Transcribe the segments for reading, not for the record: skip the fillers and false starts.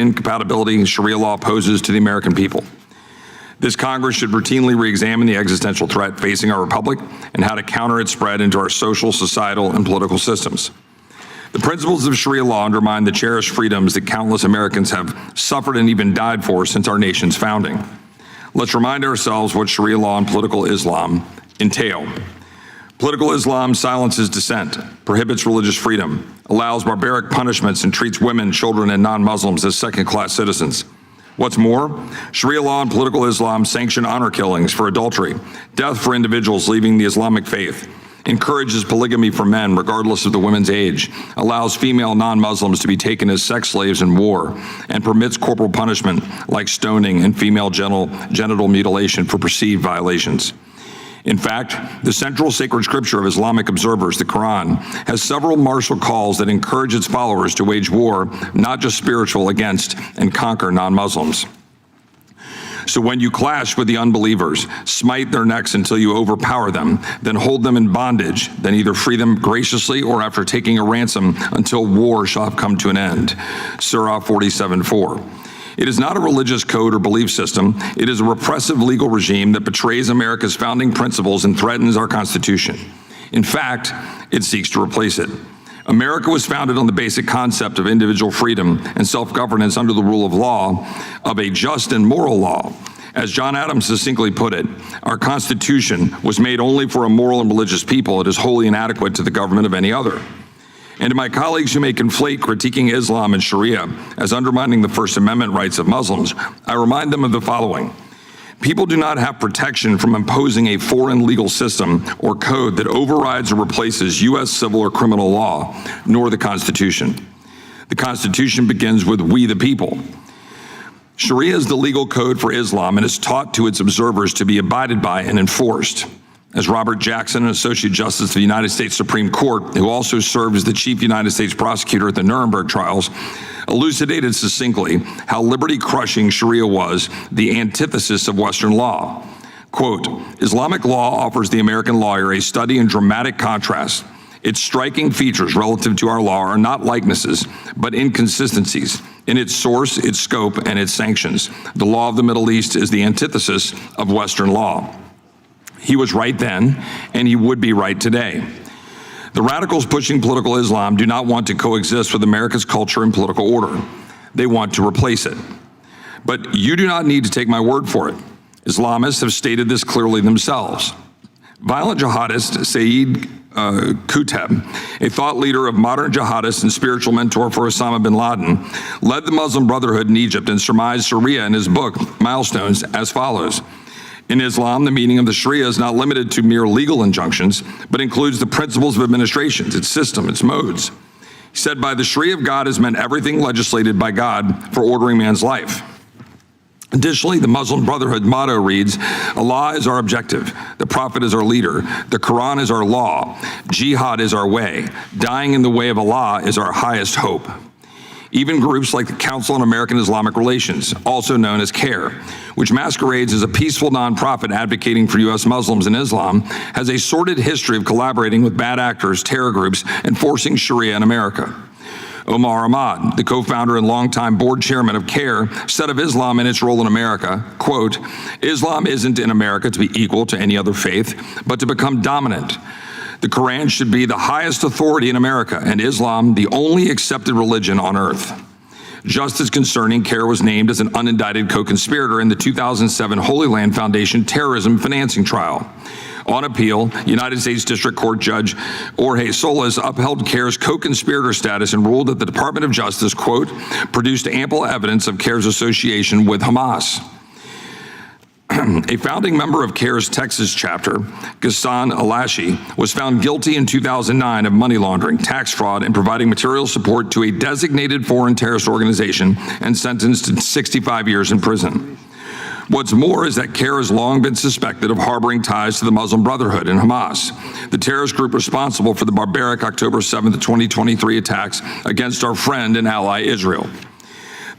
incompatibility Sharia law poses to the American people. This Congress should routinely re-examine the existential threat facing our republic and how to counter its spread into our social, societal, and political systems. The principles of Sharia law undermine the cherished freedoms that countless Americans have suffered and even died for since our nation's founding. Let's remind ourselves what Sharia law and political Islam entail. Political Islam silences dissent, prohibits religious freedom, allows barbaric punishments, and treats women, children, and non-Muslims as second-class citizens. What's more, Sharia law and political Islam sanction honor killings for adultery, death for individuals leaving the Islamic faith, encourages polygamy for men regardless of the women's age, allows female non-Muslims to be taken as sex slaves in war, and permits corporal punishment like stoning and female genital mutilation for perceived violations. In fact, the central sacred scripture of Islamic observers, the Quran, has several martial calls that encourage its followers to wage war, not just spiritual, against and conquer non-Muslims. So when you clash with the unbelievers, smite their necks until you overpower them, then hold them in bondage, then either free them graciously or after taking a ransom until war shall have come to an end. Surah 47:4. It is not a religious code or belief system. It is a repressive legal regime that betrays America's founding principles and threatens our Constitution. In fact, it seeks to replace it. America was founded on the basic concept of individual freedom and self-governance under the rule of law, of a just and moral law. As John Adams succinctly put it, our Constitution was made only for a moral and religious people. It is wholly inadequate to the government of any other. And to my colleagues who may conflate critiquing Islam and Sharia as undermining the First Amendment rights of Muslims, I remind them of the following. People do not have protection from imposing a foreign legal system or code that overrides or replaces U.S. civil or criminal law, nor the Constitution. The Constitution begins with we the people. Sharia is the legal code for Islam and is taught to its observers to be abided by and enforced. As Robert Jackson, an Associate Justice of the United States Supreme Court, who also served as the Chief United States Prosecutor at the Nuremberg trials, elucidated succinctly how liberty-crushing Sharia was, the antithesis of Western law. Quote, Islamic law offers the American lawyer a study in dramatic contrast. Its striking features relative to our law are not likenesses, but inconsistencies in its source, its scope, and its sanctions. The law of the Middle East is the antithesis of Western law. He was right then, and he would be right today. The radicals pushing political Islam do not want to coexist with America's culture and political order. They want to replace it. But you do not need to take my word for it. Islamists have stated this clearly themselves. Violent jihadist Saeed Qutb, a thought leader of modern jihadists and spiritual mentor for Osama bin Laden, led the Muslim Brotherhood in Egypt and surmised Sharia in his book, Milestones, as follows. In Islam, the meaning of the Sharia is not limited to mere legal injunctions, but includes the principles of administration, its system, its modes. He said, by the Sharia of God is meant everything legislated by God for ordering man's life. Additionally, the Muslim Brotherhood motto reads, Allah is our objective, the Prophet is our leader, the Quran is our law, jihad is our way, dying in the way of Allah is our highest hope. Even groups like the Council on American Islamic Relations, also known as CARE, which masquerades as a peaceful nonprofit advocating for U.S. Muslims and Islam, has a sordid history of collaborating with bad actors, terror groups, and forcing Sharia in America. Omar Ahmad, the co-founder and longtime board chairman of CARE, said of Islam and its role in America, quote, Islam isn't in America to be equal to any other faith, but to become dominant. The Quran should be the highest authority in America, and Islam the only accepted religion on earth. Just as concerning, CARE was named as an unindicted co-conspirator in the 2007 Holy Land Foundation terrorism financing trial. On appeal, United States District Court Judge Jorge Solis upheld CARE's co-conspirator status and ruled that the Department of Justice, quote, produced ample evidence of CARE's association with Hamas. A founding member of CARE's Texas chapter, Ghassan Alashi, was found guilty in 2009 of money laundering, tax fraud, and providing material support to a designated foreign terrorist organization and sentenced to 65 years in prison. What's more is that CARE has long been suspected of harboring ties to the Muslim Brotherhood and Hamas, the terrorist group responsible for the barbaric October 7, 2023 attacks against our friend and ally Israel.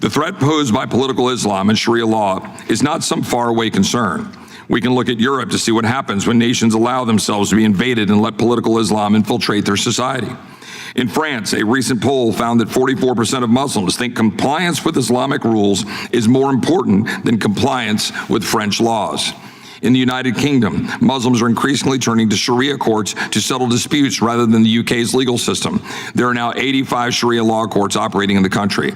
The threat posed by political Islam and Sharia law is not some faraway concern. We can look at Europe to see what happens when nations allow themselves to be invaded and let political Islam infiltrate their society. In France, a recent poll found that 44% of Muslims think compliance with Islamic rules is more important than compliance with French laws. In the United Kingdom, Muslims are increasingly turning to Sharia courts to settle disputes rather than the UK's legal system. There are now 85 Sharia law courts operating in the country.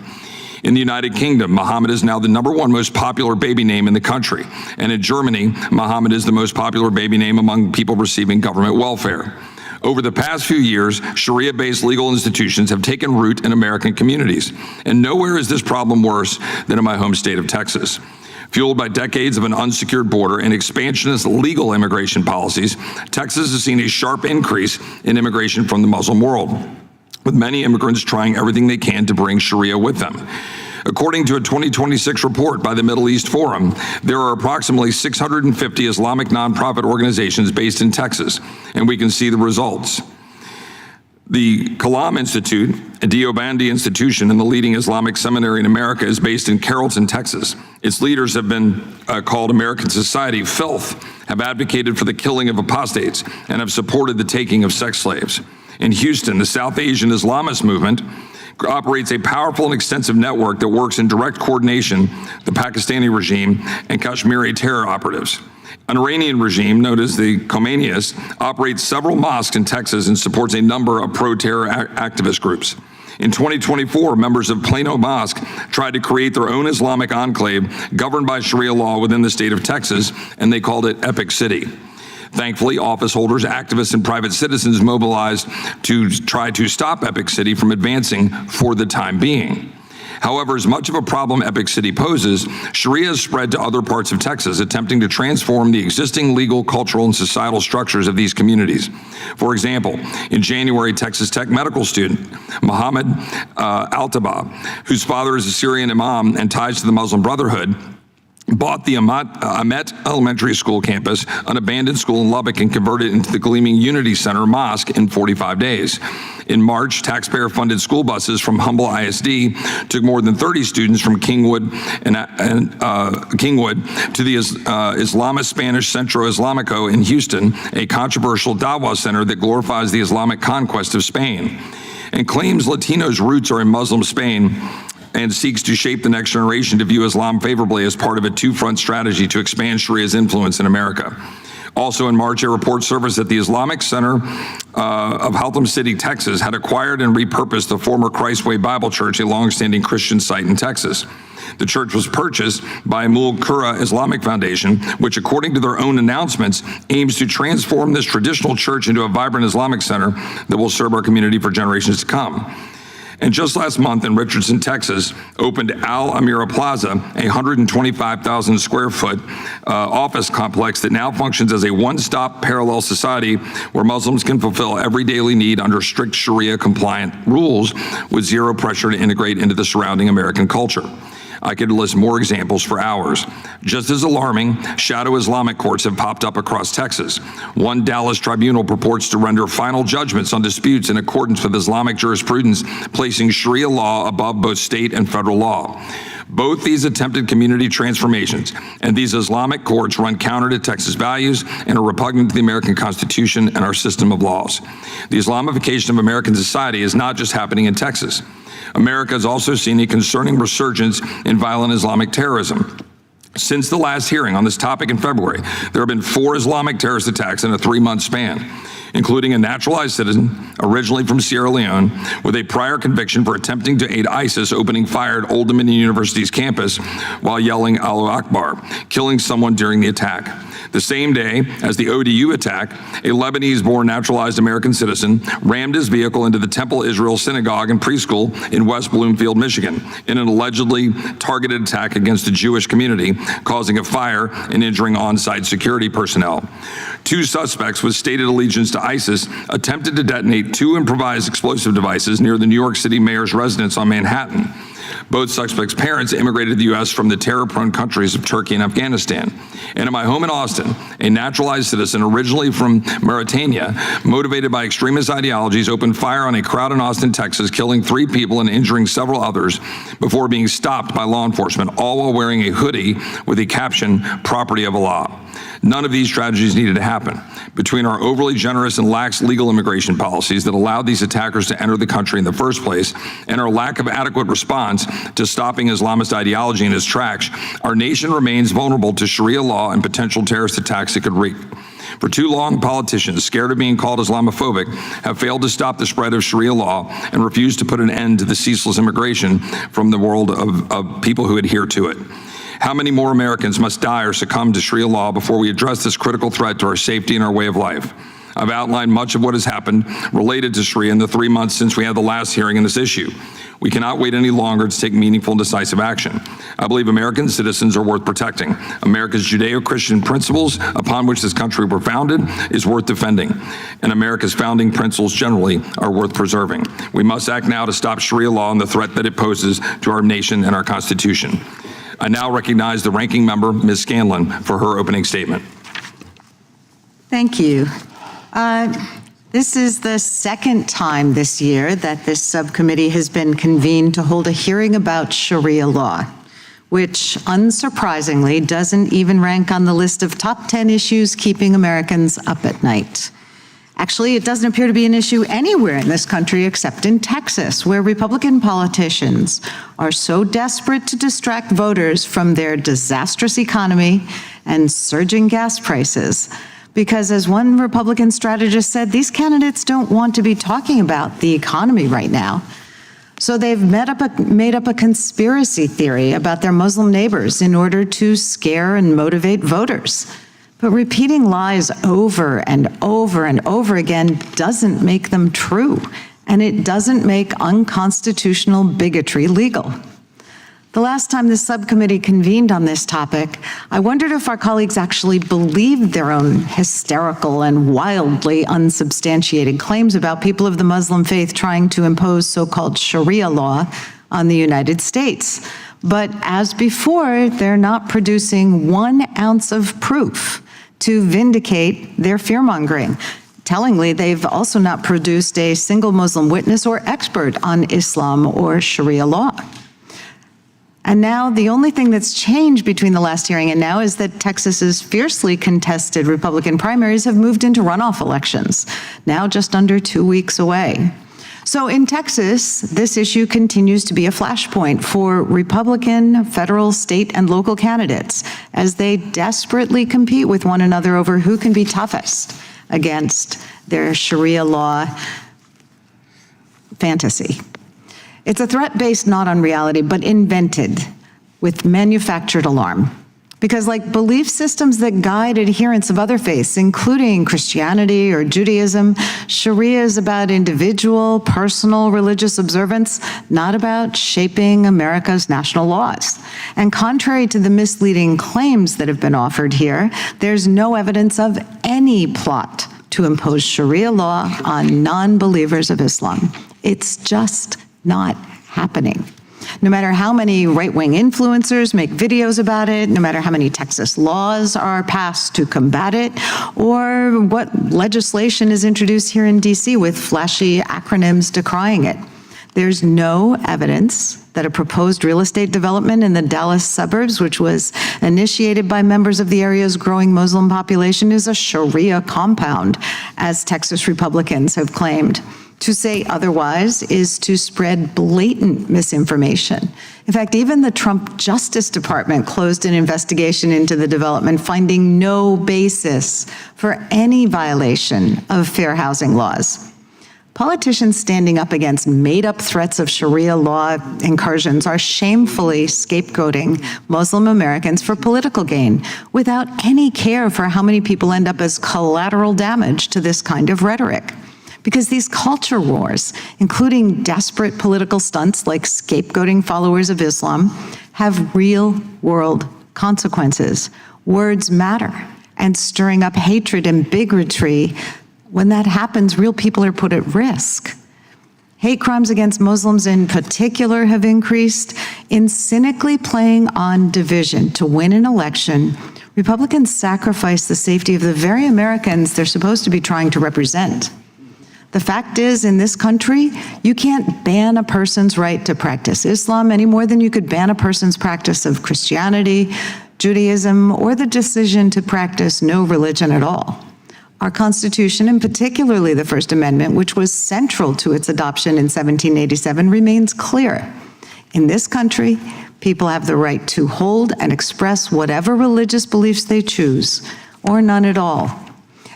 In the United Kingdom, Muhammad is now the #1 most popular baby name in the country. And in Germany, Muhammad is the most popular baby name among people receiving government welfare. Over the past few years, Sharia-based legal institutions have taken root in American communities. And nowhere is this problem worse than in my home state of Texas. Fueled by decades of an unsecured border and expansionist legal immigration policies, Texas has seen a sharp increase in immigration from the Muslim world, with many immigrants trying everything they can to bring Sharia with them. According to a 2026 report by the Middle East Forum, there are approximately 650 Islamic nonprofit organizations based in Texas, and we can see the results. The Kalam Institute, a Deobandi institution and the leading Islamic seminary in America, is based in Carrollton, Texas. Its leaders have been called American Society Filth, have advocated for the killing of apostates, and have supported the taking of sex slaves. In Houston, the South Asian Islamist movement operates a powerful and extensive network that works in direct coordination with the Pakistani regime and Kashmiri terror operatives. An Iranian regime, known as the Khomeinists, operates several mosques in Texas and supports a number of pro-terror activist groups. In 2024, members of Plano Mosque tried to create their own Islamic enclave governed by Sharia law within the state of Texas, and they called it Epic City. Thankfully, office holders, activists, and private citizens mobilized to try to stop Epic City from advancing for the time being. However, as much of a problem Epic City poses, Sharia has spread to other parts of Texas, attempting to transform the existing legal, cultural, and societal structures of these communities. For example, in January, Texas Tech medical student Muhammad Altaba, whose father is a Syrian imam and ties to the Muslim Brotherhood, bought the Amet Elementary School campus, an abandoned school in Lubbock, and converted it into the Gleaming Unity Center Mosque in 45 days. In March, taxpayer-funded school buses from Humble ISD took more than 30 students from Kingwood to the Islamist Spanish Centro Islamico in Houston, a controversial Dawah center that glorifies the Islamic conquest of Spain, and claims Latinos' roots are in Muslim Spain, and seeks to shape the next generation to view Islam favorably as part of a two-front strategy to expand Sharia's influence in America. Also in March, a report surfaced that the Islamic Center of Haltom City, Texas, had acquired and repurposed the former Christway Bible Church, a longstanding Christian site in Texas. The church was purchased by Mul Qura Islamic Foundation, which, according to their own announcements, aims to transform this traditional church into a vibrant Islamic center that will serve our community for generations to come. And just last month in Richardson, Texas, opened Al Amira Plaza, a 125,000 square foot office complex that now functions as a one-stop parallel society where Muslims can fulfill every daily need under strict Sharia compliant rules with zero pressure to integrate into the surrounding American culture. I could list more examples for hours. Just as alarming, shadow Islamic courts have popped up across Texas. One Dallas tribunal purports to render final judgments on disputes in accordance with Islamic jurisprudence, placing Sharia law above both state and federal law. Both these attempted community transformations and these Islamic courts run counter to Texas values and are repugnant to the American Constitution and our system of laws. The Islamification of American society is not just happening in Texas. America has also seen a concerning resurgence in violent Islamic terrorism. Since the last hearing on this topic in February, there have been 4 Islamic terrorist attacks in a 3-month span, including a naturalized citizen, originally from Sierra Leone, with a prior conviction for attempting to aid ISIS opening fire at Old Dominion University's campus while yelling Allahu Akbar, killing someone during the attack. The same day as the ODU attack, a Lebanese-born naturalized American citizen rammed his vehicle into the Temple Israel Synagogue and preschool in West Bloomfield, Michigan, in an allegedly targeted attack against the Jewish community, causing a fire and injuring on-site security personnel. 2 suspects with stated allegiance to ISIS attempted to detonate 2 improvised explosive devices near the New York City mayor's residence on Manhattan. Both suspects' parents immigrated to the U.S. from the terror-prone countries of Turkey and Afghanistan. And in my home in Austin, a naturalized citizen originally from Mauritania, motivated by extremist ideologies, opened fire on a crowd in Austin, Texas, killing 3 people and injuring several others before being stopped by law enforcement, all while wearing a hoodie with the caption, "Property of Allah." None of these tragedies needed to happen. Between our overly generous and lax legal immigration policies that allowed these attackers to enter the country in the first place, and our lack of adequate response to stopping Islamist ideology in its tracks, our nation remains vulnerable to Sharia law and potential terrorist attacks it could wreak. For too long, politicians, scared of being called Islamophobic, have failed to stop the spread of Sharia law and refused to put an end to the ceaseless immigration from the world of people who adhere to it. How many more Americans must die or succumb to Sharia law before we address this critical threat to our safety and our way of life? I've outlined much of what has happened related to Sharia in the 3 months since we had the last hearing in this issue. We cannot wait any longer to take meaningful and decisive action. I believe American citizens are worth protecting. America's Judeo-Christian principles upon which this country were founded is worth defending. And America's founding principles generally are worth preserving. We must act now to stop Sharia law and the threat that it poses to our nation and our Constitution. I now recognize the ranking member, Ms. Scanlon, for her opening statement. Thank you. This is the second time this year that this subcommittee has been convened to hold a hearing about Sharia law, which unsurprisingly doesn't even rank on the list of top 10 issues keeping Americans up at night. Actually, it doesn't appear to be an issue anywhere in this country except in Texas, where Republican politicians are so desperate to distract voters from their disastrous economy and surging gas prices. Because as one Republican strategist said, these candidates don't want to be talking about the economy right now. So they've made up a conspiracy theory about their Muslim neighbors in order to scare and motivate voters. But repeating lies over and over and over again doesn't make them true, and it doesn't make unconstitutional bigotry legal. The last time the subcommittee convened on this topic, I wondered if our colleagues actually believed their own hysterical and wildly unsubstantiated claims about people of the Muslim faith trying to impose so-called Sharia law on the United States. But as before, they're not producing 1 ounce of proof to vindicate their fear-mongering. Tellingly, they've also not produced a single Muslim witness or expert on Islam or Sharia law. And now the only thing that's changed between the last hearing and now is that Texas's fiercely contested Republican primaries have moved into runoff elections, now just under 2 weeks away. So in Texas, this issue continues to be a flashpoint for Republican, federal, state, and local candidates as they desperately compete with one another over who can be toughest against their Sharia law fantasy. It's a threat based not on reality, but invented with manufactured alarm. Because like belief systems that guide adherents of other faiths, including Christianity or Judaism, Sharia is about individual, personal religious observance, not about shaping America's national laws. And contrary to the misleading claims that have been offered here, there's no evidence of any plot to impose Sharia law on non-believers of Islam. It's just not happening. No matter how many right-wing influencers make videos about it, no matter how many Texas laws are passed to combat it, or what legislation is introduced here in DC with flashy acronyms decrying it, there's no evidence that a proposed real estate development in the Dallas suburbs, which was initiated by members of the area's growing Muslim population, is a Sharia compound, as Texas Republicans have claimed. To say otherwise is to spread blatant misinformation. In fact, even the Trump Justice Department closed an investigation into the development, finding no basis for any violation of fair housing laws. Politicians standing up against made-up threats of Sharia law incursions are shamefully scapegoating Muslim Americans for political gain without any care for how many people end up as collateral damage to this kind of rhetoric. Because these culture wars, including desperate political stunts like scapegoating followers of Islam, have real-world consequences. Words matter, and stirring up hatred and bigotry, when that happens, real people are put at risk. Hate crimes against Muslims in particular have increased. In cynically playing on division to win an election, Republicans sacrifice the safety of the very Americans they're supposed to be trying to represent. The fact is, in this country, you can't ban a person's right to practice Islam any more than you could ban a person's practice of Christianity, Judaism, or the decision to practice no religion at all. Our Constitution, and particularly the First Amendment, which was central to its adoption in 1787, remains clear. In this country, people have the right to hold and express whatever religious beliefs they choose, or none at all.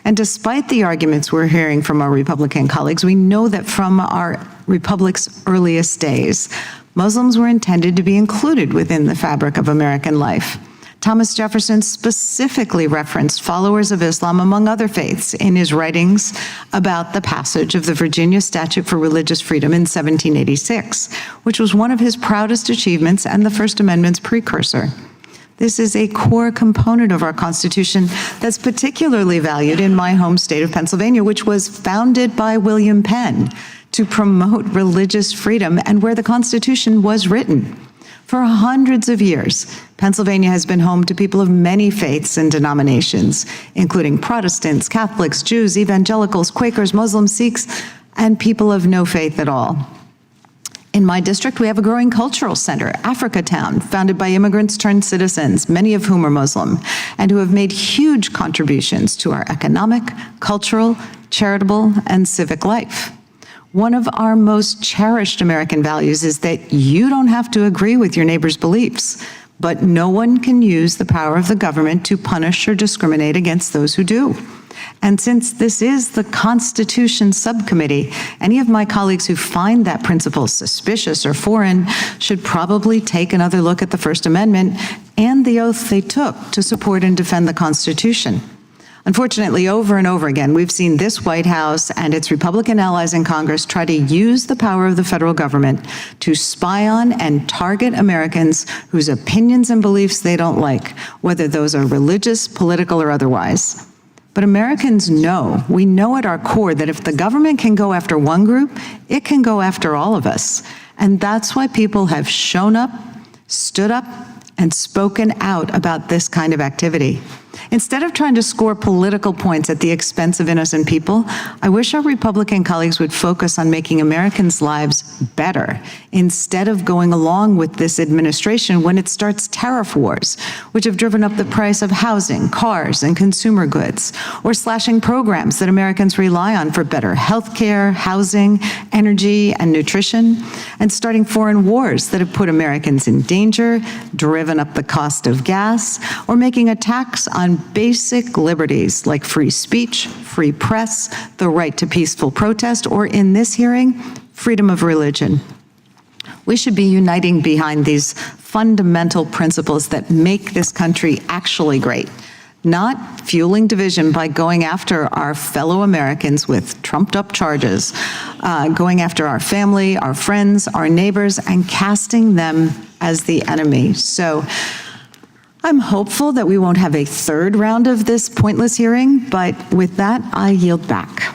And despite the arguments we're hearing from our Republican colleagues, we know that from our republic's earliest days, Muslims were intended to be included within the fabric of American life. Thomas Jefferson specifically referenced followers of Islam among other faiths in his writings about the passage of the Virginia Statute for Religious Freedom in 1786, which was one of his proudest achievements and the First Amendment's precursor. This is a core component of our Constitution that's particularly valued in my home state of Pennsylvania, which was founded by William Penn to promote religious freedom and where the Constitution was written. For hundreds of years, Pennsylvania has been home to people of many faiths and denominations, including Protestants, Catholics, Jews, evangelicals, Quakers, Muslims, Sikhs, and people of no faith at all. In my district, we have a growing cultural center, Africatown, founded by immigrants turned citizens, many of whom are Muslim, and who have made huge contributions to our economic, cultural, charitable, and civic life. One of our most cherished American values is that you don't have to agree with your neighbor's beliefs, but no one can use the power of the government to punish or discriminate against those who do. And since this is the Constitution Subcommittee, any of my colleagues who find that principle suspicious or foreign should probably take another look at the First Amendment and the oath they took to support and defend the Constitution. Unfortunately, over and over again, we've seen this White House and its Republican allies in Congress try to use the power of the federal government to spy on and target Americans whose opinions and beliefs they don't like, whether those are religious, political, or otherwise. But Americans know, we know at our core that if the government can go after one group, it can go after all of us. And that's why people have shown up, stood up, and spoken out about this kind of activity. Instead of trying to score political points at the expense of innocent people, I wish our Republican colleagues would focus on making Americans' lives better instead of going along with this administration when it starts tariff wars, which have driven up the price of housing, cars, and consumer goods, or slashing programs that Americans rely on for better health care, housing, energy, and nutrition, and starting foreign wars that have put Americans in danger, driven up the cost of gas, or making a tax on basic liberties like free speech, free press, the right to peaceful protest, or in this hearing, freedom of religion. We should be uniting behind these fundamental principles that make this country actually great, not fueling division by going after our fellow Americans with trumped-up charges, going after our family, our friends, our neighbors, and casting them as the enemy. So I'm hopeful that we won't have a third round of this pointless hearing, but with that, I yield back.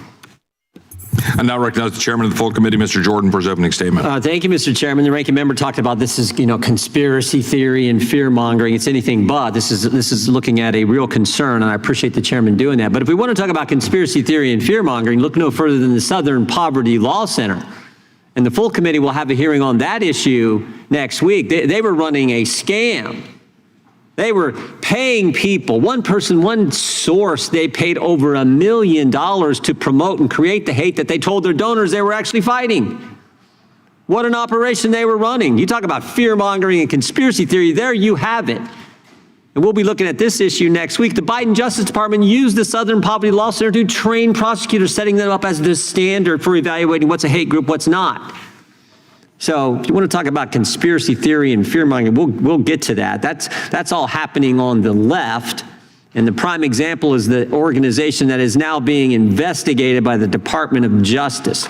I now recognize the chairman of the full committee, Mr. Jordan, for his opening statement. Thank you, Mr. Chairman. The ranking member talked about this is, conspiracy theory and fear mongering. It's anything but. This is looking at a real concern, and I appreciate the chairman doing that. But if we want to talk about conspiracy theory and fear mongering, look no further than the Southern Poverty Law Center. And the full committee will have a hearing on that issue next week. They were running a scam. They were paying people, one person, one source, they paid over $1 million to promote and create the hate that they told their donors they were actually fighting. What an operation they were running. You talk about fear-mongering and conspiracy theory, there you have it. And we'll be looking at this issue next week. The Biden Justice Department used the Southern Poverty Law Center to train prosecutors, setting them up as the standard for evaluating what's a hate group, what's not. So if you want to talk about conspiracy theory and fear-mongering, we'll get to that. That's all happening on the left. And the prime example is the organization that is now being investigated by the Department of Justice.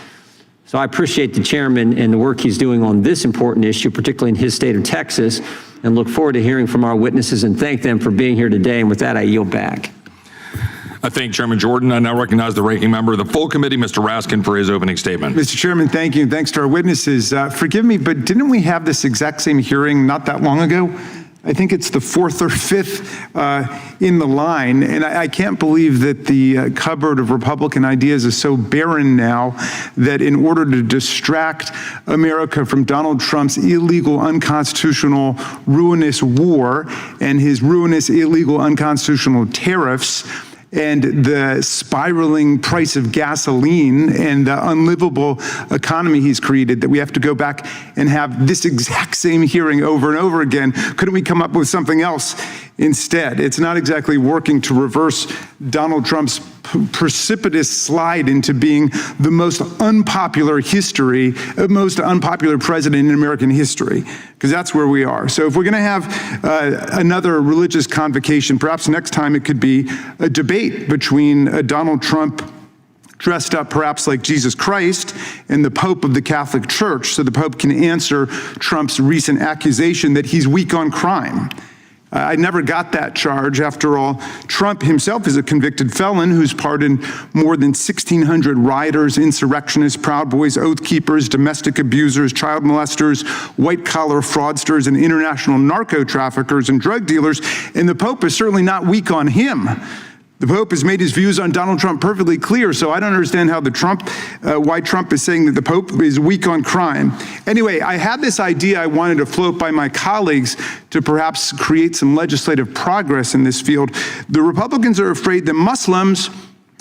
So I appreciate the chairman and the work he's doing on this important issue, particularly in his state of Texas, and look forward to hearing from our witnesses and thank them for being here today. And with that, I yield back. I thank Chairman Jordan. I now recognize the ranking member of the full committee, Mr. Raskin, for his opening statement. Mr. Chairman, thank you. Thanks to our witnesses. Forgive me, but didn't we have this exact same hearing not that long ago? I think it's the fourth or fifth in the line, and I can't believe that the cupboard of Republican ideas is so barren now that in order to distract America from Donald Trump's illegal, unconstitutional, ruinous war and his ruinous, illegal, unconstitutional tariffs, and the spiraling price of gasoline and the unlivable economy he's created, that we have to go back and have this exact same hearing over and over again. Couldn't we come up with something else instead? It's not exactly working to reverse Donald Trump's precipitous slide into being the most unpopular president in American history, because that's where we are. So if we're going to have another religious convocation, perhaps next time it could be a debate between Donald Trump dressed up perhaps like Jesus Christ and the Pope of the Catholic Church, so the Pope can answer Trump's recent accusation that he's weak on crime. I never got that charge. After all, Trump himself is a convicted felon who's pardoned more than 1,600 rioters, insurrectionists, Proud Boys, Oath Keepers, domestic abusers, child molesters, white-collar fraudsters, and international narco traffickers and drug dealers, and the Pope is certainly not weak on him. The Pope has made his views on Donald Trump perfectly clear, so I don't understand how why Trump is saying that the Pope is weak on crime. Anyway, I had this idea I wanted to float by my colleagues to perhaps create some legislative progress in this field. The Republicans are afraid that Muslims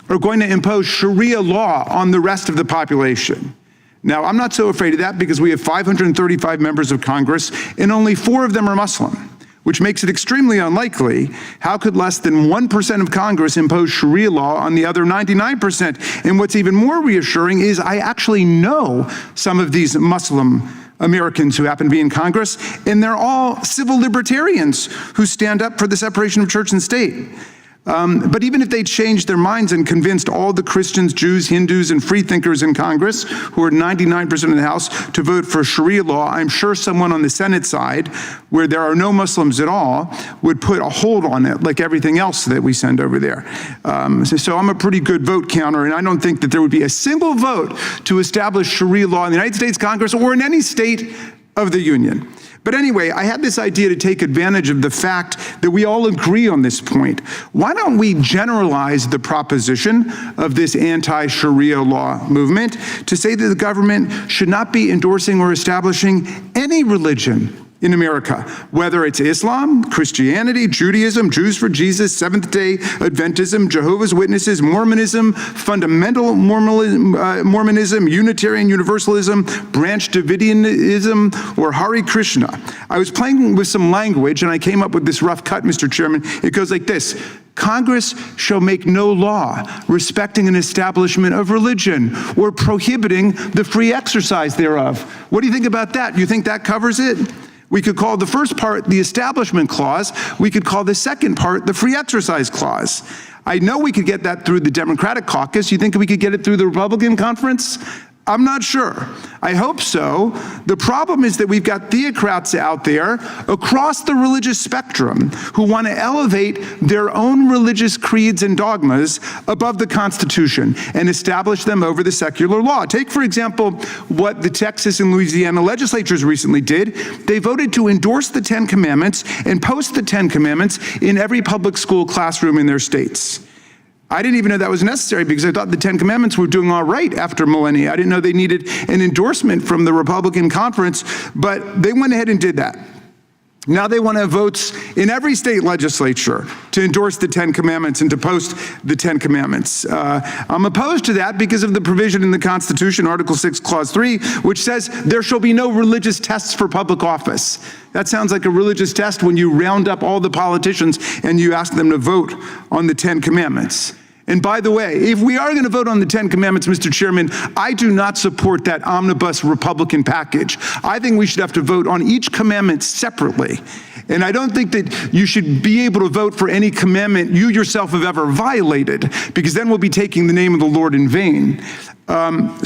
are going to impose Sharia law on the rest of the population. Now, I'm not so afraid of that because we have 535 members of Congress and only 4 of them are Muslim, which makes it extremely unlikely. How could less than 1% of Congress impose Sharia law on the other 99%? And what's even more reassuring is I actually know some of these Muslim Americans who happen to be in Congress, and they're all civil libertarians who stand up for the separation of church and state. But even if they changed their minds and convinced all the Christians, Jews, Hindus, and freethinkers in Congress, who are 99% of the House, to vote for Sharia law, I'm sure someone on the Senate side, where there are no Muslims at all, would put a hold on it, like everything else that we send over there. So I'm a pretty good vote counter, and I don't think that there would be a single vote to establish Sharia law in the United States Congress or in any state of the Union. But anyway, I had this idea to take advantage of the fact that we all agree on this point. Why don't we generalize the proposition of this anti-Sharia law movement to say that the government should not be endorsing or establishing any religion in America, whether it's Islam, Christianity, Judaism, Jews for Jesus, Seventh-day Adventism, Jehovah's Witnesses, Mormonism, fundamental Mormonism, Unitarian Universalism, Branch Davidianism, or Hare Krishna. I was playing with some language and I came up with this rough cut, Mr. Chairman. It goes like this: Congress shall make no law respecting an establishment of religion or prohibiting the free exercise thereof. What do you think about that? You think that covers it? We could call the first part the Establishment Clause. We could call the second part the Free Exercise Clause. I know we could get that through the Democratic caucus. You think we could get it through the Republican conference? I'm not sure. I hope so. The problem is that we've got theocrats out there across the religious spectrum who want to elevate their own religious creeds and dogmas above the Constitution and establish them over the secular law. Take, for example, what the Texas and Louisiana legislatures recently did. They voted to endorse the 10 Commandments and post the 10 Commandments in every public school classroom in their states. I didn't even know that was necessary because I thought the 10 Commandments were doing all right after millennia. I didn't know they needed an endorsement from the Republican conference, but they went ahead and did that. Now they want to have votes in every state legislature to endorse the 10 Commandments and to post the 10 Commandments. I'm opposed to that because of the provision in the Constitution, Article 6, Clause 3, which says there shall be no religious tests for public office. That sounds like a religious test when you round up all the politicians and you ask them to vote on the 10 Commandments. And by the way, if we are going to vote on the 10 Commandments, Mr. Chairman, I do not support that omnibus Republican package. I think we should have to vote on each commandment separately. And I don't think that you should be able to vote for any commandment you yourself have ever violated, because then we'll be taking the name of the Lord in vain. One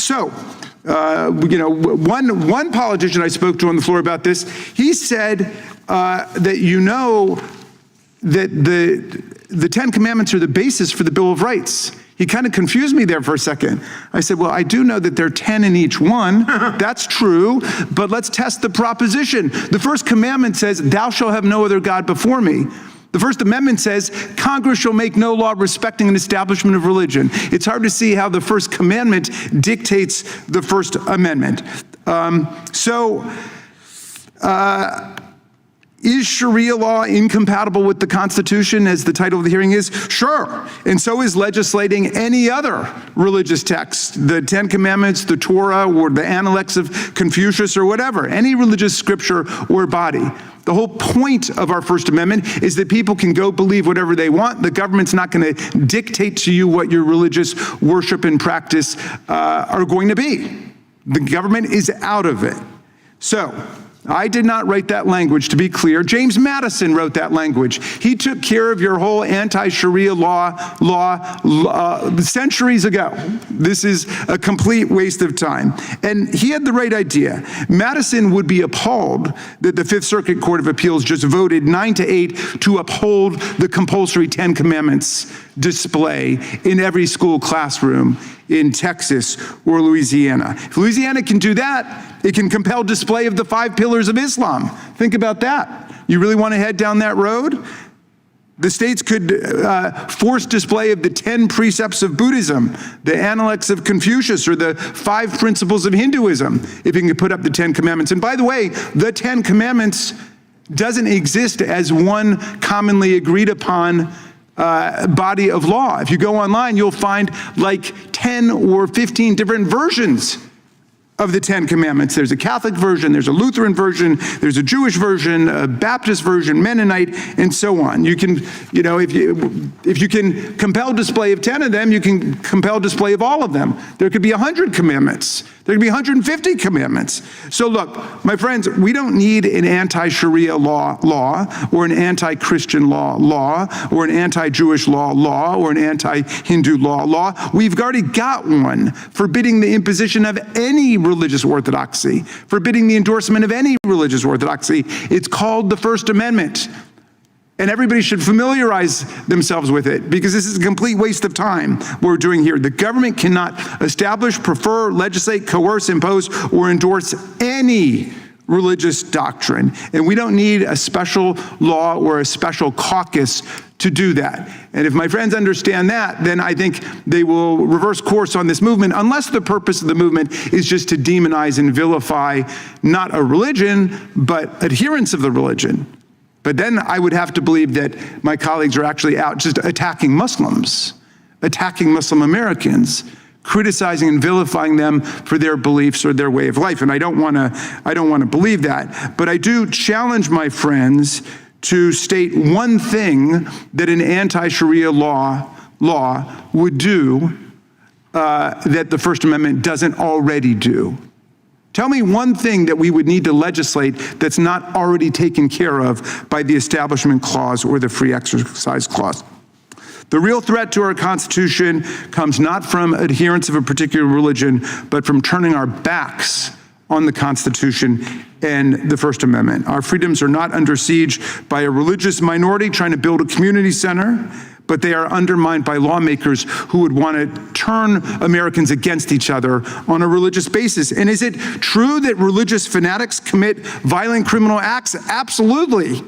politician I spoke to on the floor about this, he said that that the 10 Commandments are the basis for the Bill of Rights. He kind of confused me there for a second. I said, well, I do know that there are 10 in each one. That's true, but let's test the proposition. The first commandment says, thou shalt have no other God before me. The First Amendment says, Congress shall make no law respecting an establishment of religion. It's hard to see how the First Commandment dictates the First Amendment. Is Sharia law incompatible with the Constitution, as the title of the hearing is? Sure. And so is legislating any other religious text, the Ten Commandments, the Torah, or the Analects of Confucius, or whatever, any religious scripture or body. The whole point of our First Amendment is that people can go believe whatever they want. The government's not going to dictate to you what your religious worship and practice are going to be. The government is out of it. So, I did not write that language, to be clear. James Madison wrote that language. He took care of your whole anti-Sharia law centuries ago. This is a complete waste of time. And he had the right idea. Madison would be appalled that the Fifth Circuit Court of Appeals just voted 9-8 to uphold the compulsory Ten Commandments display in every school classroom in Texas or Louisiana. If Louisiana can do that, it can compel display of the 5 pillars of Islam. Think about that. You really want to head down that road? The states could force display of the 10 precepts of Buddhism, the Analects of Confucius, or the 5 principles of Hinduism, if you can put up the 10 Commandments. And by the way, the 10 Commandments doesn't exist as one commonly agreed upon body of law. If you go online, you'll find like 10 or 15 different versions of the 10 Commandments. There's a Catholic version, there's a Lutheran version, there's a Jewish version, a Baptist version, Mennonite, and so on. You can, if you can compel display of 10 of them, you can compel display of all of them. There could be 100 commandments. There could be 150 commandments. So look, my friends, we don't need an anti-Sharia law, or an anti-Christian law, or an anti-Jewish law, or an anti-Hindu law. We've already got one forbidding the imposition of any religious orthodoxy, forbidding the endorsement of any religious orthodoxy. It's called the First Amendment. And everybody should familiarize themselves with it, because this is a complete waste of time what we're doing here. The government cannot establish, prefer, legislate, coerce, impose, or endorse any religious doctrine. And we don't need a special law or a special caucus to do that. And if my friends understand that, then I think they will reverse course on this movement, unless the purpose of the movement is just to demonize and vilify not a religion, but adherents of the religion. But then I would have to believe that my colleagues are actually out just attacking Muslims, attacking Muslim Americans, criticizing and vilifying them for their beliefs or their way of life. And I don't want to believe that. But I do challenge my friends to state one thing that an anti-Sharia law would do that the First Amendment doesn't already do. Tell me one thing that we would need to legislate that's not already taken care of by the Establishment Clause or the Free Exercise Clause. The real threat to our Constitution comes not from adherents of a particular religion, but from turning our backs on the Constitution and the First Amendment. Our freedoms are not under siege by a religious minority trying to build a community center, but they are undermined by lawmakers who would want to turn Americans against each other on a religious basis. And is it true that religious fanatics commit violent criminal acts? Absolutely.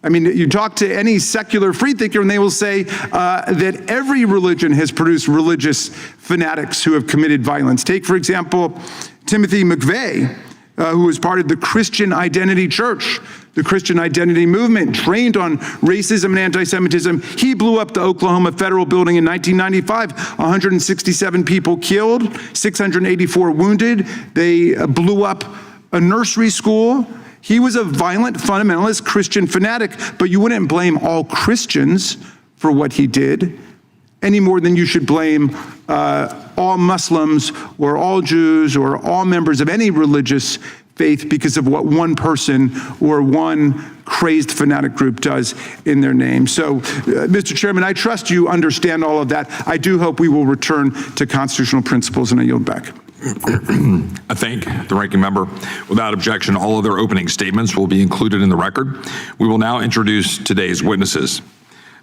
I mean, you talk to any secular freethinker and they will say that every religion has produced religious fanatics who have committed violence. Take, for example, Timothy McVeigh, who was part of the Christian Identity Church, the Christian Identity Movement, trained on racism and anti-Semitism. He blew up the Oklahoma Federal Building in 1995. 167 people killed, 684 wounded. They blew up a nursery school. He was a violent fundamentalist Christian fanatic, but you wouldn't blame all Christians for what he did any more than you should blame all Muslims or all Jews or all members of any religious faith because of what one person or one crazed fanatic group does in their name. So, Mr. Chairman, I trust you understand all of that. I do hope we will return to constitutional principles, and I yield back. I thank the ranking member. Without objection, all other opening statements will be included in the record. We will now introduce today's witnesses.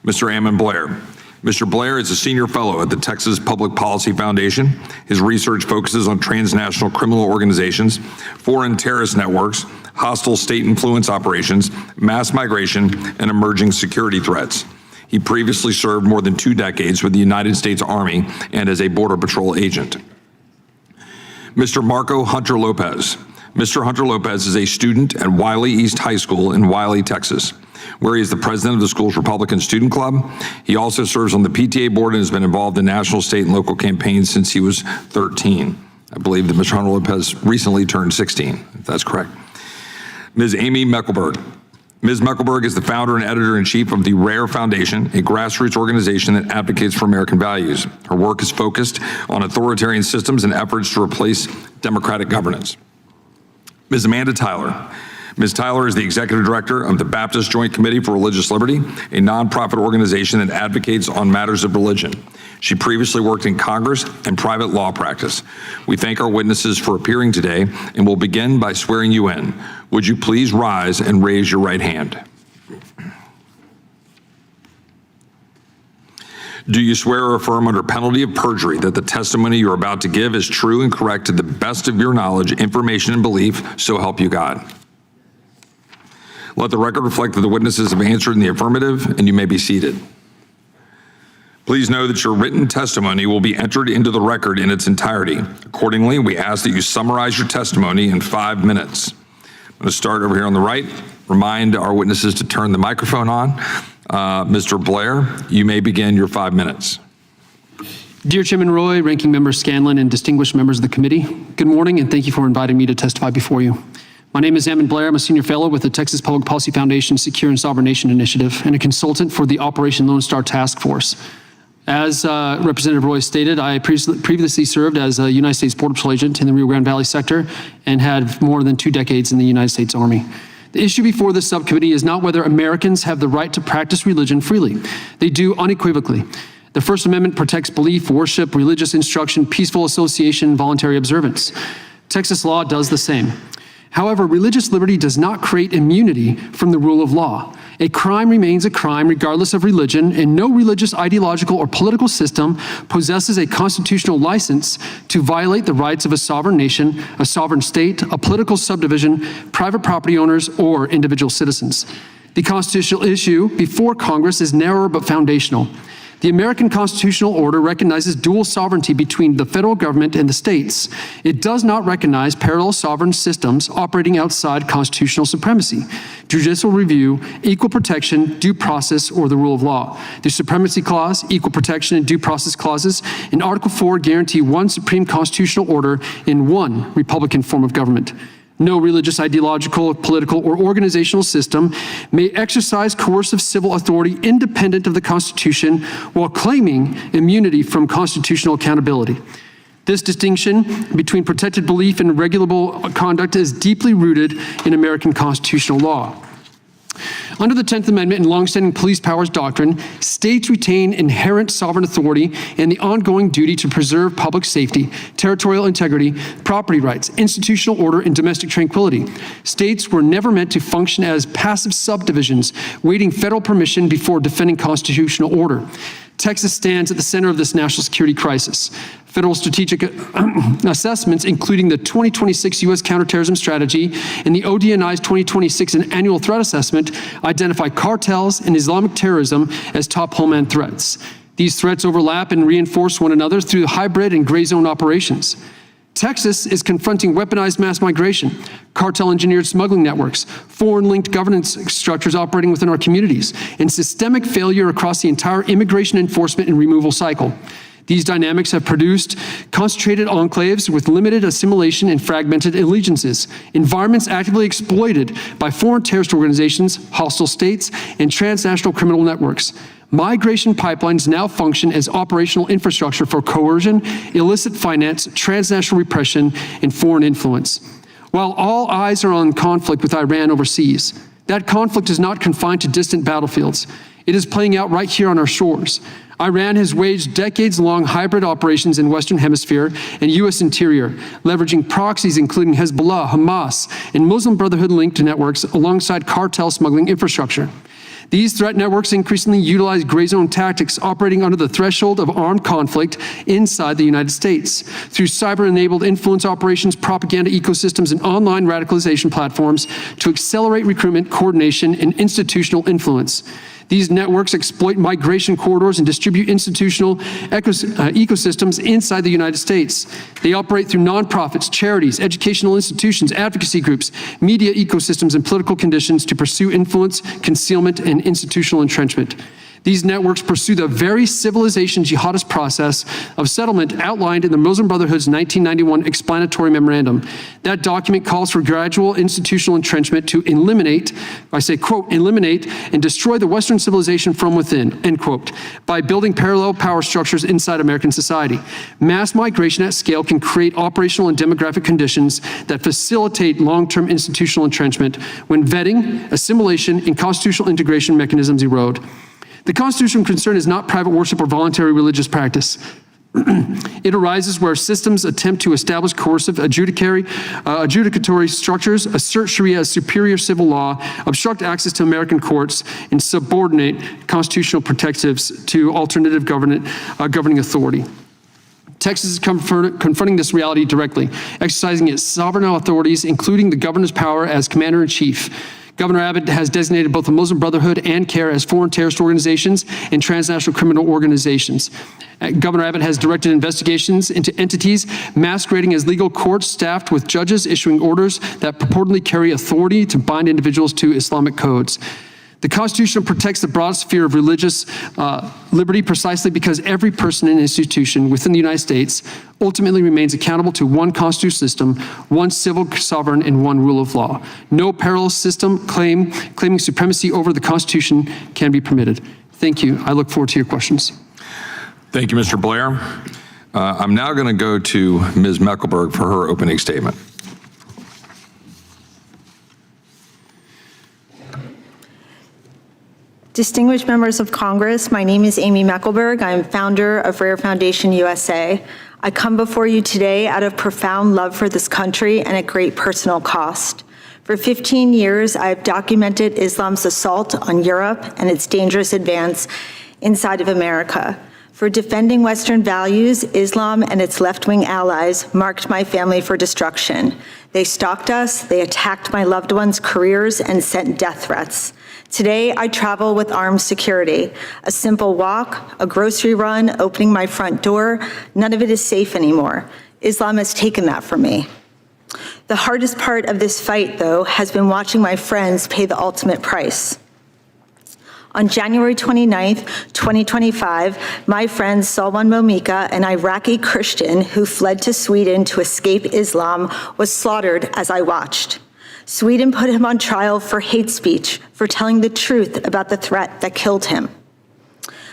Mr. Ammon Blair, Mr. Blair is a senior fellow at the Texas Public Policy Foundation. His research focuses on transnational criminal organizations, foreign terrorist networks, hostile state influence operations, mass migration, and emerging security threats. He previously served more than 2 decades with the United States Army and as a Border Patrol agent. Mr. Marco Hunter Lopez. Mr. Hunter Lopez is a student at Wiley East High School in Wiley, Texas, where he is the president of the school's Republican Student Club. He also serves on the PTA board and has been involved in national, state, and local campaigns since he was 13. I believe that Mr. Hunter Lopez recently turned 16, if that's correct. Ms. Amy Meckelberg. Ms. Meckelberg is the founder and editor-in-chief of the RARE Foundation, a grassroots organization that advocates for American values. Her work is focused on authoritarian systems and efforts to replace democratic governance. Ms. Amanda Tyler. Ms. Tyler is the executive director of the Baptist Joint Committee for Religious Liberty, a nonprofit organization that advocates on matters of religion. She previously worked in Congress and private law practice. We thank our witnesses for appearing today and will begin by swearing you in. Would you please rise and raise your right hand? Do you swear or affirm under penalty of perjury that the testimony you're about to give is true and correct to the best of your knowledge, information, and belief, so help you God? Let the record reflect that the witnesses have answered in the affirmative, and you may be seated. Please know that your written testimony will be entered into the record in its entirety. Accordingly, we ask that you summarize your testimony in 5 minutes. I'm going to start over here on the right. Remind our witnesses to turn the microphone on. Mr. Blair, you may begin your 5 minutes. Dear Chairman Roy, Ranking Member Scanlon, and distinguished members of the committee, good morning and thank you for inviting me to testify before you. My name is Ammon Blair. I'm a senior fellow with the Texas Public Policy Foundation Secure and Sovereign Nation Initiative and a consultant for the Operation Lone Star Task Force. As Representative Roy stated, I previously served as a United States Border Patrol agent in the Rio Grande Valley sector and had more than 2 decades in the United States Army. The issue before this subcommittee is not whether Americans have the right to practice religion freely. They do unequivocally. The First Amendment protects belief, worship, religious instruction, peaceful association, voluntary observance. Texas law does the same. However, religious liberty does not create immunity from the rule of law. A crime remains a crime regardless of religion, and no religious, ideological, or political system possesses a constitutional license to violate the rights of a sovereign nation, a sovereign state, a political subdivision, private property owners, or individual citizens. The constitutional issue before Congress is narrower but foundational. The American constitutional order recognizes dual sovereignty between the federal government and the states. It does not recognize parallel sovereign systems operating outside constitutional supremacy, judicial review, equal protection, due process, or the rule of law. The Supremacy Clause, Equal Protection, and Due Process Clauses in Article 4 guarantee one supreme constitutional order in one Republican form of government. No religious, ideological, political, or organizational system may exercise coercive civil authority independent of the Constitution while claiming immunity from constitutional accountability. This distinction between protected belief and regulable conduct is deeply rooted in American constitutional law. Under the 10th Amendment and longstanding police powers doctrine, states retain inherent sovereign authority and the ongoing duty to preserve public safety, territorial integrity, property rights, institutional order, and domestic tranquility. States were never meant to function as passive subdivisions, waiting federal permission before defending constitutional order. Texas stands at the center of this national security crisis. Federal strategic assessments, including the 2026 U.S. Counterterrorism Strategy and the ODNI's 2026 Annual Threat Assessment, identify cartels and Islamic terrorism as top homeland threats. These threats overlap and reinforce one another through hybrid and gray zone operations. Texas is confronting weaponized mass migration, cartel-engineered smuggling networks, foreign-linked governance structures operating within our communities, and systemic failure across the entire immigration enforcement and removal cycle. These dynamics have produced concentrated enclaves with limited assimilation and fragmented allegiances, environments actively exploited by foreign terrorist organizations, hostile states, and transnational criminal networks. Migration pipelines now function as operational infrastructure for coercion, illicit finance, transnational repression, and foreign influence. While all eyes are on conflict with Iran overseas, that conflict is not confined to distant battlefields. It is playing out right here on our shores. Iran has waged decades-long hybrid operations in Western Hemisphere and U.S. interior, leveraging proxies including Hezbollah, Hamas, and Muslim Brotherhood-linked networks alongside cartel smuggling infrastructure. These threat networks increasingly utilize gray zone tactics, operating under the threshold of armed conflict inside the United States. Through cyber-enabled influence operations, propaganda ecosystems, and online radicalization platforms to accelerate recruitment, coordination, and institutional influence. These networks exploit migration corridors and distribute institutional ecosystems inside the United States. They operate through nonprofits, charities, educational institutions, advocacy groups, media ecosystems, and political conditions to pursue influence, concealment, and institutional entrenchment. These networks pursue the very civilization jihadist process of settlement outlined in the Muslim Brotherhood's 1991 explanatory memorandum. That document calls for gradual institutional entrenchment to eliminate, I say, quote, eliminate and destroy the Western civilization from within, end quote, by building parallel power structures inside American society. Mass migration at scale can create operational and demographic conditions that facilitate long-term institutional entrenchment when vetting, assimilation, and constitutional integration mechanisms erode. The constitutional concern is not private worship or voluntary religious practice. It arises where systems attempt to establish coercive adjudicatory structures, assert Sharia as superior civil law, obstruct access to American courts, and subordinate constitutional protectives to alternative governing authority. Texas is confronting this reality directly, exercising its sovereign authorities, including the governor's power as commander-in-chief. Governor Abbott has designated both the Muslim Brotherhood and CAIR as foreign terrorist organizations and transnational criminal organizations. Governor Abbott has directed investigations into entities masquerading as legal courts staffed with judges issuing orders that purportedly carry authority to bind individuals to Islamic codes. The Constitution protects the broad sphere of religious liberty precisely because every person and institution within the United States ultimately remains accountable to one constitutional system, one civil sovereign, and one rule of law. No parallel system claiming supremacy over the Constitution can be permitted. Thank you. I look forward to your questions. Thank you, Mr. Blair. I'm now going to go to Ms. Mecklenburg for her opening statement. Distinguished members of Congress, my name is Amy Mecklenburg. I am founder of Rare Foundation USA. I come before you today out of profound love for this country and at great personal cost. For 15 years, I have documented Islam's assault on Europe and its dangerous advance inside of America. For defending Western values, Islam and its left-wing allies marked my family for destruction. They stalked us, they attacked my loved ones' careers, and sent death threats. Today, I travel with armed security. A simple walk, a grocery run, opening my front door, none of it is safe anymore. Islam has taken that from me. The hardest part of this fight, though, has been watching my friends pay the ultimate price. On January 29th, 2025, my friend Salwan Momika, an Iraqi Christian who fled to Sweden to escape Islam, was slaughtered as I watched. Sweden put him on trial for hate speech, for telling the truth about the threat that killed him.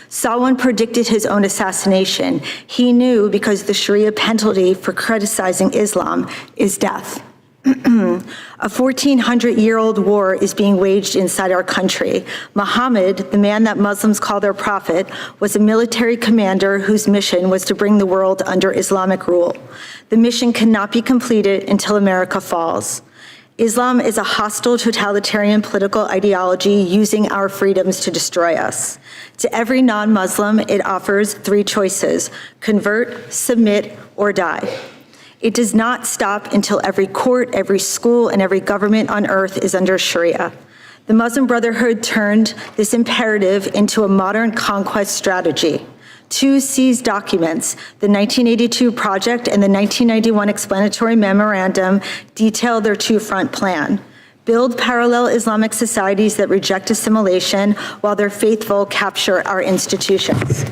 Salwan predicted his own assassination. He knew because the Sharia penalty for criticizing Islam is death. A 1,400-year-old war is being waged inside our country. Muhammad, the man that Muslims call their prophet, was a military commander whose mission was to bring the world under Islamic rule. The mission cannot be completed until America falls. Islam is a hostile totalitarian political ideology using our freedoms to destroy us. To every non-Muslim, it offers three choices: convert, submit, or die. It does not stop until every court, every school, and every government on earth is under Sharia. The Muslim Brotherhood turned this imperative into a modern conquest strategy. Two seized documents, the 1982 project and the 1991 explanatory memorandum, detail their two-front plan. Build parallel Islamic societies that reject assimilation while their faithful capture our institutions.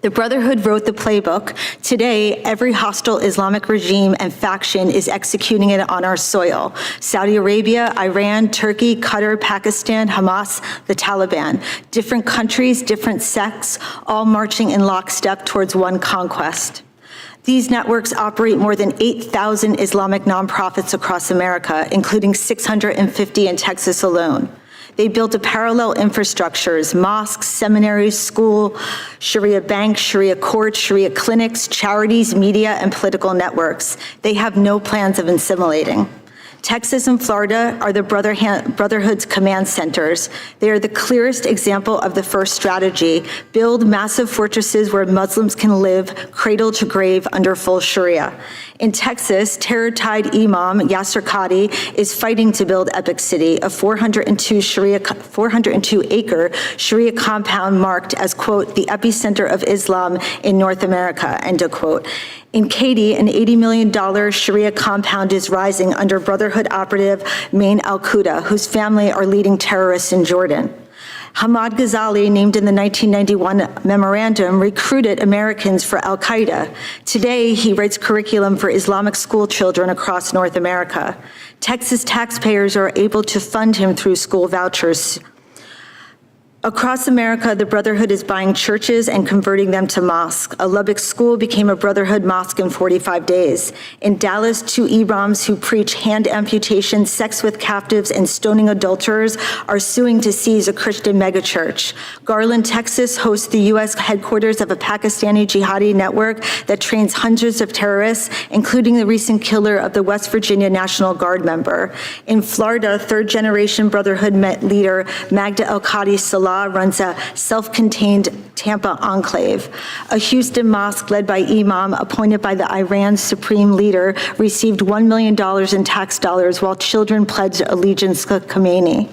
The Brotherhood wrote the playbook. Today, every hostile Islamic regime and faction is executing it on our soil. Saudi Arabia, Iran, Turkey, Qatar, Pakistan, Hamas, the Taliban. Different countries, different sects, all marching in lockstep towards one conquest. These networks operate more than 8,000 Islamic nonprofits across America, including 650 in Texas alone. They built a parallel infrastructures, mosques, seminaries, school, Sharia banks, Sharia courts, Sharia clinics, charities, media, and political networks. They have no plans of assimilating. Texas and Florida are the Brotherhood's command centers. They are the clearest example of the first strategy: build massive fortresses where Muslims can live cradle to grave under full Sharia. In Texas, terror-tied Imam Yasser Qadi is fighting to build Epic City, a 402-acre Sharia compound marked as, quote, the epicenter of Islam in North America, end of quote. In Katy, an $80 million Sharia compound is rising under Brotherhood operative Main al-Quda, whose family are leading terrorists in Jordan. Hamad Ghazali, named in the 1991 memorandum, recruited Americans for al-Qaeda. Today, he writes curriculum for Islamic school children across North America. Texas taxpayers are able to fund him through school vouchers. Across America, the Brotherhood is buying churches and converting them to mosques. A Lubbock school became a Brotherhood mosque in 45 days. In Dallas, 2 imams who preach hand amputation, sex with captives, and stoning adulterers are suing to seize a Christian megachurch. Garland, Texas hosts the U.S. headquarters of a Pakistani jihadi network that trains hundreds of terrorists, including the recent killer of the West Virginia National Guard member. In Florida, third-generation Brotherhood leader Magda El-Qadi Salah runs a self-contained Tampa enclave. A Houston mosque led by imam appointed by the Iran's supreme leader received $1 million in tax dollars while children pledged allegiance to Khomeini.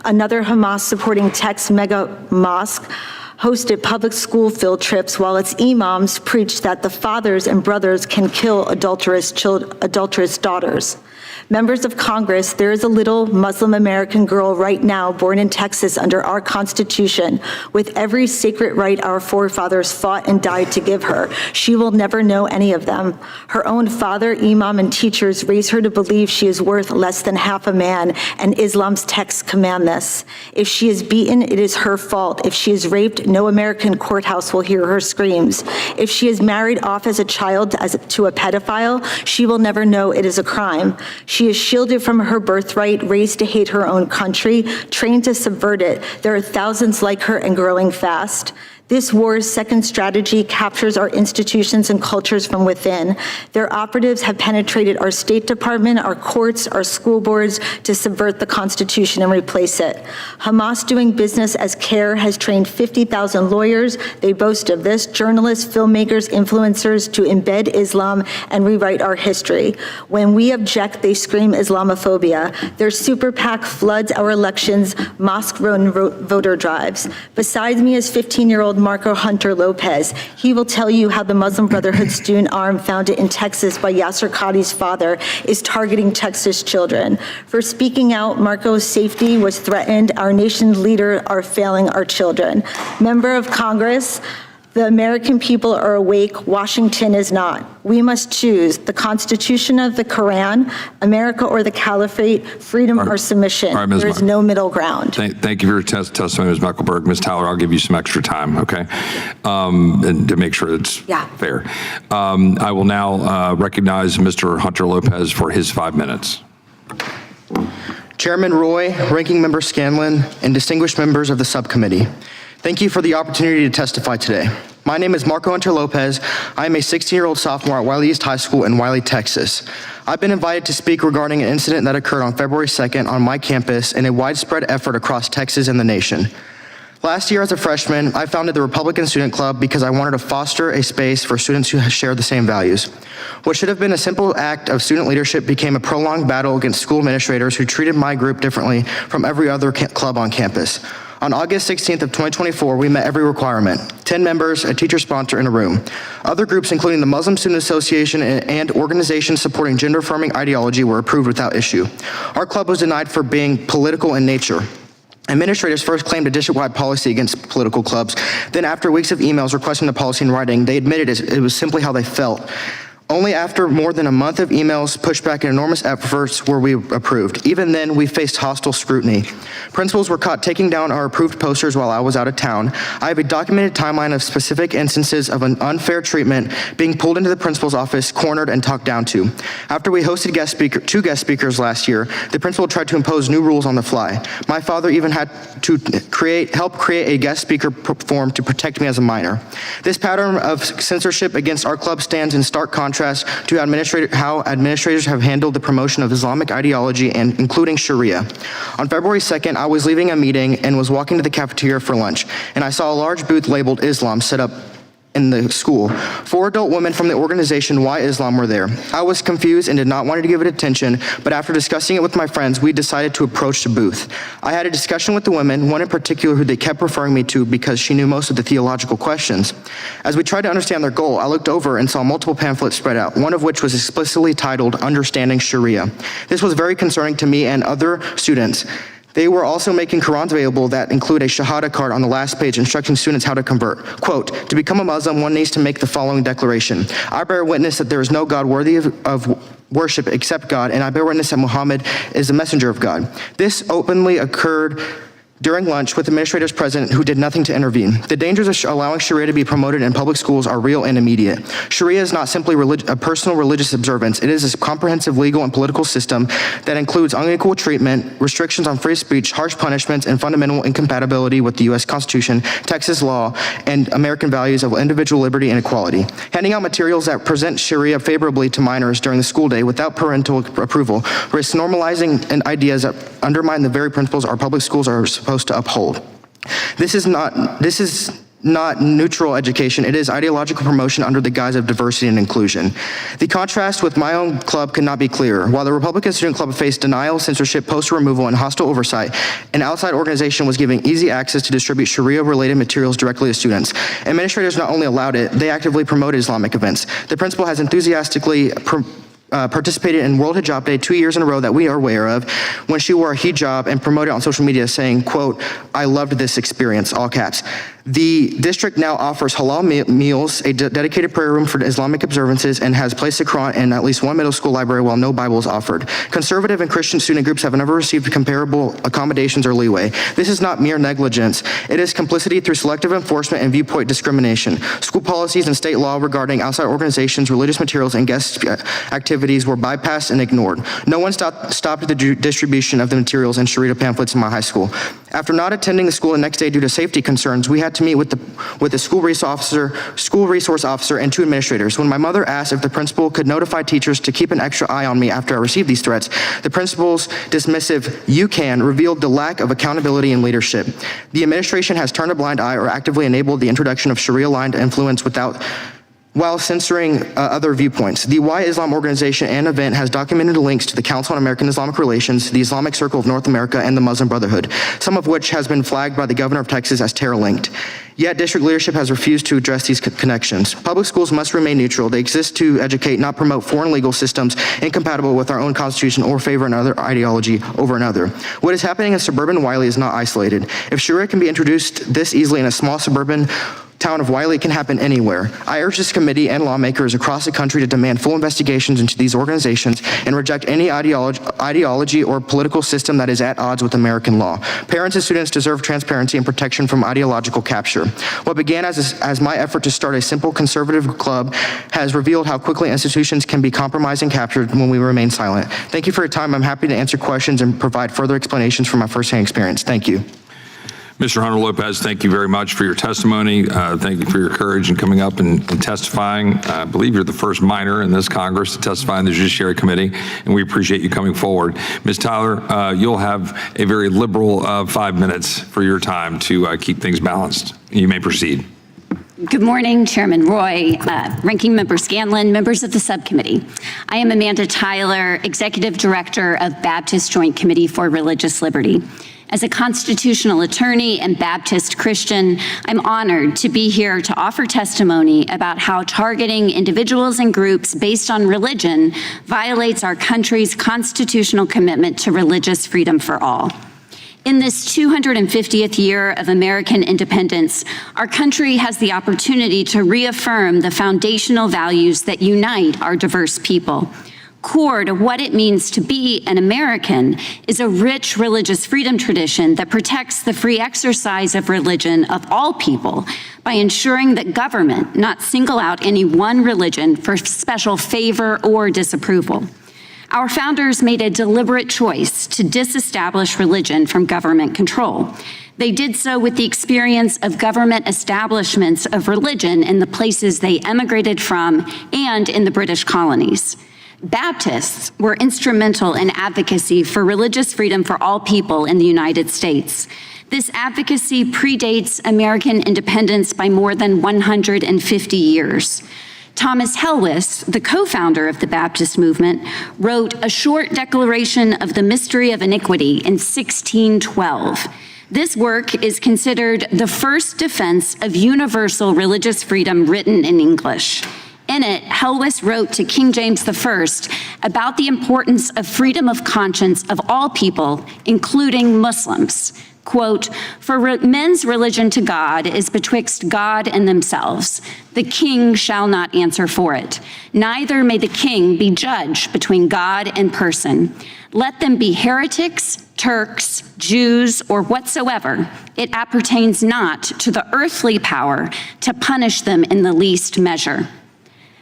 Another Hamas-supporting Tex mega mosque hosted public school field trips while its imams preached that the fathers and brothers can kill adulterous daughters. Members of Congress, there is a little Muslim American girl right now born in Texas under our Constitution with every sacred right our forefathers fought and died to give her. She will never know any of them. Her own father, imam, and teachers raise her to believe she is worth less than half a man, and Islam's texts command this. If she is beaten, it is her fault. If she is raped, no American courthouse will hear her screams. If she is married off as a child to a pedophile, she will never know it is a crime. She is shielded from her birthright, raised to hate her own country, trained to subvert it. There are thousands like her and growing fast. This war's second strategy captures our institutions and cultures from within. Their operatives have penetrated our State Department, our courts, our school boards to subvert the Constitution and replace it. Hamas, doing business as CARE, has trained 50,000 lawyers, they boast of this, journalists, filmmakers, influencers to embed Islam and rewrite our history. When we object, they scream Islamophobia. Their super PAC floods our elections, mosque-run voter drives. Besides me is 15-year-old Marco Hunter Lopez. He will tell you how the Muslim Brotherhood student arm founded in Texas by Yasser Qadi's father is targeting Texas children. For speaking out, Marco's safety was threatened. Our nation's leaders are failing our children. Member of Congress, the American people are awake, Washington is not. We must choose the Constitution of the Quran, America or the Caliphate, freedom or submission. There is no middle ground. Thank you for your testimony, Ms. Mecklenburg. Ms. Tyler, I'll give you some extra time, okay? And to make sure it's fair. I will now recognize Mr. Hunter Lopez for his 5 minutes. Chairman Roy, Ranking Member Scanlon, and distinguished members of the subcommittee, thank you for the opportunity to testify today. My name is Marco Hunter Lopez. I am a 16-year-old sophomore at Wiley East High School in Wiley, Texas. I've been invited to speak regarding an incident that occurred on February 2nd on my campus in a widespread effort across Texas and the nation. Last year as a freshman, I founded the Republican Student Club because I wanted to foster a space for students who share the same values. What should have been a simple act of student leadership became a prolonged battle against school administrators who treated my group differently from every other club on campus. On August 16th of 2024, we met every requirement: 10 members, a teacher sponsor in a room. Other groups, including the Muslim Student Association and organizations supporting gender-affirming ideology, were approved without issue. Our club was denied for being political in nature. Administrators first claimed a district-wide policy against political clubs. Then, after weeks of emails requesting the policy in writing, they admitted it was simply how they felt. Only after more than a month of emails, pushback, and enormous efforts were we approved. Even then, we faced hostile scrutiny. Principals were caught taking down our approved posters while I was out of town. I have a documented timeline of specific instances of an unfair treatment being pulled into the principal's office, cornered, and talked down to. After we hosted two guest speakers last year, the principal tried to impose new rules on the fly. My father even had to help create a guest speaker form to protect me as a minor. This pattern of censorship against our club stands in stark contrast contrast to how administrators have handled the promotion of Islamic ideology and including Sharia. On February 2nd, I was leaving a meeting and was walking to the cafeteria for lunch, and I saw a large booth labeled Islam set up in the school. 4 adult women from the organization Why Islam were there. I was confused and did not want to give it attention, but after discussing it with my friends, we decided to approach the booth. I had a discussion with the women, one in particular who they kept referring me to because she knew most of the theological questions. As we tried to understand their goal, I looked over and saw multiple pamphlets spread out, one of which was explicitly titled Understanding Sharia. This was very concerning to me and other students. They were also making Qurans available that include a Shahada card on the last page instructing students how to convert. Quote, to become a Muslim, one needs to make the following declaration. I bear witness that there is no God worthy of worship except God, and I bear witness that Muhammad is the messenger of God. This openly occurred during lunch with administrators present who did nothing to intervene. The dangers of allowing Sharia to be promoted in public schools are real and immediate. Sharia is not simply a personal religious observance. It is a comprehensive legal and political system that includes unequal treatment, restrictions on free speech, harsh punishments, and fundamental incompatibility with the U.S. Constitution, Texas law, and American values of individual liberty and equality. Handing out materials that present Sharia favorably to minors during the school day without parental approval risks normalizing ideas that undermine the very principles our public schools are supposed to uphold. This is not neutral education, it is ideological promotion under the guise of diversity and inclusion. The contrast with my own club could not be clearer. While the Republican Student Club faced denial, censorship, poster removal, and hostile oversight, an outside organization was giving easy access to distribute Sharia-related materials directly to students. Administrators not only allowed it, they actively promoted Islamic events. The principal has enthusiastically participated in World Hijab Day 2 years in a row that we are aware of, when she wore a hijab and promoted on social media saying, quote, I loved this experience, all caps. The district now offers halal meals, a dedicated prayer room for Islamic observances, and has placed a Quran in at least one middle school library while no Bible is offered. Conservative and Christian student groups have never received comparable accommodations or leeway. This is not mere negligence. It is complicity through selective enforcement and viewpoint discrimination. School policies and state law regarding outside organizations, religious materials, and guest activities were bypassed and ignored. No one stopped the distribution of the materials and Sharia pamphlets in my high school. After not attending the school the next day due to safety concerns, we had to meet with the school resource officer, and 2 administrators. When my mother asked if the principal could notify teachers to keep an extra eye on me after I received these threats, the principal's dismissive "you can" revealed the lack of accountability and leadership. The administration has turned a blind eye or actively enabled the introduction of Sharia-aligned influence while censoring other viewpoints. The Why Islam organization and event has documented links to the Council on American Islamic Relations, the Islamic Circle of North America, and the Muslim Brotherhood, some of which has been flagged by the governor of Texas as terror-linked. Yet district leadership has refused to address these connections. Public schools must remain neutral. They exist to educate, not promote foreign legal systems incompatible with our own constitution or favor another ideology over another. What is happening in suburban Wiley is not isolated. If Sharia can be introduced this easily in a small suburban town of Wiley, can happen anywhere. I urge this committee and lawmakers across the country to demand full investigations into these organizations and reject any ideology or political system that is at odds with American law. Parents and students deserve transparency and protection from ideological capture. What began as my effort to start a simple conservative club has revealed how quickly institutions can be compromised and captured when we remain silent. Thank you for your time. I'm happy to answer questions and provide further explanations from my firsthand experience. Thank you. Mr. Hunter Lopez, thank you very much for your testimony. Thank you for your courage in coming up and testifying. I believe you're the first minor in this Congress to testify in the Judiciary Committee, and we appreciate you coming forward. Ms. Tyler, you'll have a very liberal 5 minutes for your time to keep things balanced. You may proceed. Good morning, Chairman Roy, Ranking Member Scanlon, members of the subcommittee. I am Amanda Tyler, Executive Director of Baptist Joint Committee for Religious Liberty. As a constitutional attorney and Baptist Christian, I'm honored to be here to offer testimony about how targeting individuals and groups based on religion violates our country's constitutional commitment to religious freedom for all. In this 250th year of American independence, our country has the opportunity to reaffirm the foundational values that unite our diverse people. Core to what it means to be an American is a rich religious freedom tradition that protects the free exercise of religion of all people by ensuring that government not single out any one religion for special favor or disapproval. Our founders made a deliberate choice to disestablish religion from government control. They did so with the experience of government establishments of religion in the places they emigrated from and in the British colonies. Baptists were instrumental in advocacy for religious freedom for all people in the United States. This advocacy predates American independence by more than 150 years. Thomas Helwys, the co-founder of the Baptist movement, wrote a short declaration of the mystery of iniquity in 1612. This work is considered the first defense of universal religious freedom written in English. In it, Helwys wrote to King James I about the importance of freedom of conscience of all people, including Muslims. Quote, "For men's religion to God is betwixt God and themselves. The king shall not answer for it. Neither may the king be judge between God and person. Let them be heretics, Turks, Jews, or whatsoever. It appertains not to the earthly power to punish them in the least measure."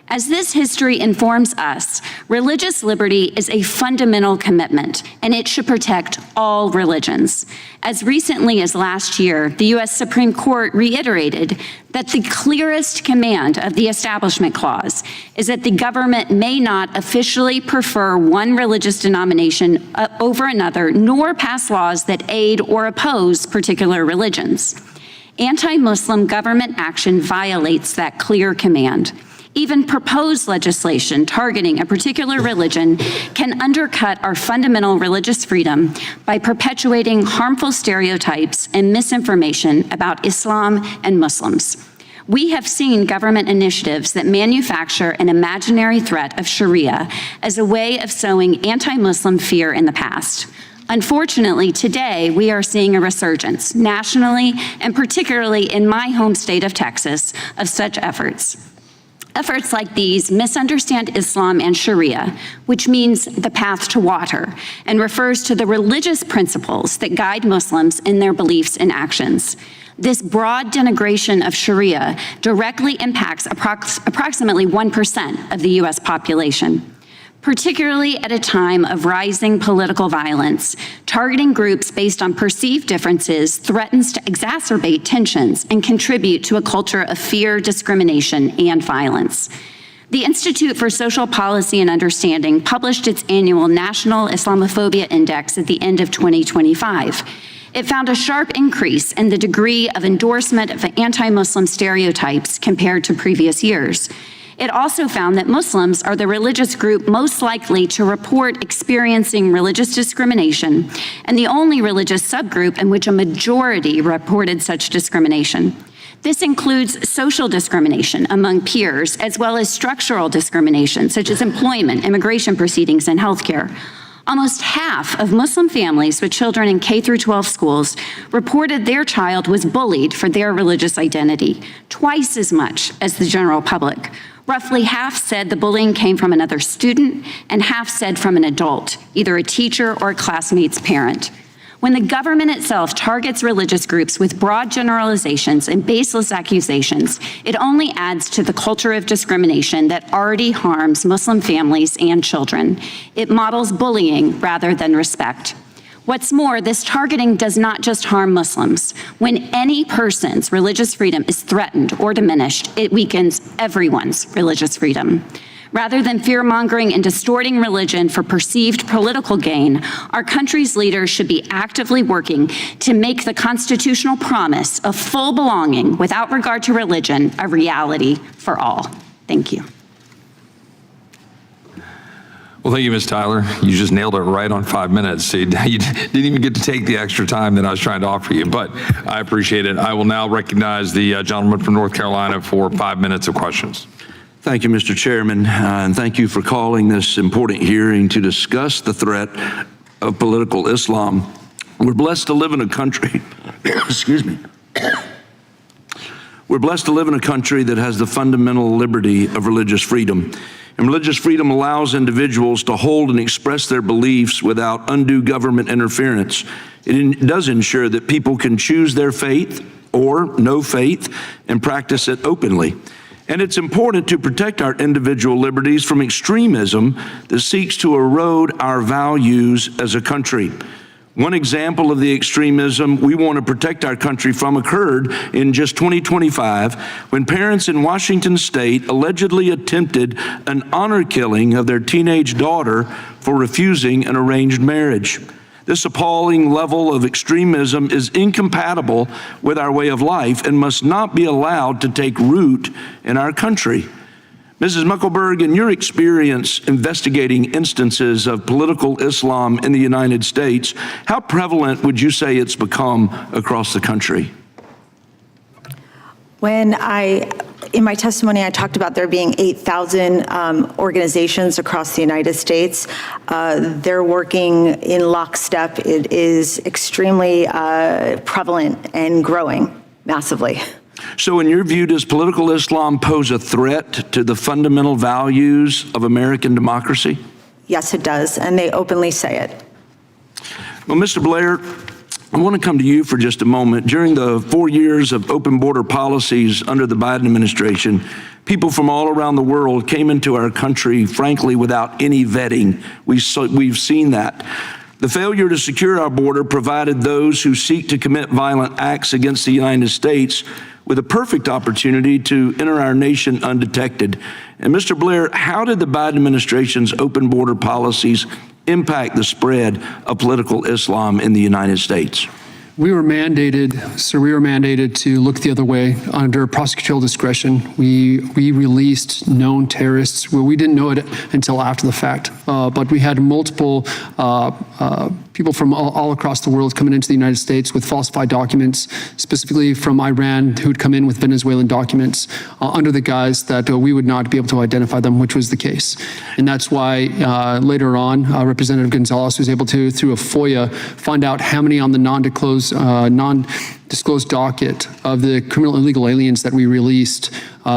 As this history informs us, religious liberty is a fundamental commitment, and it should protect all religions. As recently as last year, the U.S. Supreme Court reiterated that the clearest command of the Establishment Clause is that the government may not officially prefer one religious denomination over another, nor pass laws that aid or oppose particular religions. Anti-Muslim government action violates that clear command. Even proposed legislation targeting a particular religion can undercut our fundamental religious freedom by perpetuating harmful stereotypes and misinformation about Islam and Muslims. We have seen government initiatives that manufacture an imaginary threat of Sharia as a way of sowing anti-Muslim fear in the past. Unfortunately, today we are seeing a resurgence nationally and particularly in my home state of Texas of such efforts. Efforts like these misunderstand Islam and Sharia, which means the path to water, and refers to the religious principles that guide Muslims in their beliefs and actions. This broad denigration of Sharia directly impacts approximately 1% of the U.S. population. Particularly at a time of rising political violence, targeting groups based on perceived differences threatens to exacerbate tensions and contribute to a culture of fear, discrimination, and violence. The Institute for Social Policy and Understanding published its annual National Islamophobia Index at the end of 2025. It found a sharp increase in the degree of endorsement of anti-Muslim stereotypes compared to previous years. It also found that Muslims are the religious group most likely to report experiencing religious discrimination and the only religious subgroup in which a majority reported such discrimination. This includes social discrimination among peers, as well as structural discrimination, such as employment, immigration proceedings, and healthcare. Almost half of Muslim families with children in K-12 schools reported their child was bullied for their religious identity, twice as much as the general public. Roughly half said the bullying came from another student, and half said from an adult, either a teacher or a classmate's parent. When the government itself targets religious groups with broad generalizations and baseless accusations, it only adds to the culture of discrimination that already harms Muslim families and children. It models bullying rather than respect. What's more, this targeting does not just harm Muslims. When any person's religious freedom is threatened or diminished, it weakens everyone's religious freedom. Rather than fear-mongering and distorting religion for perceived political gain, our country's leaders should be actively working to make the constitutional promise of full belonging without regard to religion a reality for all. Thank you. Well, thank you, Ms. Tyler. You just nailed it right on 5 minutes. You didn't even get to take the extra time that I was trying to offer you, but I appreciate it. I will now recognize the gentleman from North Carolina for 5 minutes of questions. Thank you, Mr. Chairman, and thank you for calling this important hearing to discuss the threat of political Islam. We're blessed to live in a country, excuse me. We're blessed to live in a country that has the fundamental liberty of religious freedom. And religious freedom allows individuals to hold and express their beliefs without undue government interference. It does ensure that people can choose their faith or no faith and practice it openly. And it's important to protect our individual liberties from extremism that seeks to erode our values as a country. One example of the extremism we want to protect our country from occurred in just 2025 when parents in Washington state allegedly attempted an honor killing of their teenage daughter for refusing an arranged marriage. This appalling level of extremism is incompatible with our way of life and must not be allowed to take root in our country. Mrs. Muckelberg, in your experience investigating instances of political Islam in the United States, how prevalent would you say it's become across the country? In my testimony, I talked about there being 8,000 organizations across the United States. They're working in lockstep. It is extremely prevalent and growing massively. So in your view, does political Islam pose a threat to the fundamental values of American democracy? Yes, it does, and they openly say it. Well, Mr. Blair, I want to come to you for just a moment. During the 4 years of open border policies under the Biden administration, people from all around the world came into our country, frankly, without any vetting. We've seen that. The failure to secure our border provided those who seek to commit violent acts against the United States with a perfect opportunity to enter our nation undetected. And Mr. Blair, how did the Biden administration's open border policies impact the spread of political Islam in the United States? We were mandated to look the other way under prosecutorial discretion. We released known terrorists. Well, we didn't know it until after the fact, but we had multiple people from all across the world coming into the United States with falsified documents, specifically from Iran, who'd come in with Venezuelan documents under the guise that we would not be able to identify them, which was the case. And that's why later on, Representative Gonzalez was able to, through a FOIA, find out how many on the non-disclosed docket of the criminal illegal aliens that we released.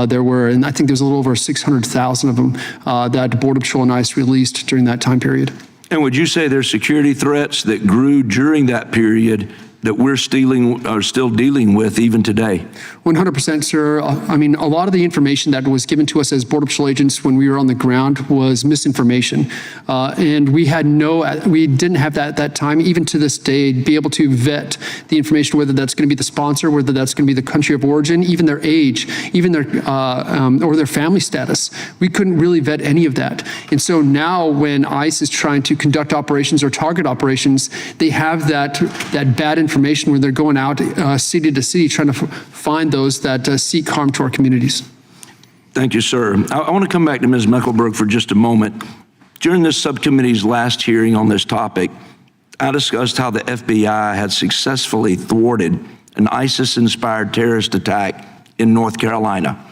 There were, and I think there's a little over 600,000 of them that Border Patrol and ICE released during that time period. And would you say there's security threats that grew during that period that we're still dealing with even today? 100%, sir. I mean, a lot of the information that was given to us as Border Patrol agents when we were on the ground was misinformation. And we didn't have that at that time, even to this day, be able to vet the information, whether that's going to be the sponsor, whether that's going to be the country of origin, even their age, even their, or their family status. We couldn't really vet any of that. And so now when ICE is trying to conduct operations or target operations, they have that bad information where they're going out city to city trying to find those that seek harm to our communities. Thank you, sir. I want to come back to Ms. Muckelberg for just a moment. During this subcommittee's last hearing on this topic, I discussed how the FBI had successfully thwarted an ISIS-inspired terrorist attack in North Carolina.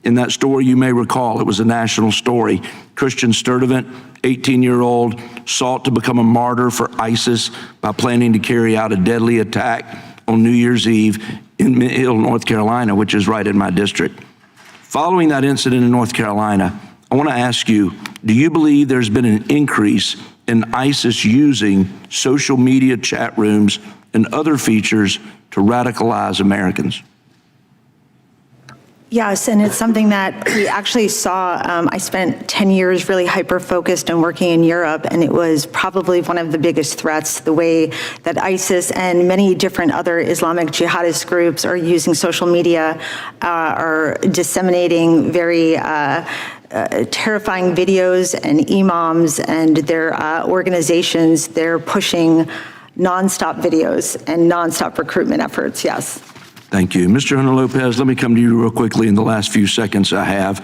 In that story, you may recall, it was a national story. Christian Sturdivant, 18-year-old, sought to become a martyr for ISIS by planning to carry out a deadly attack on New Year's Eve in Mint Hill, North Carolina, which is right in my district. Following that incident in North Carolina, I want to ask you, do you believe there's been an increase in ISIS using social media chat rooms and other features to radicalize Americans? Yes, and it's something that we actually saw. I spent 10 years really hyper-focused and working in Europe, and it was probably one of the biggest threats, the way that ISIS and many different other Islamic jihadist groups are using social media, are disseminating very terrifying videos, and imams and their organizations, they're pushing nonstop videos and nonstop recruitment efforts, yes. Thank you. Mr. Hunter Lopez, let me come to you real quickly in the last few seconds I have.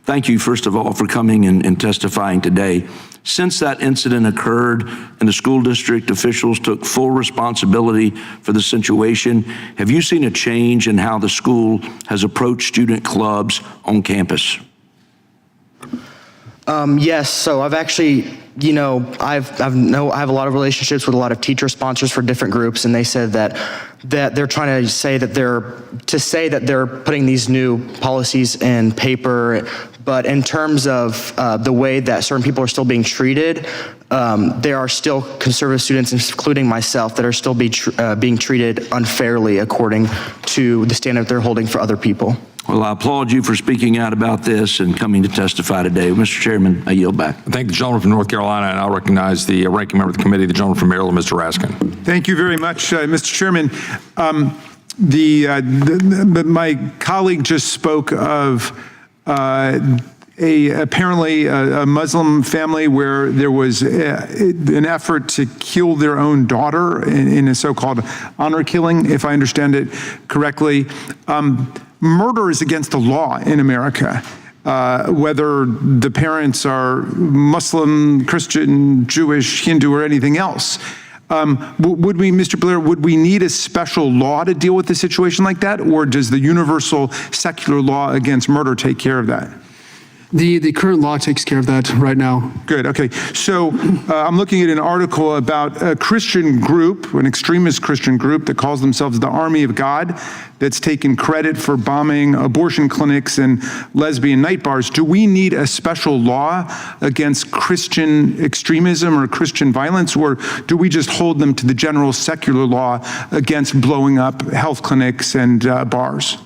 Thank you, first of all, for coming and testifying today. Since that incident occurred and the school district officials took full responsibility for the situation, have you seen a change in how the school has approached student clubs on campus? Yes, so I've actually, I have a lot of relationships with a lot of teacher sponsors for different groups, and they said that they're trying to say that they're putting these new policies in paper, but in terms of the way that certain people are still being treated, there are still conservative students, including myself, that are still being treated unfairly according to the standard they're holding for other people. Well, I applaud you for speaking out about this and coming to testify today. Mr. Chairman, I yield back. I thank the gentleman from North Carolina, and I'll recognize the ranking member of the committee, the gentleman from Maryland, Mr. Raskin. Thank you very much, Mr. Chairman. My colleague just spoke of apparently a Muslim family where there was an effort to kill their own daughter in a so-called honor killing, if I understand it correctly. Murder is against the law in America. Whether the parents are Muslim, Christian, Jewish, Hindu, or anything else. Would we, Mr. Blair, would we need a special law to deal with a situation like that, or does the universal secular law against murder take care of that? The current law takes care of that right now. Good, okay. So I'm looking at an article about a Christian group, an extremist Christian group that calls themselves the Army of God, that's taken credit for bombing abortion clinics and lesbian night bars. Do we need a special law against Christian extremism or Christian violence, or do we just hold them to the general secular law against blowing up health clinics and bars?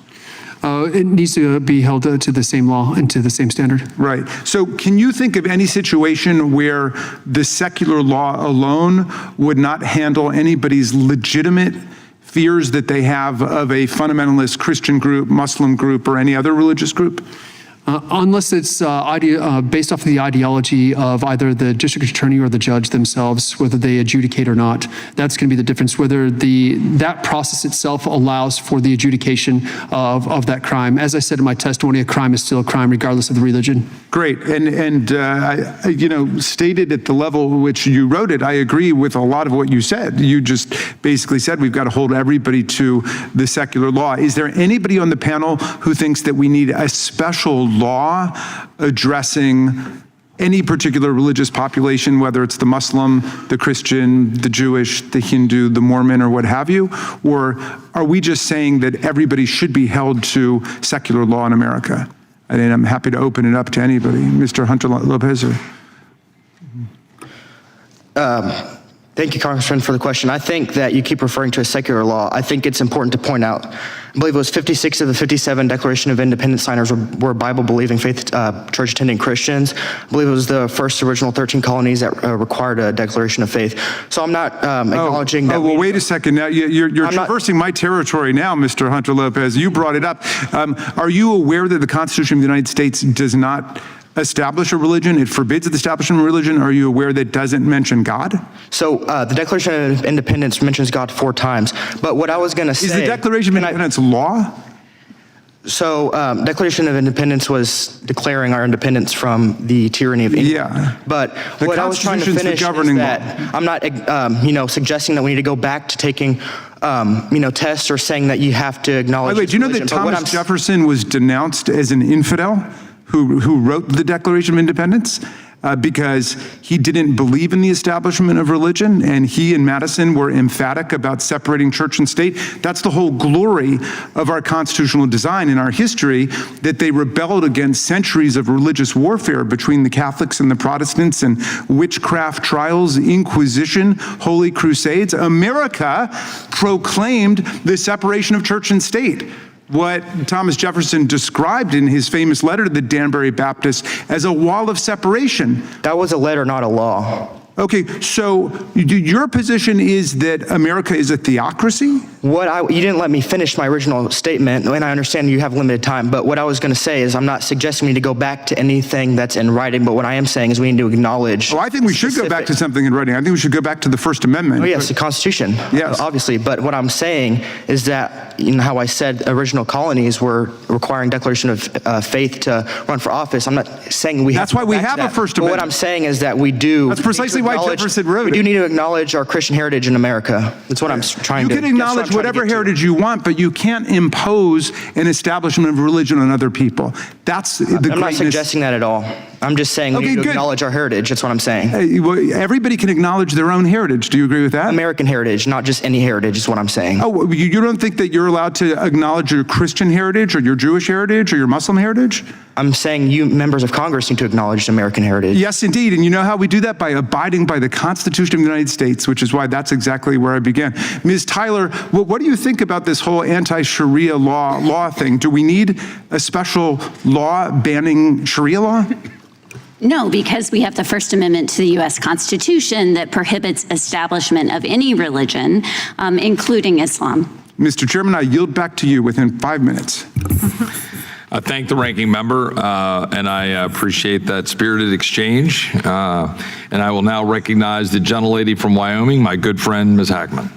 It needs to be held to the same law and to the same standard. Right. So can you think of any situation where the secular law alone would not handle anybody's legitimate fears that they have of a fundamentalist Christian group, Muslim group, or any other religious group? Unless it's based off of the ideology of either the district attorney or the judge themselves, whether they adjudicate or not. That's going to be the difference, whether that process itself allows for the adjudication of that crime. As I said in my testimony, a crime is still a crime regardless of the religion. Great. And stated at the level which you wrote it, I agree with a lot of what you said. You just basically said we've got to hold everybody to the secular law. Is there anybody on the panel who thinks that we need a special law addressing any particular religious population, whether it's the Muslim, the Christian, the Jewish, the Hindu, the Mormon, or what have you? Or are we just saying that everybody should be held to secular law in America? And I'm happy to open it up to anybody. Mr. Hunter Lopez. Thank you, Congressman, for the question. I think that you keep referring to a secular law. I think it's important to point out, I believe it was 56 of the 57 Declaration of Independence signers were Bible-believing, faith church-attending Christians. I believe it was the first original 13 colonies that required a declaration of faith. So I'm not acknowledging that. Well, wait a second. Now you're traversing my territory now, Mr. Hunter Lopez. You brought it up. Are you aware that the Constitution of the United States does not establish a religion? It forbids the establishment of religion. Are you aware that it doesn't mention God? So the Declaration of Independence mentions God 4 times. But what I was going to say... Is the Declaration of Independence law? So Declaration of Independence was declaring our independence from the tyranny of England. Yeah. But what I was trying to finish is that I'm not, suggesting that we need to go back to taking, tests or saying that you have to acknowledge. Wait, do you know that Thomas Jefferson was denounced as an infidel who wrote the Declaration of Independence? Because he didn't believe in the establishment of religion, and he and Madison were emphatic about separating church and state. That's the whole glory of our constitutional design in our history, that they rebelled against centuries of religious warfare between the Catholics and the Protestants and witchcraft trials, Inquisition, Holy Crusades. America proclaimed the separation of church and state. What Thomas Jefferson described in his famous letter to the Danbury Baptists as a wall of separation. That was a letter, not a law. Okay, so your position is that America is a theocracy? You didn't let me finish my original statement, and I understand you have limited time, but what I was going to say is I'm not suggesting we need to go back to anything that's in writing, but what I am saying is we need to acknowledge... Oh, I think we should go back to something in writing. I think we should go back to the First Amendment. Oh, yes, the Constitution, yes. Obviously, but what I'm saying is that, how I said original colonies were requiring declaration of faith to run for office. I'm not saying we have That's why we have a First Amendment. But what I'm saying is that we do... That's precisely why Jefferson wrote it. We do need to acknowledge our Christian heritage in America. That's what I'm trying to... You can acknowledge whatever heritage you want, but you can't impose an establishment of religion on other people. That's the greatness. I'm not suggesting that at all. I'm just saying we Okay, need to good. acknowledge our heritage. That's what I'm saying. Well, everybody can acknowledge their own heritage. Do you agree with that? American heritage, not just any heritage, is what I'm saying. Oh, you don't think that you're allowed to acknowledge your Christian heritage or your Jewish heritage or your Muslim heritage? I'm saying you members of Congress need to acknowledge American heritage. Yes, indeed. And you know how we do that? By abiding by the Constitution of the United States, which is why that's exactly where I began. Ms. Tyler, what do you think about this whole anti-Sharia law thing? Do we need a special law banning Sharia law? No, because we have the First Amendment to the U.S. Constitution that prohibits establishment of any religion, including Islam. Mr. Chairman, I yield back to you within 5 minutes. I thank the ranking member, and I appreciate that spirited exchange. And I will now recognize the gentlelady from Wyoming, my good friend, Ms. Hackman.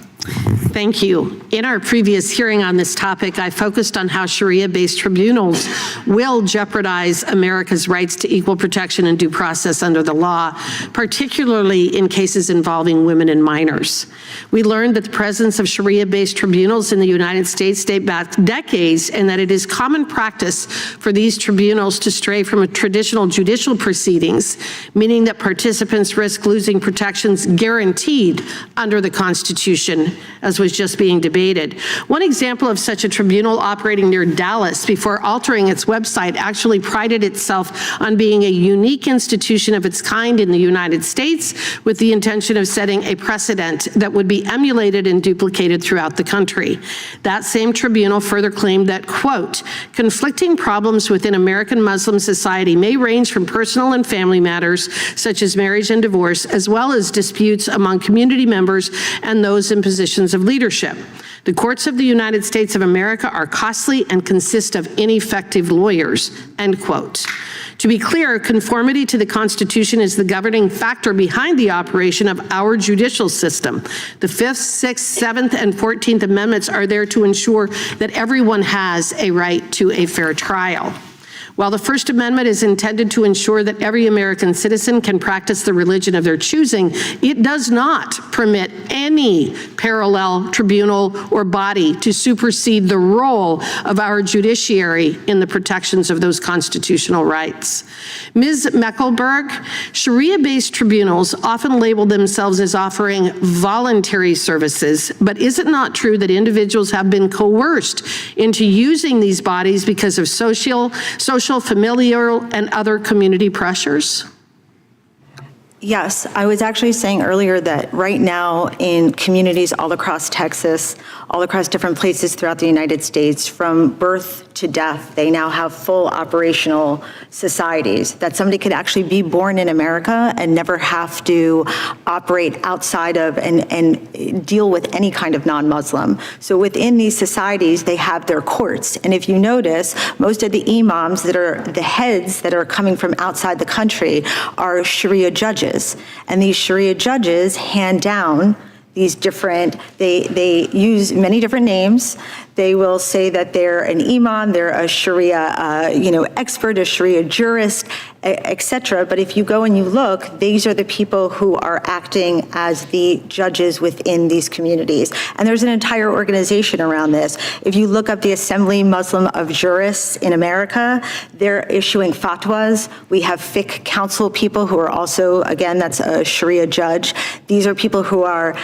Thank you. In our previous hearing on this topic, I focused on how Sharia-based tribunals will jeopardize America's rights to equal protection and due process under the law, particularly in cases involving women and minors. We learned that the presence of Sharia-based tribunals in the United States date back decades, and that it is common practice for these tribunals to stray from traditional judicial proceedings, meaning that participants risk losing protections guaranteed under the Constitution, as was just being debated. One example of such a tribunal operating near Dallas before altering its website actually prided itself on being a unique institution of its kind in the United States, with the intention of setting a precedent that would be emulated and duplicated throughout the country. That same tribunal further claimed that, quote, conflicting problems within American Muslim society may range from personal and family matters, such as marriage and divorce, as well as disputes among community members and those in positions of leadership. The courts of the United States of America are costly and consist of ineffective lawyers, end quote. To be clear, conformity to the Constitution is the governing factor behind the operation of our judicial system. The 5th, 6th, 7th, and 14th Amendments are there to ensure that everyone has a right to a fair trial. While the First Amendment is intended to ensure that every American citizen can practice the religion of their choosing, it does not permit any parallel tribunal or body to supersede the role of our judiciary in the protections of those constitutional rights. Ms. Mecklenburg, Sharia-based tribunals often label themselves as offering voluntary services, but is it not true that individuals have been coerced into using these bodies because of social, familial, and other community pressures? Yes, I was actually saying earlier that right now in communities all across Texas, all across different places throughout the United States, from birth to death, they now have full operational societies, that somebody could actually be born in America and never have to operate outside of and deal with any kind of non-Muslim. So within these societies, they have their courts. And if you notice, most of the imams that are the heads that are coming from outside the country are Sharia judges. And these Sharia judges hand down these different, they use many different names. They will say that they're an imam, they're a Sharia expert, a Sharia jurist, etc. But if you go and you look, these are the people who are acting as the judges within these communities. And there's an entire organization around this. If you look up the Assembly Muslim of Jurists in America, they're issuing fatwas. We have fiqh council people who are also, again, that's a Sharia judge. These are people who are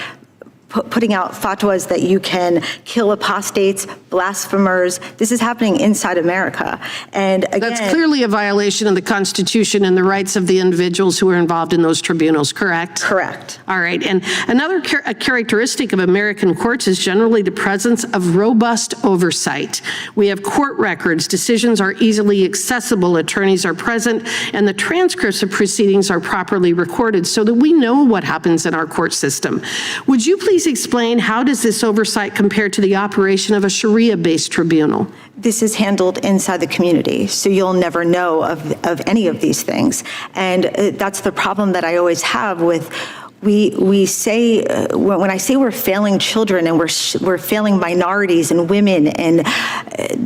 putting out fatwas that you can kill apostates, blasphemers. This is happening inside America. And again, that's clearly a violation of the Constitution and the rights of the individuals who are involved in those tribunals, correct? Correct. All right. And another characteristic of American courts is generally the presence of robust oversight. We have court records, decisions are easily accessible, attorneys are present, and the transcripts of proceedings are properly recorded so that we know what happens in our court system. Would you please explain how does this oversight compare to the operation of a Sharia-based tribunal? This is handled inside the community, so you'll never know of any of these things. And that's the problem that I always have with, we say, when I say we're failing children and we're failing minorities and women, and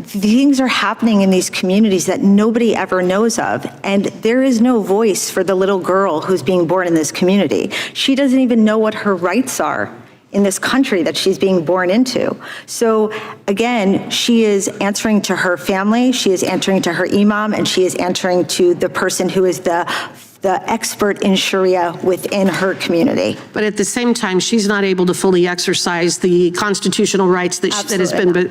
things are happening in these communities that nobody ever knows of. And there is no voice for the little girl who's being born in this community. She doesn't even know what her rights are in this country that she's being born into. So again, she is answering to her family, she is answering to her imam, and she is answering to the person who is the expert in Sharia within her community. But at the same time, she's not able to fully exercise the constitutional rights that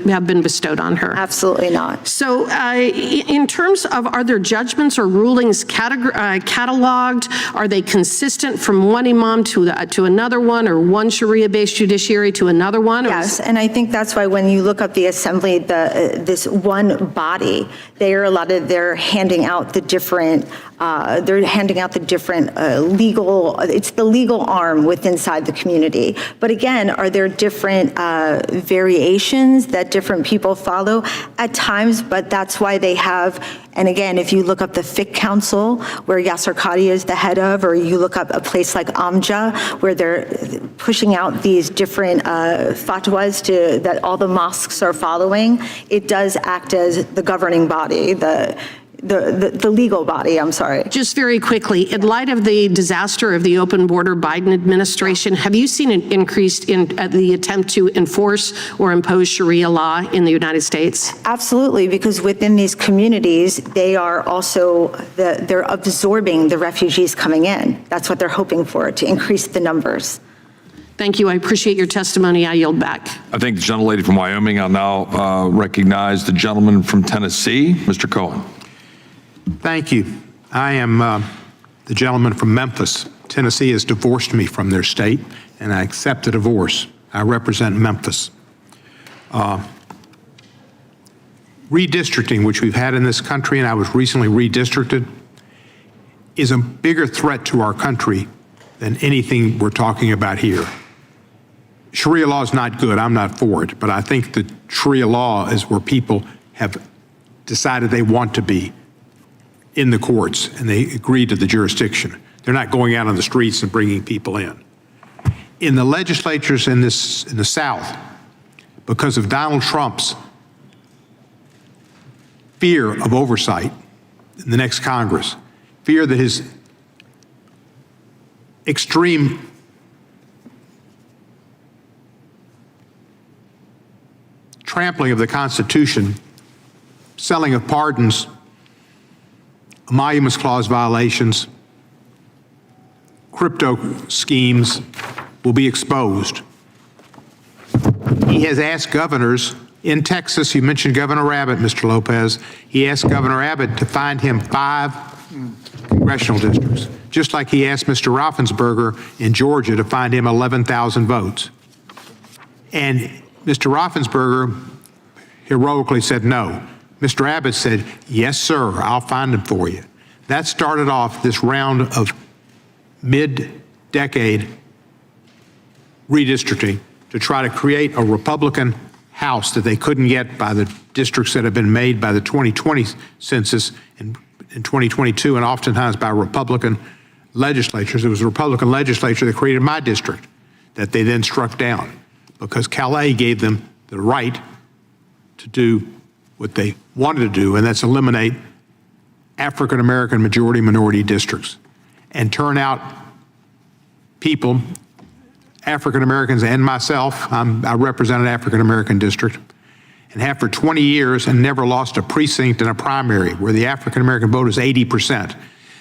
have been bestowed on her. Absolutely not. So in terms of, are there judgments or rulings cataloged? Are they consistent from one imam to another one, or one Sharia-based judiciary to another one? Yes, and I think that's why when you look up the assembly, this one body, they're handing out the different legal, it's the legal arm inside the community. But again, are there different variations that different people follow? At times, but that's why they have, and again, if you look up the Fiqh Council, where Yasser Qadhi is the head of, or you look up a place like Amja, where they're pushing out these different fatwas that all the mosques are following, it does act as the governing body, the legal body, I'm sorry. Just very quickly, in light of the disaster of the open border Biden administration, have you seen an increase in the attempt to enforce or impose Sharia law in the United States? Absolutely, because within these communities, they are also, they're absorbing the refugees coming in. That's what they're hoping for, to increase the numbers. Thank you. I appreciate your testimony. I yield back. I thank the gentlelady from Wyoming. I'll now recognize the gentleman from Tennessee, Mr. Cohen. Thank you. I am the gentleman from Memphis. Tennessee has divorced me from their state, and I accept the divorce. I represent Memphis. Redistricting, which we've had in this country, and I was recently redistricted, is a bigger threat to our country than anything we're talking about here. Sharia law is not good. I'm not for it. But I think that Sharia law is where people have decided they want to be in the courts, and they agree to the jurisdiction. They're not going out on the streets and bringing people in. In the legislatures in the South, because of Donald Trump's fear of oversight in the next Congress, fear that his extreme trampling of the Constitution, selling of pardons, emoluments clause violations, crypto schemes will be exposed. He has asked governors in Texas, you mentioned Governor Abbott, Mr. Lopez, he asked Governor Abbott to find him 5 congressional districts, just like he asked Mr. Raffensperger in Georgia to find him 11,000 votes. And Mr. Raffensperger heroically said no. Mr. Abbott said, yes, sir, I'll find them for you. That started off this round of mid-decade redistricting to try to create a Republican House that they couldn't get by the districts that have been made by the 2020 census and in 2022, and oftentimes by Republican legislatures. It was a Republican legislature that created my district that they then struck down because Calais gave them the right to do what they wanted to do, and that's eliminate African-American majority minority districts and turn out people, African-Americans and myself. I represent an African-American district and have for 20 years and never lost a precinct in a primary where the African-American vote is 80%.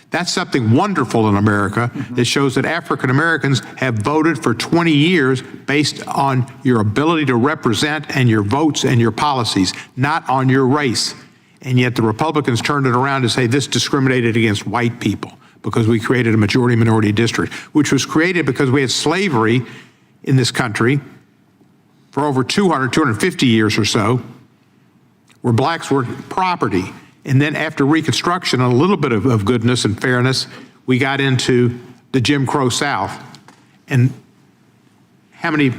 That's something wonderful in America that shows that African-Americans have voted for 20 years based on your ability to represent and your votes and your policies, not on your race. And yet the Republicans turned it around to say this discriminated against white people because we created a majority minority district, which was created because we had slavery in this country for over 250 years or so, where blacks were property. And then after Reconstruction, a little bit of goodness and fairness, we got into the Jim Crow South. And how many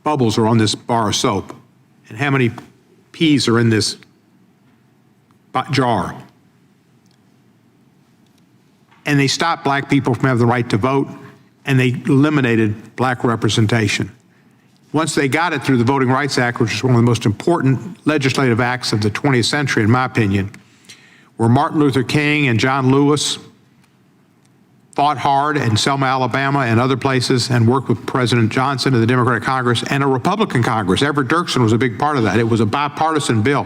bubbles are on this bar of soap? And how many peas are in this jar? And they stopped black people from having the right to vote, and they eliminated black representation. Once they got it through the Voting Rights Act, which is one of the most important legislative acts of the 20th century, in my opinion, where Martin Luther King and John Lewis fought hard in Selma, Alabama, and other places, and worked with President Johnson and the Democratic Congress and a Republican Congress. Everett Dirksen was a big part of that. It was a bipartisan bill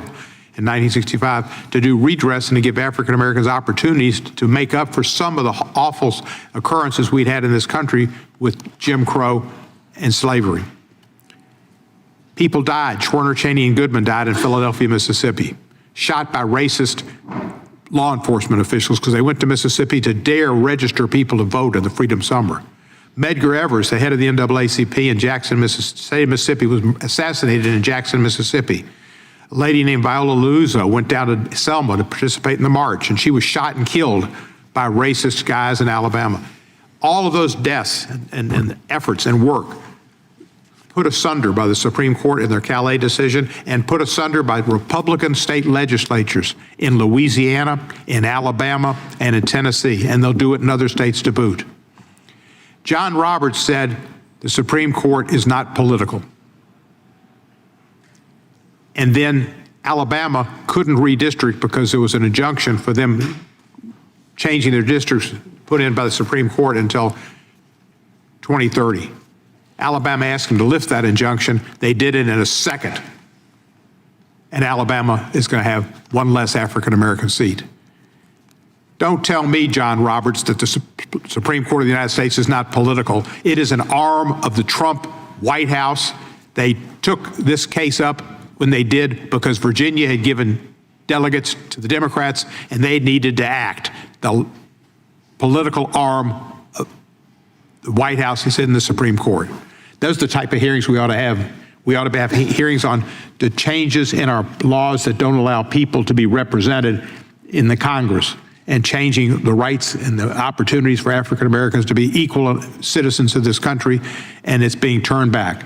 in 1965 to do redress and to give African Americans opportunities to make up for some of the awful occurrences we'd had in this country with Jim Crow and slavery. People died. Schwerner, Cheney, and Goodman died in Philadelphia, Mississippi, shot by racist law enforcement officials because they went to Mississippi to dare register people to vote in the Freedom Summer. Medgar Evers, the head of the NAACP in Jackson, Mississippi, was assassinated in Jackson, Mississippi. A lady named Viola Liuzzo went down to Selma to participate in the march, and she was shot and killed by racist guys in Alabama. All of those deaths and efforts and work put asunder by the Supreme Court in their Calais decision and put asunder by Republican state legislatures in Louisiana, in Alabama, and in Tennessee, and they'll do it in other states to boot. John Roberts said the Supreme Court is not political. And then Alabama couldn't redistrict because there was an injunction for them changing their districts put in by the Supreme Court until 2030. Alabama asked them to lift that injunction. They did it in a second. And Alabama is going to have one less African-American seat. Don't tell me, John Roberts, that the Supreme Court of the United States is not political. It is an arm of the Trump White House. They took this case up when they did because Virginia had given delegates to the Democrats and they needed to act. The political arm of the White House is in the Supreme Court. Those are the type of hearings we ought to have. We ought to have hearings on the changes in our laws that don't allow people to be represented in the Congress and changing the rights and the opportunities for African Americans to be equal citizens of this country, and it's being turned back.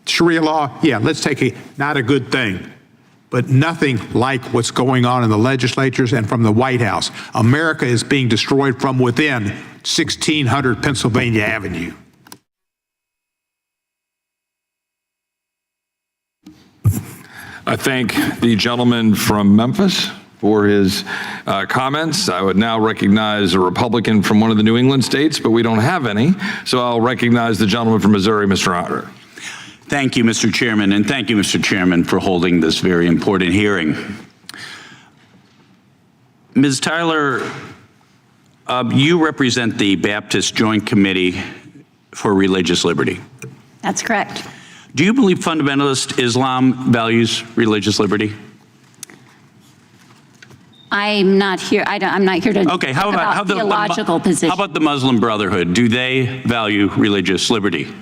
Sharia law, yeah, let's take it, not a good thing, but nothing like what's going on in the legislatures and from the White House. America is being destroyed from within 1600 Pennsylvania Avenue. I thank the gentleman from Memphis for his comments. I would now recognize a Republican from one of the New England states, but we don't have any. So I'll recognize the gentleman from Missouri, Mr. Otter. Thank you, Mr. Chairman, and thank you, Mr. Chairman, for holding this very important hearing. Ms. Tyler, you represent the Baptist Joint Committee for Religious Liberty. That's correct. Do you believe fundamentalist Islam values religious liberty? I'm not here. I'm not here to Okay, talk about theological position. How about the Muslim Brotherhood? Do they value religious liberty?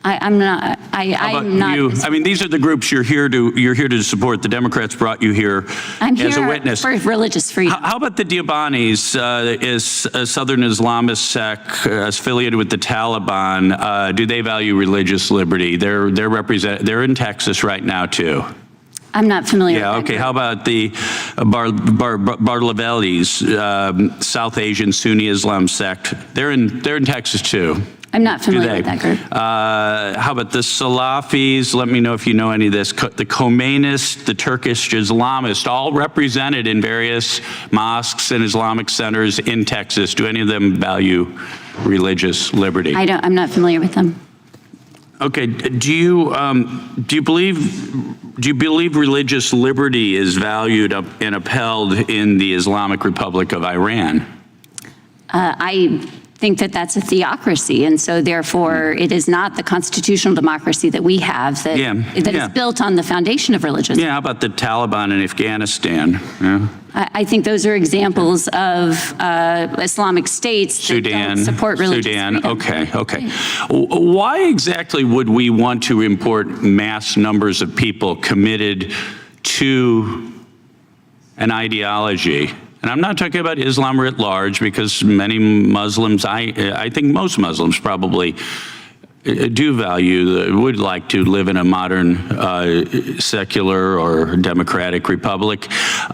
I'm not. I'm not. You? I mean, these are the groups you're here to support. The Democrats brought you here as a witness. For religious freedom. How about the Diabanis? Is a Southern Islamist sect affiliated with the Taliban? Do they value religious liberty? They're in Texas right now too. I'm not familiar. Yeah. with that Okay. group. How about the Barlavelis, South Asian Sunni Islam sect? They're in Texas too. I'm not familiar with that group. How about the Salafis? Let me know if you know any of this. The Khomeinists, the Turkish Islamists, all represented in various mosques and Islamic centers in Texas. Do any of them value religious liberty? I'm not familiar with them. Okay. Do you believe religious liberty is valued and upheld in the Islamic Republic of Iran? I think that that's a theocracy, and so therefore it is not the constitutional democracy that we have that is built on the foundation of religion. Yeah, how about the Taliban in Afghanistan? Yeah. I think those are examples of Islamic states that don't support religious freedom. Okay. Why exactly would we want to import mass numbers of people committed to an ideology? And I'm not talking about Islam writ large, because many Muslims, I think most Muslims probably would like to live in a modern secular or democratic republic.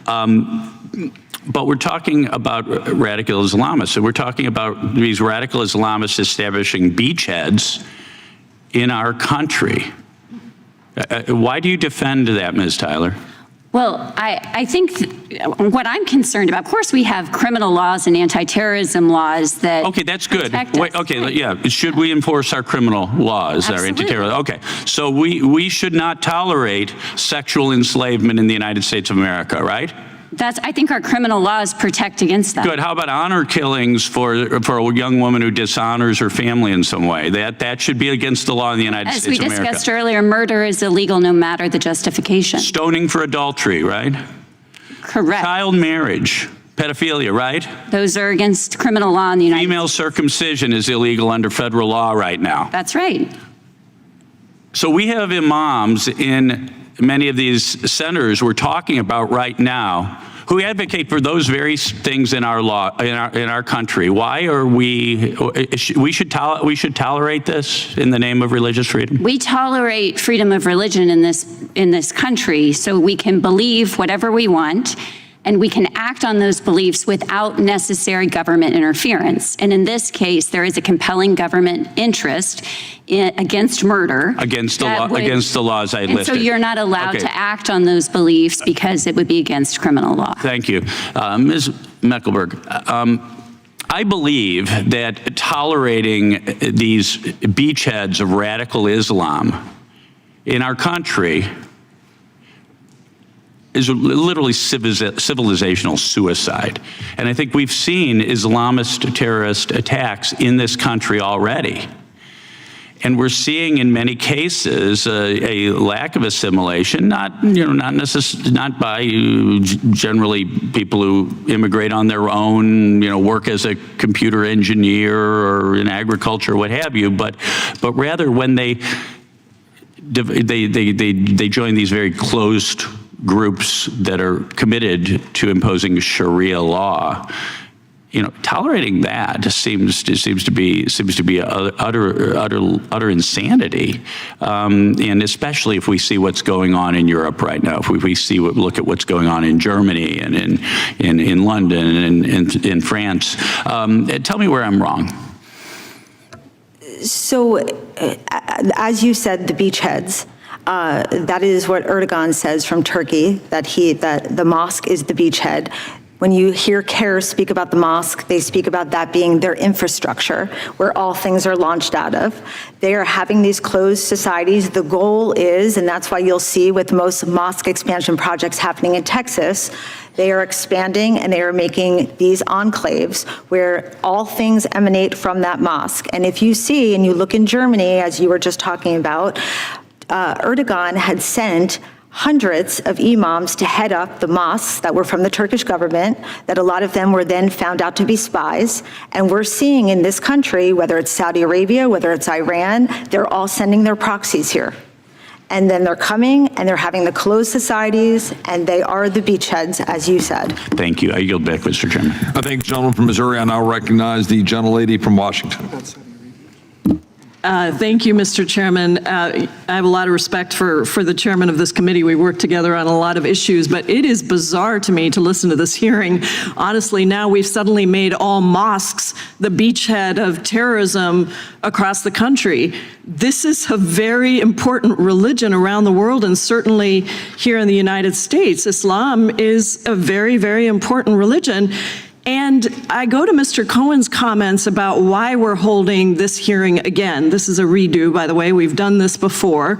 But we're talking about radical Islamists, and we're talking about these radical Islamists establishing beachheads in our country. Why do you defend that, Ms. Tyler? Well, I think what I'm concerned about, of course, we have criminal laws and anti-terrorism laws that. Okay, that's good. protect us. Wait, okay, yeah. Should we enforce our criminal laws, our Absolutely. anti-terror? Okay, so we should not tolerate sexual enslavement in the United States of America, right? I think our criminal laws protect against that. Good. How about honor killings for a young woman who dishonors her family in some way? That should be against the law in the United As States we of America. discussed earlier, murder is illegal no matter the justification. Stoning for adultery, right? Correct. Child marriage, pedophilia, right? Those are against criminal law in the United States. Female circumcision is illegal under federal law right now. That's right. So we have imams in many of these centers we're talking about right now who advocate for those very things in our law, in our country. Why are we should tolerate this in the name of religious freedom? We tolerate freedom of religion in this country so we can believe whatever we want and we can act on those beliefs without necessary government interference. And in this case, there is a compelling government interest against murder. Against the laws I listed. And so you're not allowed Okay. to act on those beliefs because it would be against criminal law. Thank you. Ms. Meckelberg, I believe that tolerating these beachheads of radical Islam in our country is literally civilizational suicide. And I think we've seen Islamist terrorist attacks in this country already. And we're seeing in many cases a lack of assimilation, not by generally people who immigrate on their own, work as a computer engineer or in agriculture, what have you, but rather when they join these very closed groups that are committed to imposing Sharia law. Tolerating that just seems to be utter insanity, and especially if we see what's going on in Europe right now. If we look at what's going on in Germany and in London and in France. Tell me where I'm wrong. So, as you said, the beachheads. That is what Erdogan says from Turkey, that the mosque is the beachhead. When you hear CARE speak about the mosque, they speak about that being their infrastructure, where all things are launched out of. They are having these closed societies. The goal is, and that's why you'll see with most mosque expansion projects happening in Texas, they are expanding and they are making these enclaves where all things emanate from that mosque. And if you see, and you look in Germany, as you were just talking about, Erdogan had sent hundreds of imams to head up the mosques that were from the Turkish government, that a lot of them were then found out to be spies. And we're seeing in this country, whether it's Saudi Arabia, whether it's Iran, they're all sending their proxies here. And then they're coming and they're having the closed societies and they are the beachheads, as you said. Thank you. I yield back, Mr. Chairman. I thank the gentleman from Missouri. I now recognize the gentlelady from Washington. Thank you, Mr. Chairman. I have a lot of respect for the chairman of this committee. We work together on a lot of issues, but it is bizarre to me to listen to this hearing. Honestly, now we've suddenly made all mosques the beachhead of terrorism across the country. This is a very important religion around the world, and certainly here in the United States. Islam is a very, very important religion. And I go to Mr. Cohen's comments about why we're holding this hearing again. This is a redo, by the way. We've done this before.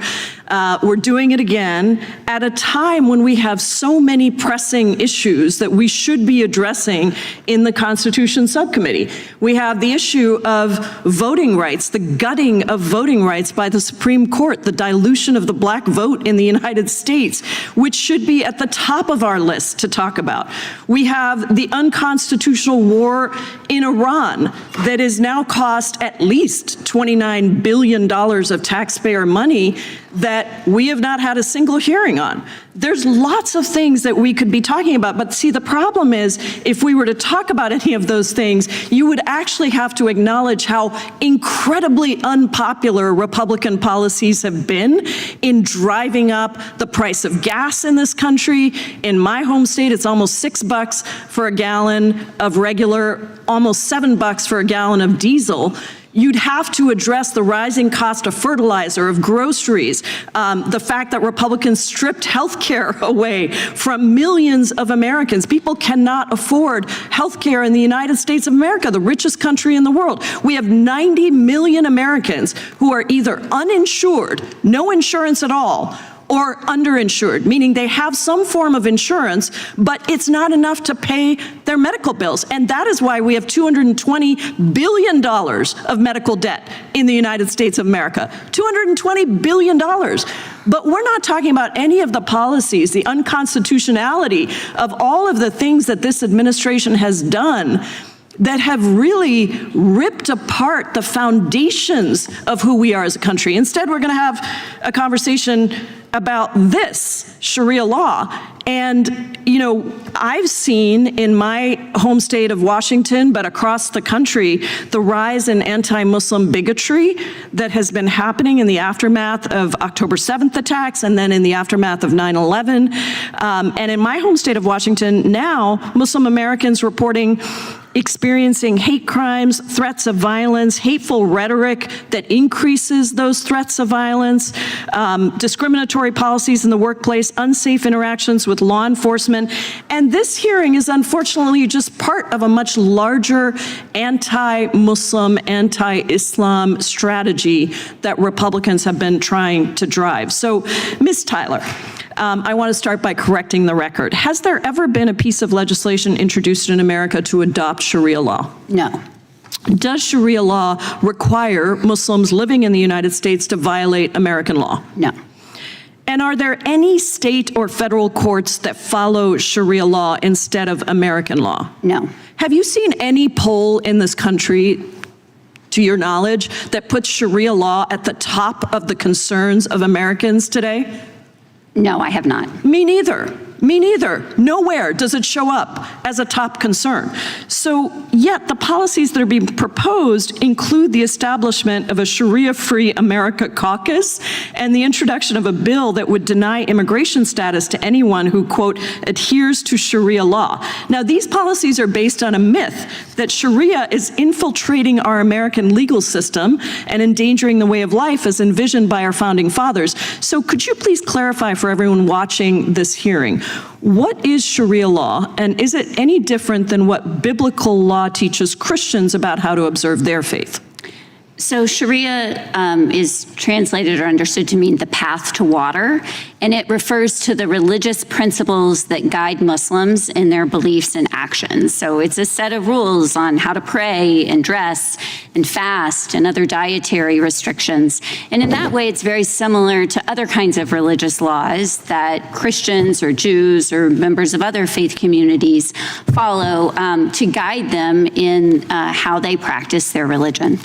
We're doing it again at a time when we have so many pressing issues that we should be addressing in the Constitution Subcommittee. We have the issue of voting rights, the gutting of voting rights by the Supreme Court, the dilution of the black vote in the United States, which should be at the top of our list to talk about. We have the unconstitutional war in Iran that has now cost at least $29 billion of taxpayer money that we have not had a single hearing on. There's lots of things that we could be talking about, but see, the problem is, if we were to talk about any of those things, you would actually have to acknowledge how incredibly unpopular Republican policies have been in driving up the price of gas in this country. In my home state, it's almost $6 for a gallon of regular, almost $7 for a gallon of diesel. You'd have to address the rising cost of fertilizer, of groceries, the fact that Republicans stripped health care away from millions of Americans. People cannot afford health care in the United States of America, the richest country in the world. We have 90 million Americans who are either uninsured, no insurance at all, or underinsured, meaning they have some form of insurance, but it's not enough to pay their medical bills. And that is why we have $220 billion of medical debt in the United States of America. $220 billion. But we're not talking about any of the policies, the unconstitutionality of all of the things that this administration has done that have really ripped apart the foundations of who we are as a country. Instead, we're going to have a conversation about this, Sharia law. And, you know, I've seen in my home state of Washington, but across the country, the rise in anti-Muslim bigotry that has been happening in the aftermath of October 7th attacks and then in the aftermath of 9/11. And in my home state of Washington now, Muslim Americans reporting experiencing hate crimes, threats of violence, hateful rhetoric that increases those threats of violence, discriminatory policies in the workplace, unsafe interactions with law enforcement. And this hearing is unfortunately just part of a much larger anti-Muslim, anti-Islam strategy that Republicans have been trying to drive. So, Ms. Tyler, I want to start by correcting the record. Has there ever been a piece of legislation introduced in America to adopt Sharia law? No. Does Sharia law require Muslims living in the United States to violate American law? No. And are there any state or federal courts that follow Sharia law instead of American law? No. Have you seen any poll in this country, to your knowledge, that puts Sharia law at the top of the concerns of Americans today? No, I have not. Me neither. Me neither. Nowhere does it show up as a top concern. So, yet the policies that are being proposed include the establishment of a Sharia-Free America caucus and the introduction of a bill that would deny immigration status to anyone who, quote, adheres to Sharia law. Now, these policies are based on a myth that Sharia is infiltrating our American legal system and endangering the way of life as envisioned by our founding fathers. So could you please clarify for everyone watching this hearing, what is Sharia law, and is it any different than what biblical law teaches Christians about how to observe their faith? So Sharia is translated or understood to mean the path to water, and it refers to the religious principles that guide Muslims in their beliefs and actions. So it's a set of rules on how to pray and dress and fast and other dietary restrictions. And in that way, it's very similar to other kinds of religious laws that Christians or Jews or members of other faith communities follow to guide them in how they practice their religion.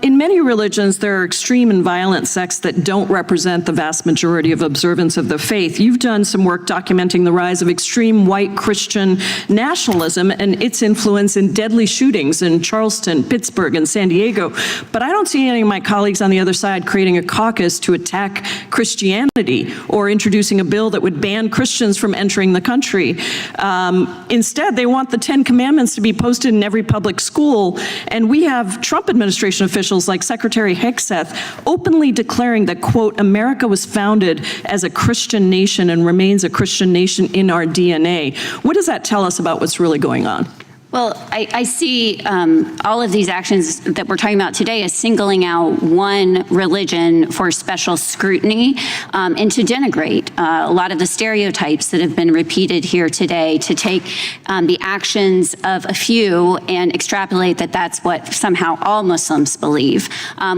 In many religions, there are extreme and violent sects that don't represent the vast majority of observance of the faith. You've done some work documenting the rise of extreme white Christian nationalism and its influence in deadly shootings in Charleston, Pittsburgh, and San Diego. But I don't see any of my colleagues on the other side creating a caucus to attack Christianity or introducing a bill that would ban Christians from entering the country. Instead, they want the 10 Commandments to be posted in every public school, and we have Trump administration officials like Secretary Hegseth openly declaring that, quote, America was founded as a Christian nation and remains a Christian nation in our DNA. What does that tell us about what's really going on? Well, I see all of these actions that we're talking about today as singling out one religion for special scrutiny and to denigrate a lot of the stereotypes that have been repeated here today, to take the actions of a few and extrapolate that that's what somehow all Muslims believe.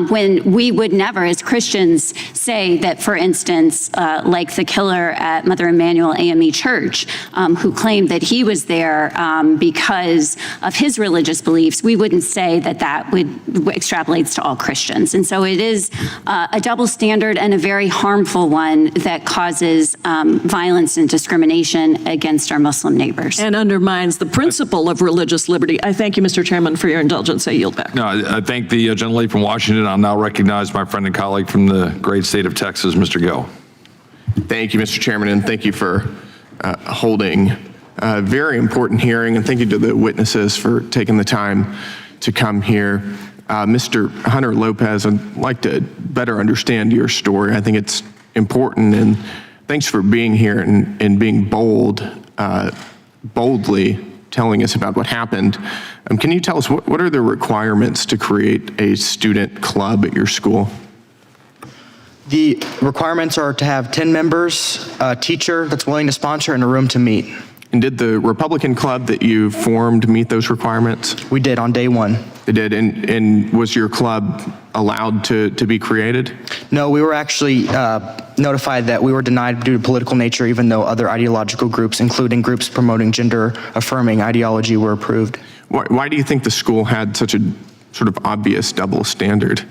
When we would never, as Christians, say that, for instance, like the killer at Mother Emanuel AME Church, who claimed that he was there because of his religious beliefs, we wouldn't say that that extrapolates to all Christians. And so it is a double standard and a very harmful one that causes violence and discrimination against our Muslim neighbors. And undermines the principle of religious liberty. I thank you, Mr. Chairman, for your indulgence. I yield back. No, I thank the gentlelady from Washington. I'll now recognize my friend and colleague from the great state of Texas, Mr. Gill. Thank you, Mr. Chairman, and thank you for holding a very important hearing, and thank you to the witnesses for taking the time to come here. Mr. Hunter Lopez, I'd like to better understand your story. I think it's important, and thanks for being here and being boldly telling us about what happened. Can you tell us what are the requirements to create a student club at your school? The requirements are to have 10 members, a teacher that's willing to sponsor, and a room to meet. And did the Republican club that you formed meet those requirements? We did on day one. It did, and was your club allowed to be created? No, we were actually notified that we were denied due to political nature, even though other ideological groups, including groups promoting gender-affirming ideology, were approved. Why do you think the school had such a sort of obvious double standard?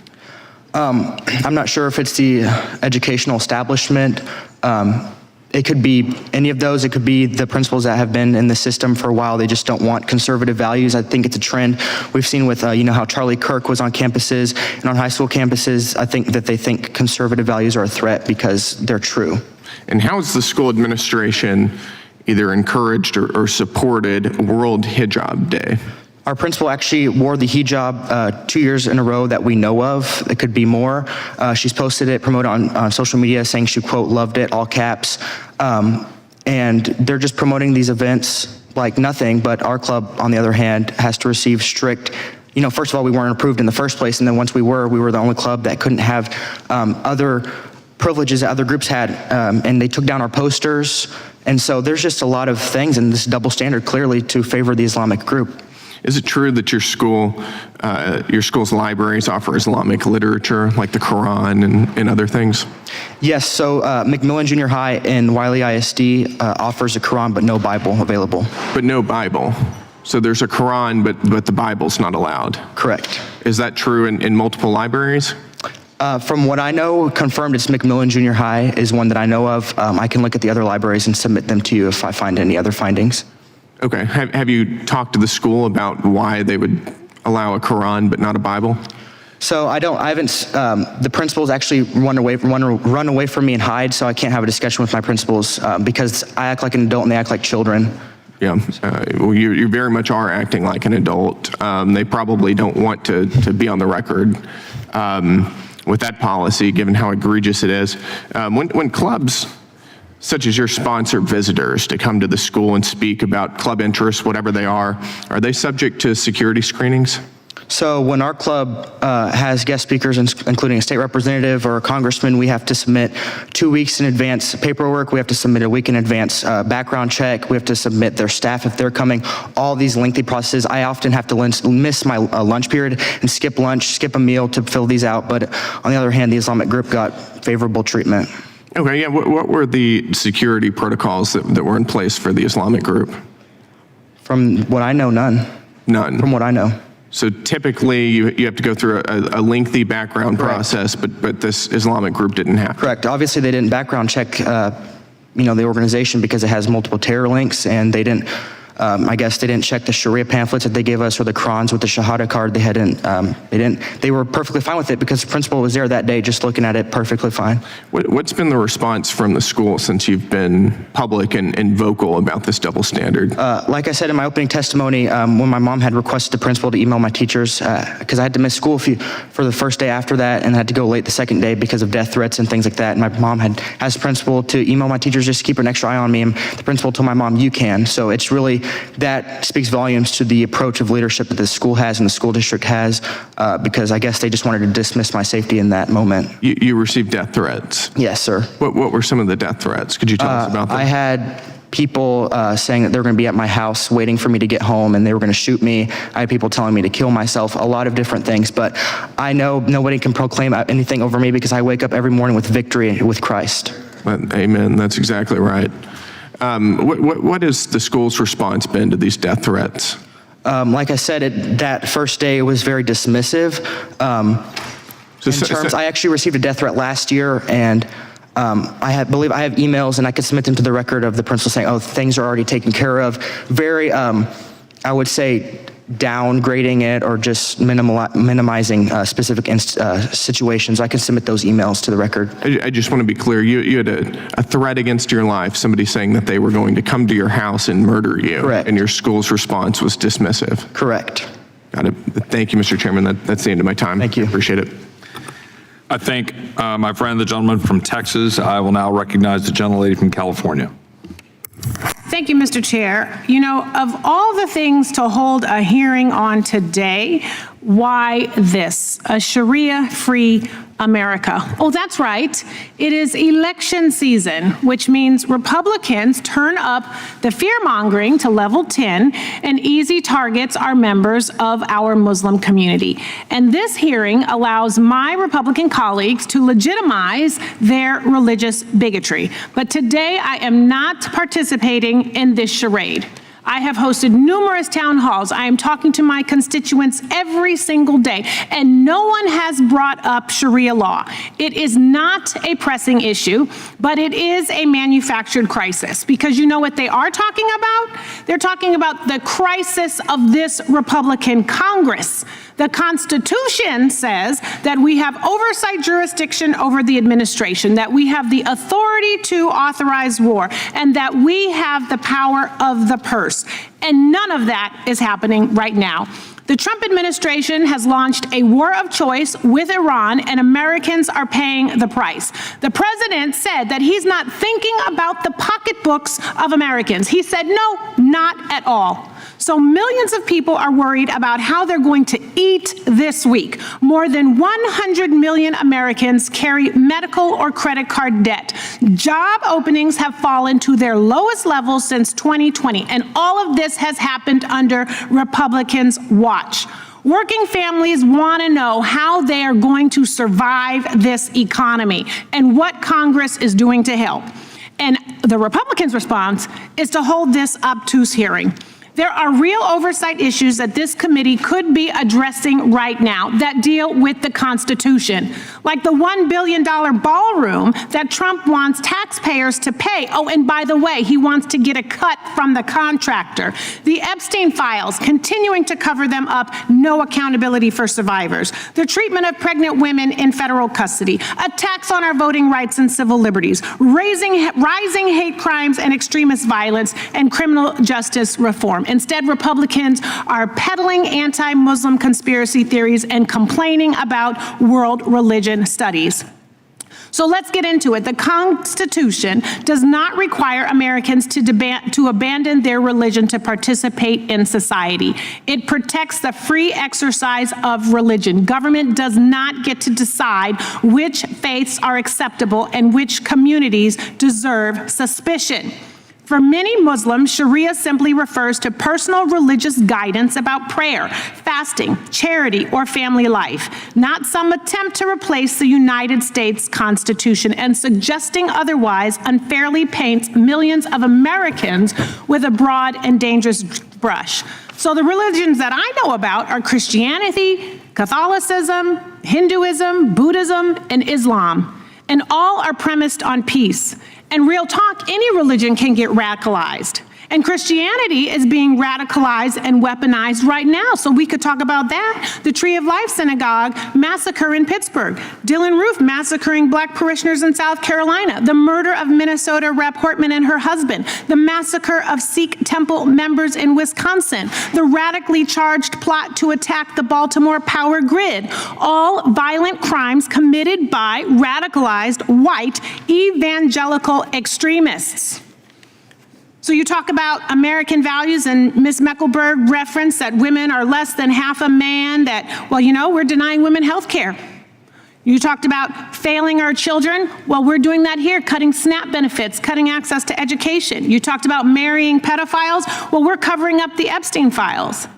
I'm not sure if it's the educational establishment. It could be any of those. It could be the principals that have been in the system for a while. They just don't want conservative values. I think it's a trend we've seen with, how Charlie Kirk was on campuses and on high school campuses. I think that they think conservative values are a threat because they're true. And how has the school administration either encouraged or supported World Hijab Day? Our principal actually wore the hijab 2 years in a row that we know of. It could be more. She's posted it, promoted on social media, saying she, quote, loved it, all caps. And they're just promoting these events like nothing, but our club, on the other hand, has to receive strict, first of all, we weren't approved in the first place, and then once we were the only club that couldn't have other privileges that other groups had, and they took down our posters. And so there's just a lot of things in this double standard clearly to favor the Islamic group. Is it true that your school's libraries offer Islamic literature, like the Quran and other things? Yes, so McMillan Junior High and Wiley ISD offers a Quran, but no Bible available. But no Bible. So there's a Quran, but the Bible's not allowed. Correct. Is that true in multiple libraries? From what I know, confirmed it's McMillan Junior High is one that I know of. I can look at the other libraries and submit them to you if I find any other findings. Okay. Have you talked to the school about why they would allow a Quran but not a Bible? So I haven't, the principals actually run away from me and hide, so I can't have a discussion with my principals because I act like an adult and they act like children. Yeah, well, you very much are acting like an adult. They probably don't want to be on the record with that policy, given how egregious it is. When clubs such as your sponsor visitors to come to the school and speak about club interests, whatever they are they subject to security screenings? So when our club has guest speakers, including a state representative or a congressman, we have to submit 2 weeks in advance paperwork. We have to submit a week in advance background check. We have to submit their staff if they're coming. All these lengthy processes. I often have to miss my lunch period and skip lunch, skip a meal to fill these out. But on the other hand, the Islamic group got favorable treatment. Okay, yeah. What were the security protocols that were in place for the Islamic group? From what I know, none. None? From what I know. So typically, you have to go through a lengthy background process, but this Islamic group didn't have. Correct. Obviously, they didn't background check, the organization because it has multiple terror links, and they didn't. I guess they didn't check the Sharia pamphlets that they gave us or the Qurans with the Shahada card. They were perfectly fine with it because the principal was there that day just looking at it perfectly fine. What's been the response from the school since you've been public and vocal about this double standard? Like I said in my opening testimony, when my mom had requested the principal to email my teachers, because I had to miss school for the first day after that and had to go late the second day because of death threats and things like that. And my mom had asked the principal to email my teachers just to keep an extra eye on me. And the principal told my mom, you can. So it's really, that speaks volumes to the approach of leadership that the school has and the school district has, because I guess they just wanted to dismiss my safety in that moment. You received death threats? Yes, sir. What were some of the death threats? Could you tell us about them? I had people saying that they were going to be at my house waiting for me to get home and they were going to shoot me. I had people telling me to kill myself, a lot of different things. But I know nobody can proclaim anything over me because I wake up every morning with victory with Christ. Amen. That's exactly right. What has the school's response been to these death threats? Like I said, that first day it was very dismissive. I actually received a death threat last year, and I believe I have emails, and I could submit them to the record of the principal saying, "Oh, things are already taken care of." Very, I would say, downgrading it or just minimizing specific situations. I can submit those emails to the record. I just want to be clear. You had a threat against your life, somebody saying that they were going to come to your house and murder you. Correct. And your school's response was dismissive. Correct. Got it. Thank you, Mr. Chairman. That's the end of my time. Thank you. Appreciate it. I thank my friend, the gentleman from Texas. I will now recognize the gentlelady from California. Thank you, Mr. Chair. You know, of all the things to hold a hearing on today, why this? A Sharia-free America. Oh, that's right. It is election season, which means Republicans turn up the fear-mongering to level 10 and easy targets are members of our Muslim community. And this hearing allows my Republican colleagues to legitimize their religious bigotry. But today I am not participating in this charade. I have hosted numerous town halls. I am talking to my constituents every single day, and no one has brought up Sharia law. It is not a pressing issue, but it is a manufactured crisis, because you know what they are talking about? They're talking about the crisis of this Republican Congress. The Constitution says that we have oversight jurisdiction over the administration, that we have the authority to authorize war, and that we have the power of the purse. And none of that is happening right now. The Trump administration has launched a war of choice with Iran, and Americans are paying the price. The president said that he's not thinking about the pocketbooks of Americans. He said, no, not at all. So millions of people are worried about how they're going to eat this week. More than 100 million Americans carry medical or credit card debt. Job openings have fallen to their lowest levels since 2020, and all of this has happened under Republicans' watch. Working families want to know how they are going to survive this economy and what Congress is doing to help. And the Republicans' response is to hold this obtuse hearing. There are real oversight issues that this committee could be addressing right now that deal with the Constitution, like the $1 billion ballroom that Trump wants taxpayers to pay. Oh, and by the way, he wants to get a cut from the contractor. The Epstein files, continuing to cover them up, no accountability for survivors. The treatment of pregnant women in federal custody, attacks on our voting rights and civil liberties, rising hate crimes and extremist violence, and criminal justice reform. Instead, Republicans are peddling anti-Muslim conspiracy theories and complaining about world religion studies. So let's get into it. The Constitution does not require Americans to abandon their religion to participate in society. It protects the free exercise of religion. Government does not get to decide which faiths are acceptable and which communities deserve suspicion. For many Muslims, Sharia simply refers to personal religious guidance about prayer, fasting, charity, or family life, not some attempt to replace the United States Constitution, and suggesting otherwise unfairly paints millions of Americans with a broad and dangerous brush. So the religions that I know about are Christianity, Catholicism, Hinduism, Buddhism, and Islam, and all are premised on peace. And real talk, any religion can get radicalized. And Christianity is being radicalized and weaponized right now, so we could talk about that. The Tree of Life Synagogue massacre in Pittsburgh, Dylan Roof massacring black parishioners in South Carolina, the murder of Minnesota Rep. Hortman and her husband, the massacre of Sikh temple members in Wisconsin, the radically charged plot to attack the Baltimore power grid, all violent crimes committed by radicalized white evangelical extremists. So you talk about American values, and Ms. Mecklenburg referenced that women are less than half a man, that, well, you know, we're denying women health care. You talked about failing our children. Well, we're doing that here, cutting SNAP benefits, cutting access to education. You talked about marrying pedophiles. Well, we're covering up the Epstein files.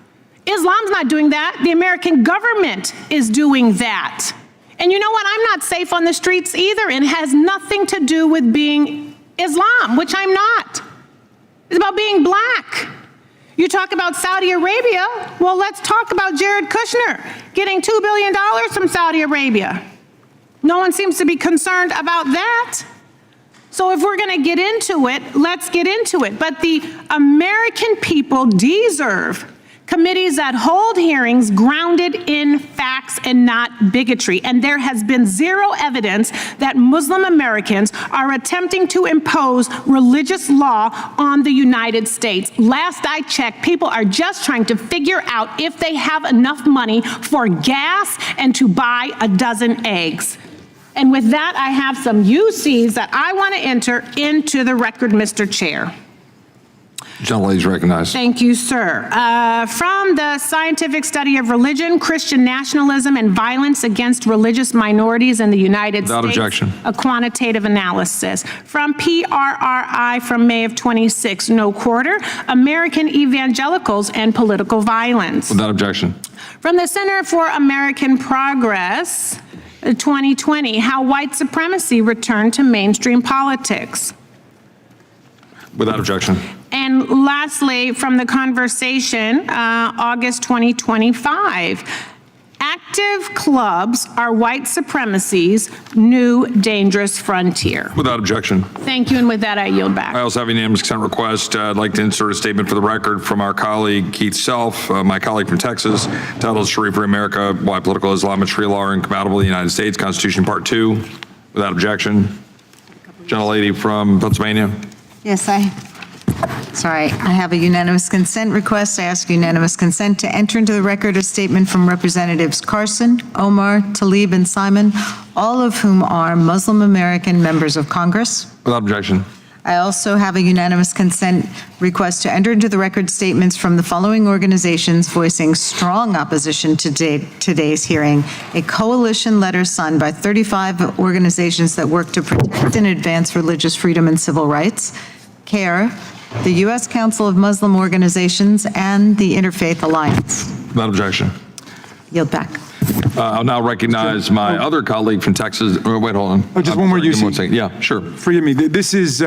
Islam's not doing that. The American government is doing that. And you know what? I'm not safe on the streets either, and it has nothing to do with being Islam, which I'm not. It's about being black. You talk about Saudi Arabia. Well, let's talk about Jared Kushner getting $2 billion from Saudi Arabia. No one seems to be concerned about that. So if we're going to get into it, let's get into it. But the American people deserve Committees that hold hearings grounded in facts and not bigotry. And there has been zero evidence that Muslim Americans are attempting to impose religious law on the United States. Last I checked, people are just trying to figure out if they have enough money for gas and to buy a dozen eggs. And with that, I have some UCs that I want to enter into the record, Mr. Chair. Gentlelady is recognized. Thank you, sir. From the Scientific Study of Religion, Christian Nationalism, and Violence Against Religious Minorities in the United States. Without objection. A quantitative analysis. From PRRI from May of 26, no quarter, American Evangelicals and Political Violence. Without objection. From the Center for American Progress, 2020, How White Supremacy Returned to Mainstream Politics. Without objection. And lastly, from The Conversation, August 2025, active clubs are white supremacy's new dangerous frontier. Without objection. Thank you, and with that, I yield back. I also have a unanimous consent request. I'd like to insert a statement for the record from our colleague Keith Self, my colleague from Texas, titled Sharia-Free America, Why Political Islam and Sharia Law Are Incompatible with the United States, Constitution Part 2. Without objection. Gentlelady from Pennsylvania. Yes, I have a unanimous consent request. I ask unanimous consent to enter into the record a statement from Representatives Carson, Omar, Tlaib, and Simon, all of whom are Muslim American members of Congress. Without objection. I also have a unanimous consent request to enter into the record statements from the following organizations voicing strong opposition to today's hearing. A coalition letter signed by 35 organizations that work to protect and advance religious freedom and civil rights. CARE, the U.S. Council of Muslim Organizations, and the Interfaith Alliance. Without objection. Yield back. I'll now recognize my other colleague from Texas. Oh, wait, hold on. Oh, just one more Give me UC. 1 second. Yeah, sure. Forgive me. This is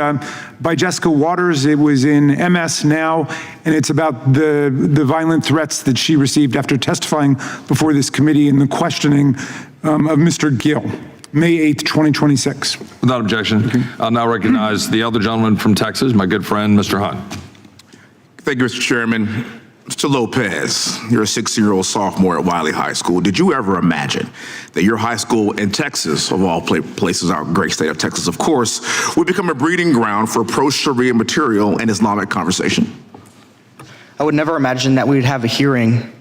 by Jessica Waters. It was in MS Now, and it's about the violent threats that she received after testifying before this committee in the questioning of Mr. Gill, May 8th, 2026. Without objection. I'll now recognize the other gentleman from Texas, my good friend, Mr. Hunt. Thank you, Mr. Chairman. Mr. Lopez, you're a 16-year-old sophomore at Wiley High School. Did you ever imagine that your high school in Texas, of all places, our great state of Texas, of course, would become a breeding ground for pro-Sharia material and Islamic conversation? I would never imagine that we would have a hearing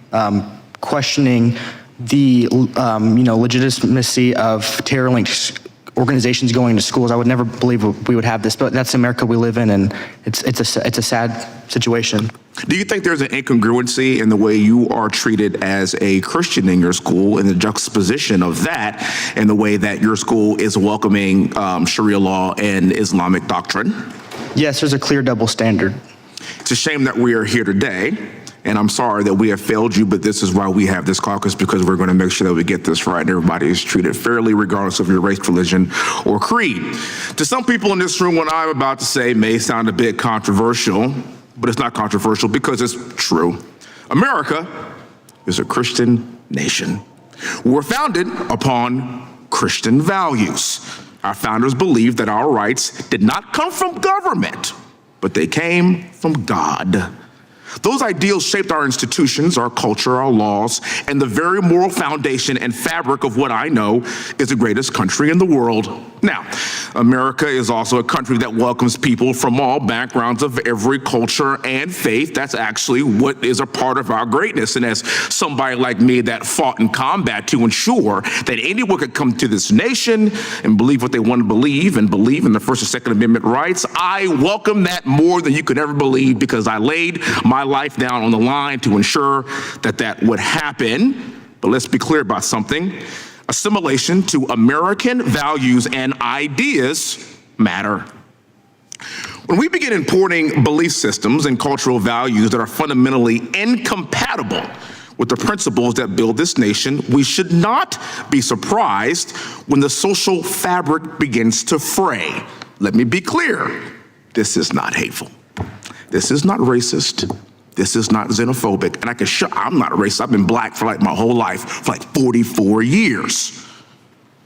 questioning the legitimacy of terror-linked organizations going to schools. I would never believe we would have this, but that's America we live in, and it's a sad situation. Do you think there's an incongruency in the way you are treated as a Christian in your school, and the juxtaposition of that and the way that your school is welcoming Sharia law and Islamic doctrine? Yes, there's a clear double standard. It's a shame that we are here today, and I'm sorry that we have failed you, but this is why we have this caucus, because we're going to make sure that we get this right and everybody is treated fairly regardless of your race, religion, or creed. To some people in this room, what I'm about to say may sound a bit controversial, but it's not controversial because it's true. America is a Christian nation. We're founded upon Christian values. Our founders believed that our rights did not come from government, but they came from God. Those ideals shaped our institutions, our culture, our laws, and the very moral foundation and fabric of what I know is the greatest country in the world. Now, America is also a country that welcomes people from all backgrounds of every culture and faith. That's actually what is a part of our greatness. And as somebody like me that fought in combat to ensure that anyone could come to this nation and believe what they want to believe and believe in the First and Second Amendment rights, I welcome that more than you could ever believe, because I laid my life down on the line to ensure that that would happen. But let's be clear about something. Assimilation to American values and ideas matter. When we begin importing belief systems and cultural values that are fundamentally incompatible with the principles that build this nation, we should not be surprised when the social fabric begins to fray. Let me be clear. This is not hateful. This is not racist. This is not xenophobic. And I can show I'm not racist. I've been black for like my whole life, for like 44 years.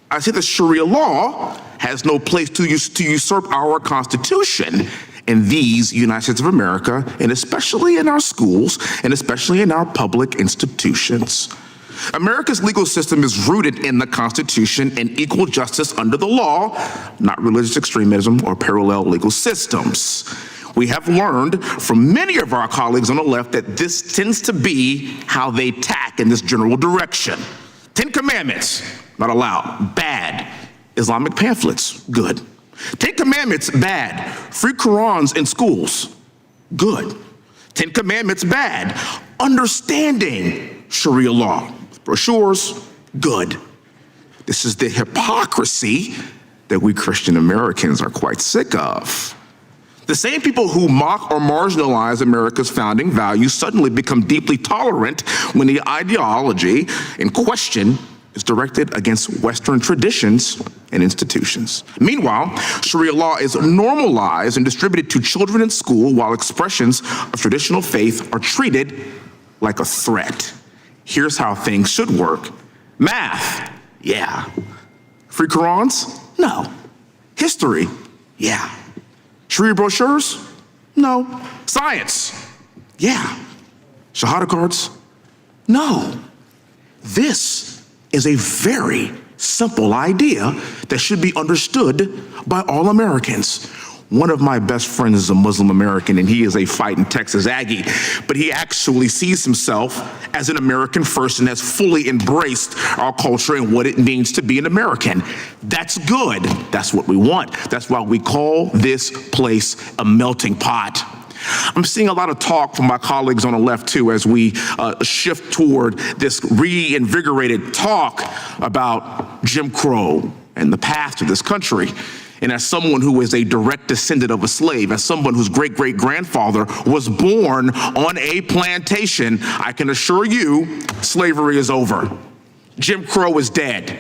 I say that Sharia law has no place to usurp our Constitution. in these United States of America, and especially in our schools, and especially in our public institutions. America's legal system is rooted in the Constitution and equal justice under the law, not religious extremism or parallel legal systems. We have learned from many of our colleagues on the left that this tends to be how they tack in this general direction. 10 Commandments, not allowed, bad. Islamic pamphlets, good. 10 Commandments, bad. Free Qurans in schools, good. 10 Commandments, bad. Understanding Sharia law, brochures, good. This is the hypocrisy that we Christian Americans are quite sick of. The same people who mock or marginalize America's founding values suddenly become deeply tolerant when the ideology in question is directed against Western traditions and institutions. Meanwhile, Sharia law is normalized and distributed to children in school while expressions of traditional faith are treated like a threat. Here's how things should work. Math, yeah. Free Qurans? No. History? Yeah. Sharia brochures? No. Science? Yeah. Shahada cards? No. This is a very simple idea that should be understood by all Americans. One of my best friends is a Muslim American, and he is a fighting Texas Aggie, but he actually sees himself as an American first and has fully embraced our culture and what it means to be an American. That's good. That's what we want. That's why we call this place a melting pot. I'm seeing a lot of talk from my colleagues on the left, too, as we shift toward this reinvigorated talk about Jim Crow and the past of this country. And as someone who is a direct descendant of a slave, as someone whose great-great-grandfather was born on a plantation, I can assure you, slavery is over. Jim Crow is dead.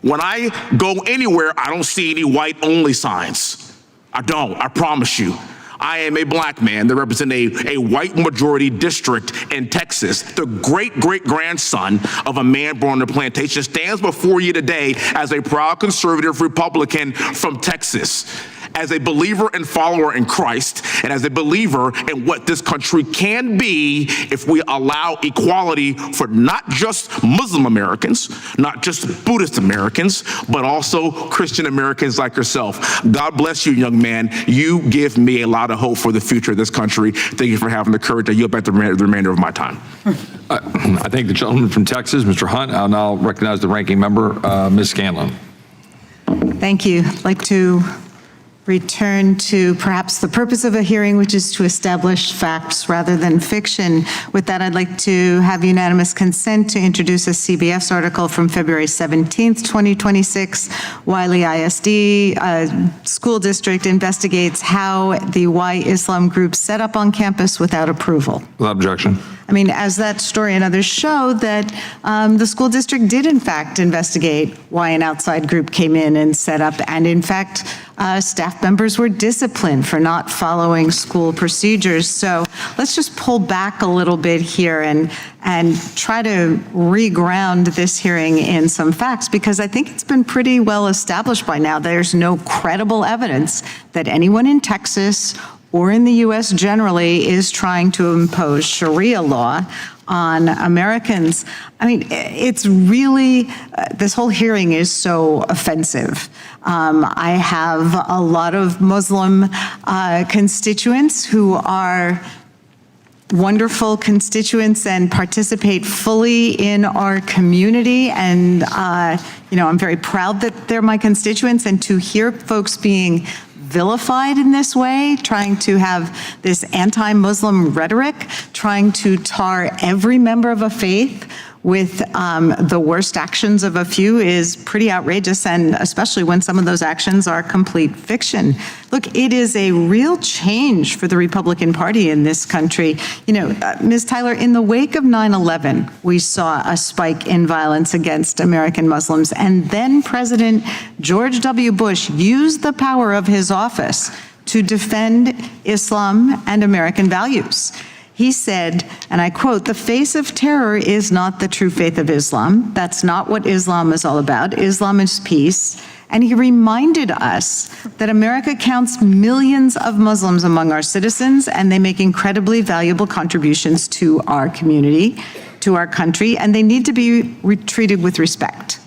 When I go anywhere, I don't see any white-only signs. I don't, I promise you. I am a black man that represents a white majority district in Texas. The great-great-grandson of a man born on a plantation stands before you today as a proud conservative Republican from Texas, as a believer and follower in Christ, and as a believer in what this country can be if we allow equality for not just Muslim Americans, not just Buddhist Americans, but also Christian Americans like yourself. God bless you, young man. You give me a lot of hope for the future of this country. Thank you for having the courage to yield back the remainder of my time. I thank the gentleman from Texas, Mr. Hunt. I'll now recognize the ranking member, Ms. Scanlon. Thank you. I'd like to return to perhaps the purpose of a hearing, which is to establish facts rather than fiction. With that, I'd like to have unanimous consent to introduce a CBS article from February 17th, 2026. Wiley ISD school district investigates how the Y Islam group set up on campus without approval. Without objection. I mean, as that story and others show, that the school district did in fact investigate why an outside group came in and set up, and in fact, staff members were disciplined for not following school procedures. So let's just pull back a little bit here and try to reground this hearing in some facts, because I think it's been pretty well established by now. There's no credible evidence that anyone in Texas or in the U.S. generally is trying to impose Sharia law on Americans. I mean, it's really, this whole hearing is so offensive. I have a lot of Muslim constituents who are wonderful constituents and participate fully in our community. And, I'm very proud that they're my constituents, and to hear folks being vilified in this way, trying to have this anti-Muslim rhetoric, trying to tar every member of a faith with the worst actions of a few is pretty outrageous, and especially when some of those actions are complete fiction. Look, it is a real change for the Republican Party in this country. Ms. Tyler, in the wake of 9/11, we saw a spike in violence against American Muslims, and then President George W. Bush used the power of his office to defend Islam and American values. He said, and I quote, "The face of terror is not the true faith of Islam. That's not what Islam is all about. Islam is peace. And he reminded us that America counts millions of Muslims among our citizens, and they make incredibly valuable contributions to our community, to our country, and they need to be treated with respect.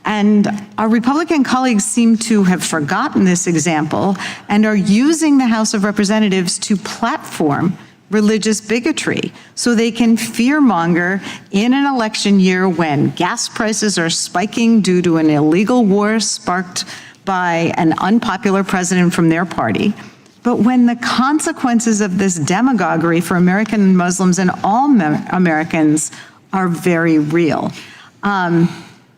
And our Republican colleagues seem to have forgotten this example and are using the House of Representatives to platform religious bigotry so they can fearmonger in an election year when gas prices are spiking due to an illegal war sparked by an unpopular president from their party. But when the consequences of this demagoguery for American Muslims and all Americans are very real.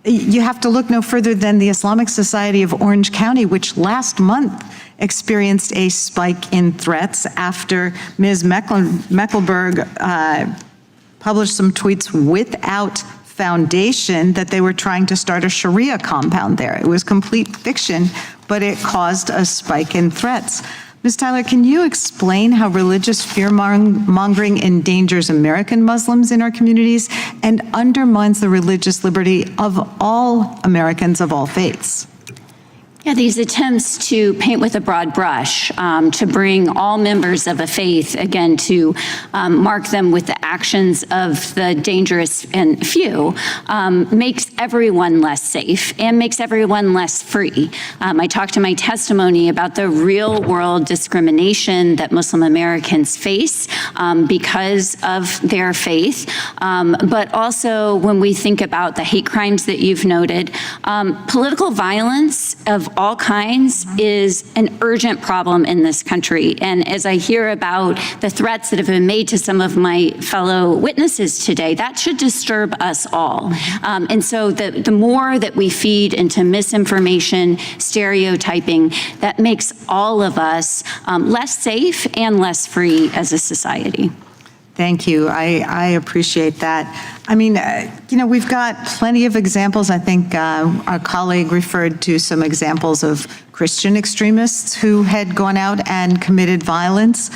You have to look no further than the Islamic Society of Orange County, which last month experienced a spike in threats after Ms. Mecklenburg published some tweets without foundation that they were trying to start a Sharia compound there. It was complete fiction, but it caused a spike in threats. Ms. Tyler, can you explain how religious fear-mongering endangers American Muslims in our communities and undermines the religious liberty of all Americans of all faiths? Yeah, these attempts to paint with a broad brush, to bring all members of a faith, again, to mark them with the actions of the dangerous and few, makes everyone less safe and makes everyone less free. I talked in my testimony about the real world discrimination that Muslim Americans face because of their faith, but also when we think about the hate crimes that you've noted, political violence of all kinds is an urgent problem in this country. And as I hear about the threats that have been made to some of my fellow witnesses today, that should disturb us all. And so the more that we feed into misinformation, stereotyping, that makes all of us less safe and less free as a society. Thank you. I appreciate that. I mean, we've got plenty of examples. I think our colleague referred to some examples of Christian extremists who had gone out and committed violence.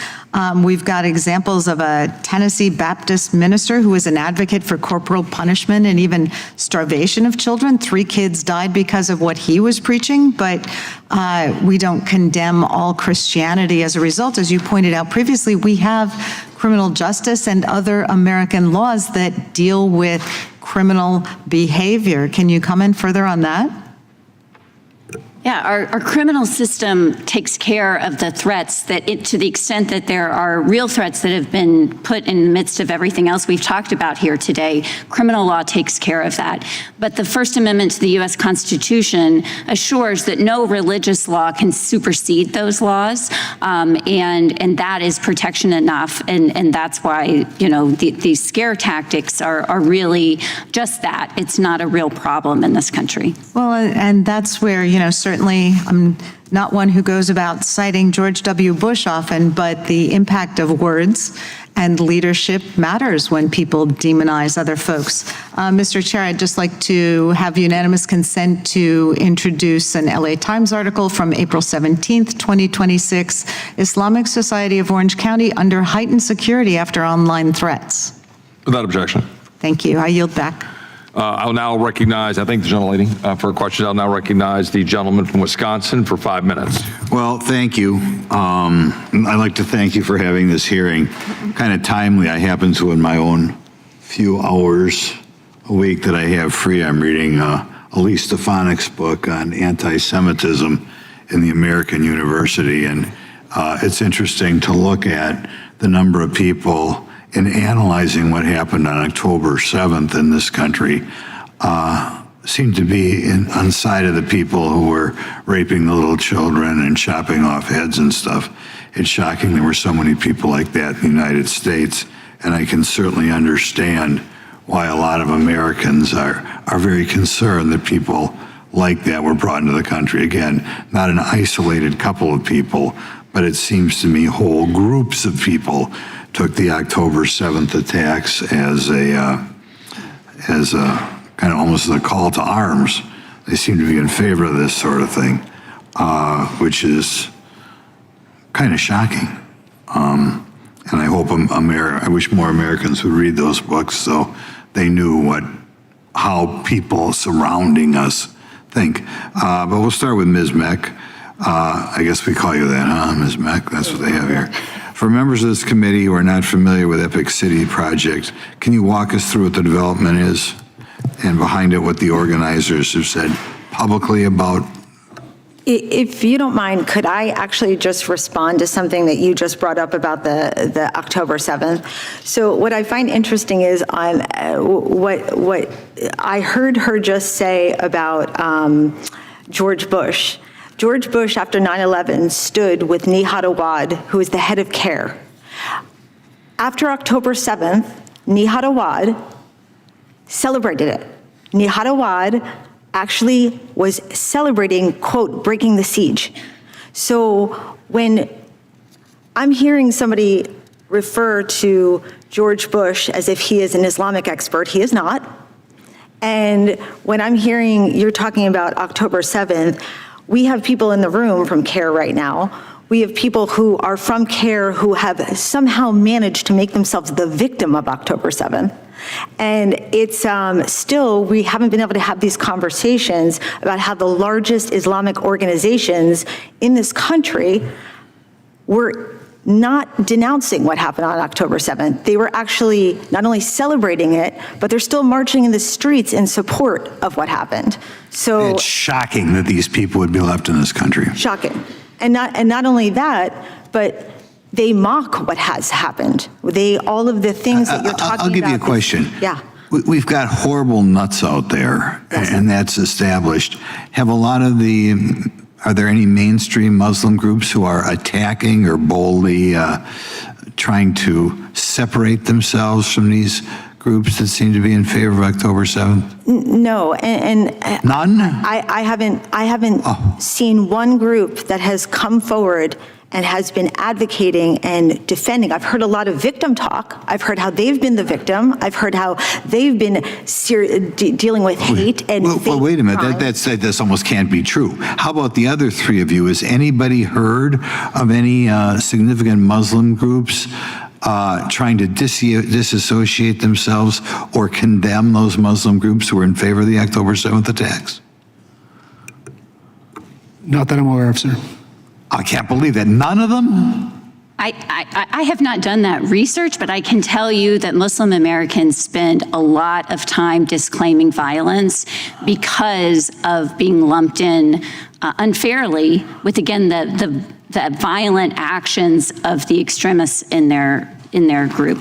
We've got examples of a Tennessee Baptist minister who was an advocate for corporal punishment and even starvation of children. 3 kids died because of what he was preaching, but we don't condemn all Christianity as a result. As you pointed out previously, we have criminal justice and other American laws that deal with criminal behavior. Can you comment further on that? Yeah, our criminal system takes care of the threats that to the extent that there are real threats that have been put in the midst of everything else we've talked about here today. Criminal law takes care of that. But the First Amendment to the U.S. Constitution assures that no religious law can supersede those laws, and that is protection enough. And that's why, these scare tactics are really just that. It's not a real problem in this country. Well, and that's where, certainly I'm not one who goes about citing George W. Bush often, but the impact of words and leadership matters when people demonize other folks. Mr. Chair, I'd just like to have unanimous consent to introduce an LA Times article from April 17th, 2026, Islamic Society of Orange County under heightened security after online threats. Without objection. Thank you. I yield back. I'll now recognize, I thank the gentlelady for a question. I'll now recognize the gentleman from Wisconsin for 5 minutes. Well, thank you. I'd like to thank you for having this hearing. Kind of timely. I happen to, in my own few hours a week that I have free, I'm reading Elise Stefanik's book on anti-Semitism in the American University. And it's interesting to look at the number of people in analyzing what happened on October 7th in this country, seemed to be on the side of the people who were raping the little children and chopping off heads and stuff. It's shocking there were so many people like that in the United States, and I can certainly understand why a lot of Americans are very concerned that people like that were brought into the country. Again, not an isolated couple of people, but it seems to me whole groups of people took the October 7th attacks as a kind of almost a call to arms. They seem to be in favor of this sort of thing, which is kind of shocking. And I hope I wish more Americans would read those books so they knew how people surrounding us think. But we'll start with Ms. Meck. I guess we call you that, huh, Ms. Meck? That's what they have here. For members of this committee who are not familiar with Epic City Project, can you walk us through what the development is and behind it what the organizers have said publicly about? If you don't mind, could I actually just respond to something that you just brought up about the October 7th? So what I find interesting is on what I heard her just say about George Bush. George Bush, after 9/11, stood with Nihad Awad, who is the head of CARE. After October 7th, Nihad Awad celebrated it. Nihad Awad actually was celebrating, quote, breaking the siege. So when I'm hearing somebody refer to George Bush as if he is an Islamic expert, he is not. And when I'm hearing you're talking about October 7th, we have people in the room from CARE right now. We have people who are from CARE who have somehow managed to make themselves the victim of October 7th. And it's still, we haven't been able to have these conversations about how the largest Islamic organizations in this country were not denouncing what happened on October 7th. They were actually not only celebrating it, but they're still marching in the streets in support of what happened. So It's shocking that these people would be left in this country. shocking. And not only that, but they mock what has happened. All of the things that you're talking about. I'll give you a question. Yeah. We've got horrible nuts out there, and that's established. Have a lot of are there any mainstream Muslim groups who are attacking or boldly trying to separate themselves from these groups that seem to be in favor of October 7th? No, and none? I haven't seen one group that has come forward and has been advocating and defending. I've heard a lot of victim talk. I've heard how they've been the victim. I've heard how they've been dealing with hate and Well, wait a minute. That almost can't be true. How about the other three of you? Has anybody heard of any significant Muslim groups trying to disassociate themselves or condemn those Muslim groups who were in favor of the October 7th attacks? Not that I'm aware of, sir. I can't believe that. None of them? I have not done that research, but I can tell you that Muslim Americans spend a lot of time disclaiming violence because of being lumped in unfairly with, again, the violent actions of the extremists in their group.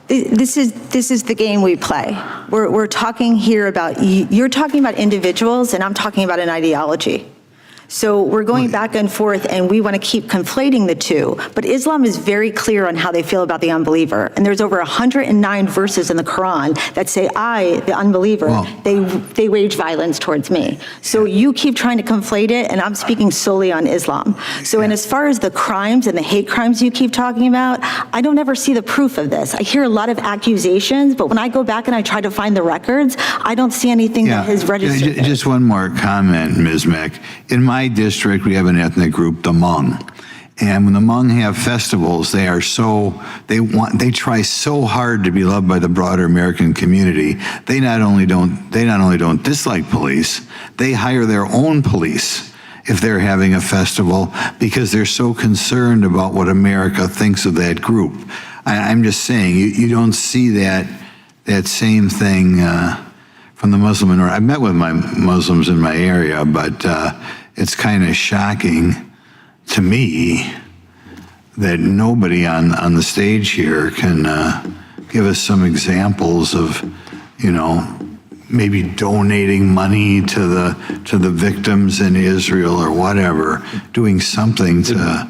This is the game we play. We're talking here about, you're talking about individuals and I'm talking about an ideology. So we're going back and forth and we want to keep conflating the two. But Islam is very clear on how they feel about the unbeliever. And there's over 109 verses in the Quran that say, I, the unbeliever, they wage violence towards me. So you keep trying to conflate it and I'm speaking solely on Islam. So and as far as the crimes and the hate crimes you keep talking about, I don't ever see the proof of this. I hear a lot of accusations, but when I go back and I try to find the records, I don't see anything that has registered. Just one more comment, Ms. Meck. In my district, we have an ethnic group, the Hmong. And when the Hmong have festivals, they try so hard to be loved by the broader American community. They not only don't dislike police, they hire their own police if they're having a festival because they're so concerned about what America thinks of that group. I'm just saying, you don't see that same thing from the Muslim minority. I've met with my Muslims in my area, but it's kind of shocking to me that nobody on the stage here can give us some examples of, maybe donating money to the victims in Israel or whatever, doing something to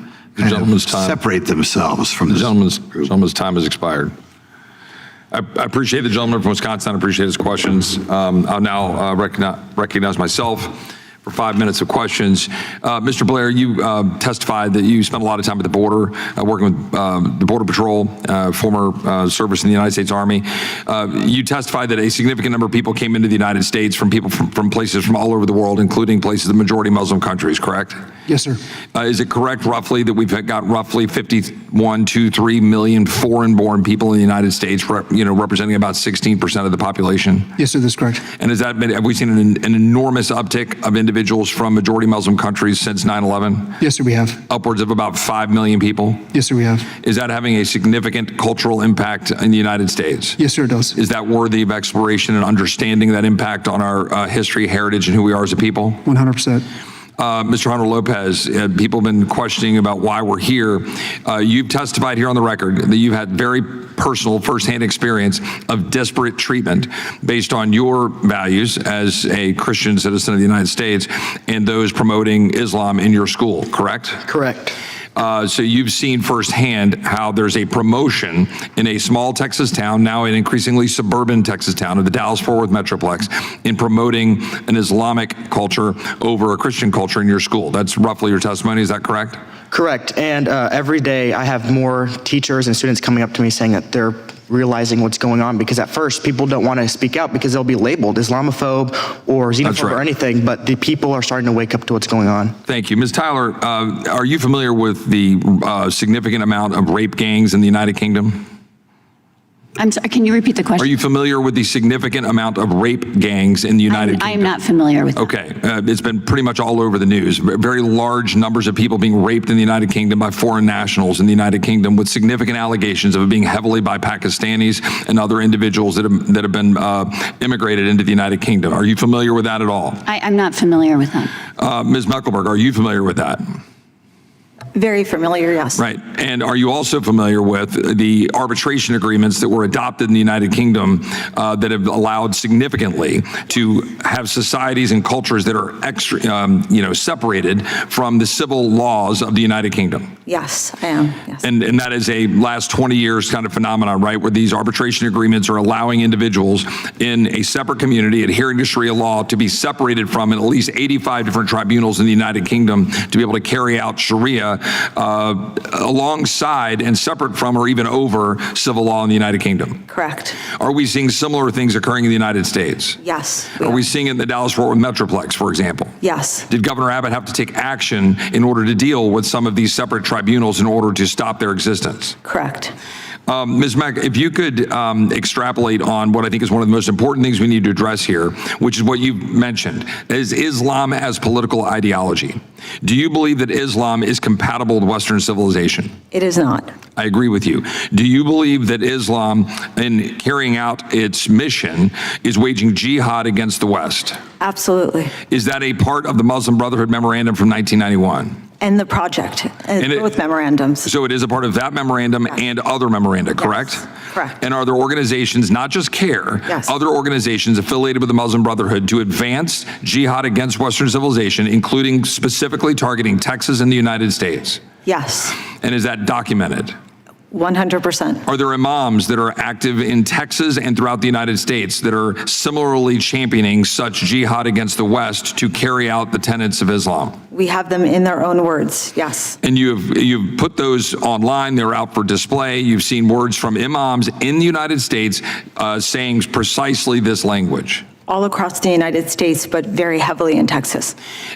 separate themselves from the gentleman's time has expired. I appreciate the gentleman from Wisconsin. I appreciate his questions. I'll now recognize myself for 5 minutes of questions. Mr. Blair, you testified that you spent a lot of time at the border, working with the Border Patrol, former service in the United States Army. You testified that a significant number of people came into the United States from people from places from all over the world, including places, the majority Muslim countries, correct? Yes, sir. Is it correct roughly that we've got roughly 3 million foreign-born people in the United States, representing about 16% of the population? Yes, sir, that's correct. And have we seen an enormous uptick of individuals from majority Muslim countries since 9/11? Yes, sir, we have. Upwards of about 5 million people? Yes, sir, we have. Is that having a significant cultural impact in the United States? Yes, sir, it does. Is that worthy of exploration and understanding that impact on our history, heritage, and who we are as a people? 100%. Mr. Hunter Lopez, people have been questioning about why we're here. You've testified here on the record that you've had very personal firsthand experience of disparate treatment based on your values as a Christian citizen of the United States and those promoting Islam in your school, correct? Correct. So you've seen firsthand how there's a promotion in a small Texas town, now an increasingly suburban Texas town of the Dallas-Fort Worth Metroplex, in promoting an Islamic culture over a Christian culture in your school. That's roughly your testimony, is that correct? Correct. And every day I have more teachers and students coming up to me saying that they're realizing what's going on, because at first people don't want to speak out because they'll be labeled Islamophobe or xenophobe or anything, but the people are starting to wake up to what's going on. Thank you. Ms. Tyler, are you familiar with the significant amount of rape gangs in the United Kingdom? I'm sorry, can you repeat the question? Are you familiar with the significant amount of rape gangs in the United Kingdom? I am not familiar with that. Okay. It's been pretty much all over the news. Very large numbers of people being raped in the United Kingdom by foreign nationals in the United Kingdom, with significant allegations of it being heavily by Pakistanis and other individuals that have been immigrated into the United Kingdom. Are you familiar with that at all? I'm not familiar with that. Ms. Mecklenburg, are you familiar with that? Very familiar, yes. Right. And are you also familiar with the arbitration agreements that were adopted in the United Kingdom that have allowed significantly to have societies and cultures that are separated from the civil laws of the United Kingdom? Yes, I am. Yes. And that is a last 20 years kind of phenomenon, right? Where these arbitration agreements are allowing individuals in a separate community adhering to Sharia law to be separated from at least 85 different tribunals in the United Kingdom to be able to carry out Sharia alongside and separate from or even over civil law in the United Kingdom. Correct. Are we seeing similar things occurring in the United States? Yes. Are we seeing it in the Dallas-Fort Worth Metroplex, for example? Yes. Did Governor Abbott have to take action in order to deal with some of these separate tribunals in order to stop their existence? Correct. Ms. Mack, if you could extrapolate on what I think is one of the most important things we need to address here, which is what you mentioned, is Islam as political ideology. Do you believe that Islam is compatible with Western civilization? It is not. I agree with you. Do you believe that Islam, in carrying out its mission, is waging jihad against the West? Absolutely. Is that a part of the Muslim Brotherhood Memorandum from 1991? And the project, both memorandums. So it is a part of that memorandum and other memoranda, correct? Yes. Correct. And are there organizations, not just CARE, other organizations affiliated with the Muslim Brotherhood to advance jihad against Western civilization, including specifically targeting Texas and the United States? Yes. And is that documented? 100%. Are there imams that are active in Texas and throughout the United States that are similarly championing such jihad against the West to carry out the tenets of Islam? We have them in their own words, yes. And you've put those online, they're out for display. You've seen words from imams in the United States saying precisely this language. All across the United States, but very heavily in Texas.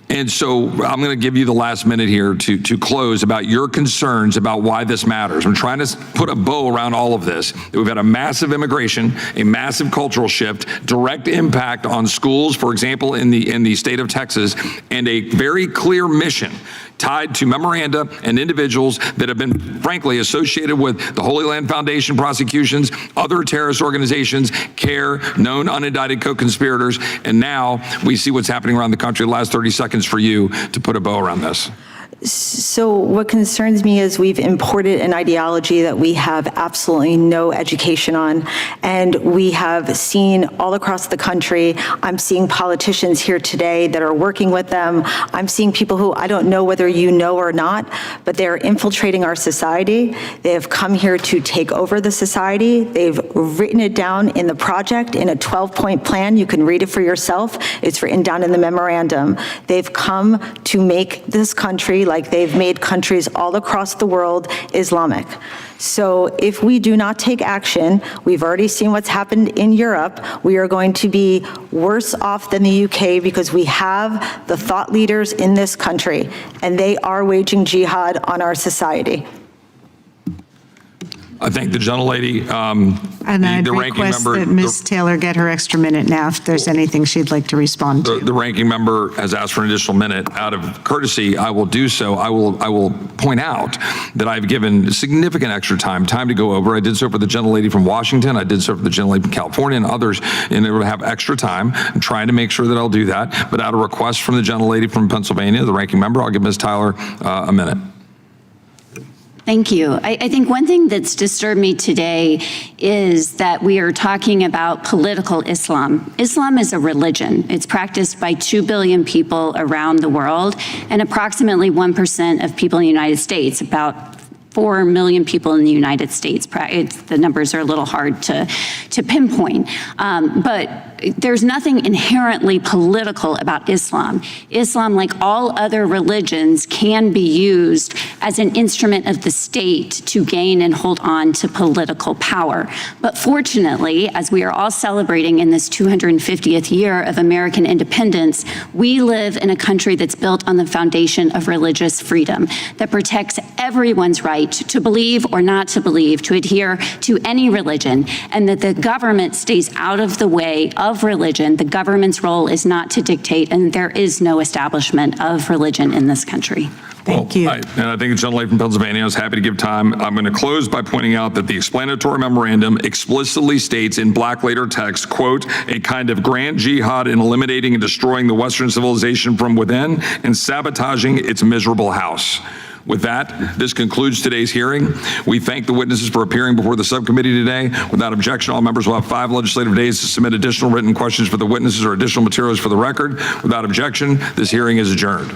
And so I'm going to give you the last minute here to close about your concerns about why this matters. I'm trying to put a bow around all of this. We've had a massive immigration, a massive cultural shift, direct impact on schools, for example, in the state of Texas, and a very clear mission tied to memoranda and individuals that have been, frankly, associated with the Holy Land Foundation prosecutions, other terrorist organizations, CARE, known unindicted co-conspirators, and now we see what's happening around the country. The last 30 seconds for you to put a bow around this. So what concerns me is we've imported an ideology that we have absolutely no education on, and we have seen all across the country. I'm seeing politicians here today that are working with them. I'm seeing people who I don't know whether you know or not, but they're infiltrating our society. They have come here to take over the society. They've written it down in the project in a 12-point plan. You can read it for yourself. It's written down in the memorandum. They've come to make this country, like like they've made countries all across the world Islamic. So if we do not take action, we've already seen what's happened in Europe, we are going to be worse off than the UK because we have the thought leaders in this country, and they are waging jihad on our society. I thank the gentlelady. And I'd request that Ms. Taylor get her extra minute now if there's anything she'd like to respond to. The ranking member has asked for an additional minute. Out of courtesy, I will do so. I will point out that I've given significant extra time to go over. I did so for the gentlelady from Washington. I did so for the gentlelady from California and others, and they will have extra time. I'm trying to make sure that I'll do that. But out of request from the gentlelady from Pennsylvania, the ranking member, I'll give Ms. Tyler a minute. Thank you. I think one thing that's disturbed me today is that we are talking about political Islam. Islam is a religion. It's practiced by 2 billion people around the world and approximately 1% of people in the United States, about 4 million people in the United States. The numbers are a little hard to pinpoint. But there's nothing inherently political about Islam. Islam, like all other religions, can be used as an instrument of the state to gain and hold on to political power. But fortunately, as we are all celebrating in this 250th year of American independence, we live in a country that's built on the foundation of religious freedom that protects everyone's right to believe or not to believe, to adhere to any religion, and that the government stays out of the way of religion. The government's role is not to dictate, and there is no establishment of religion in this country. Thank you. And I think the gentlelady from Pennsylvania is happy to give time. I'm going to close by pointing out that the explanatory memorandum explicitly states in black letter text, quote, a kind of grand jihad in eliminating and destroying the Western civilization from within and sabotaging its miserable house. With that, this concludes today's hearing. We thank the witnesses for appearing before the subcommittee today. Without objection, all members will have 5 legislative days to submit additional written questions for the witnesses or additional materials for the record. Without objection, this hearing is adjourned.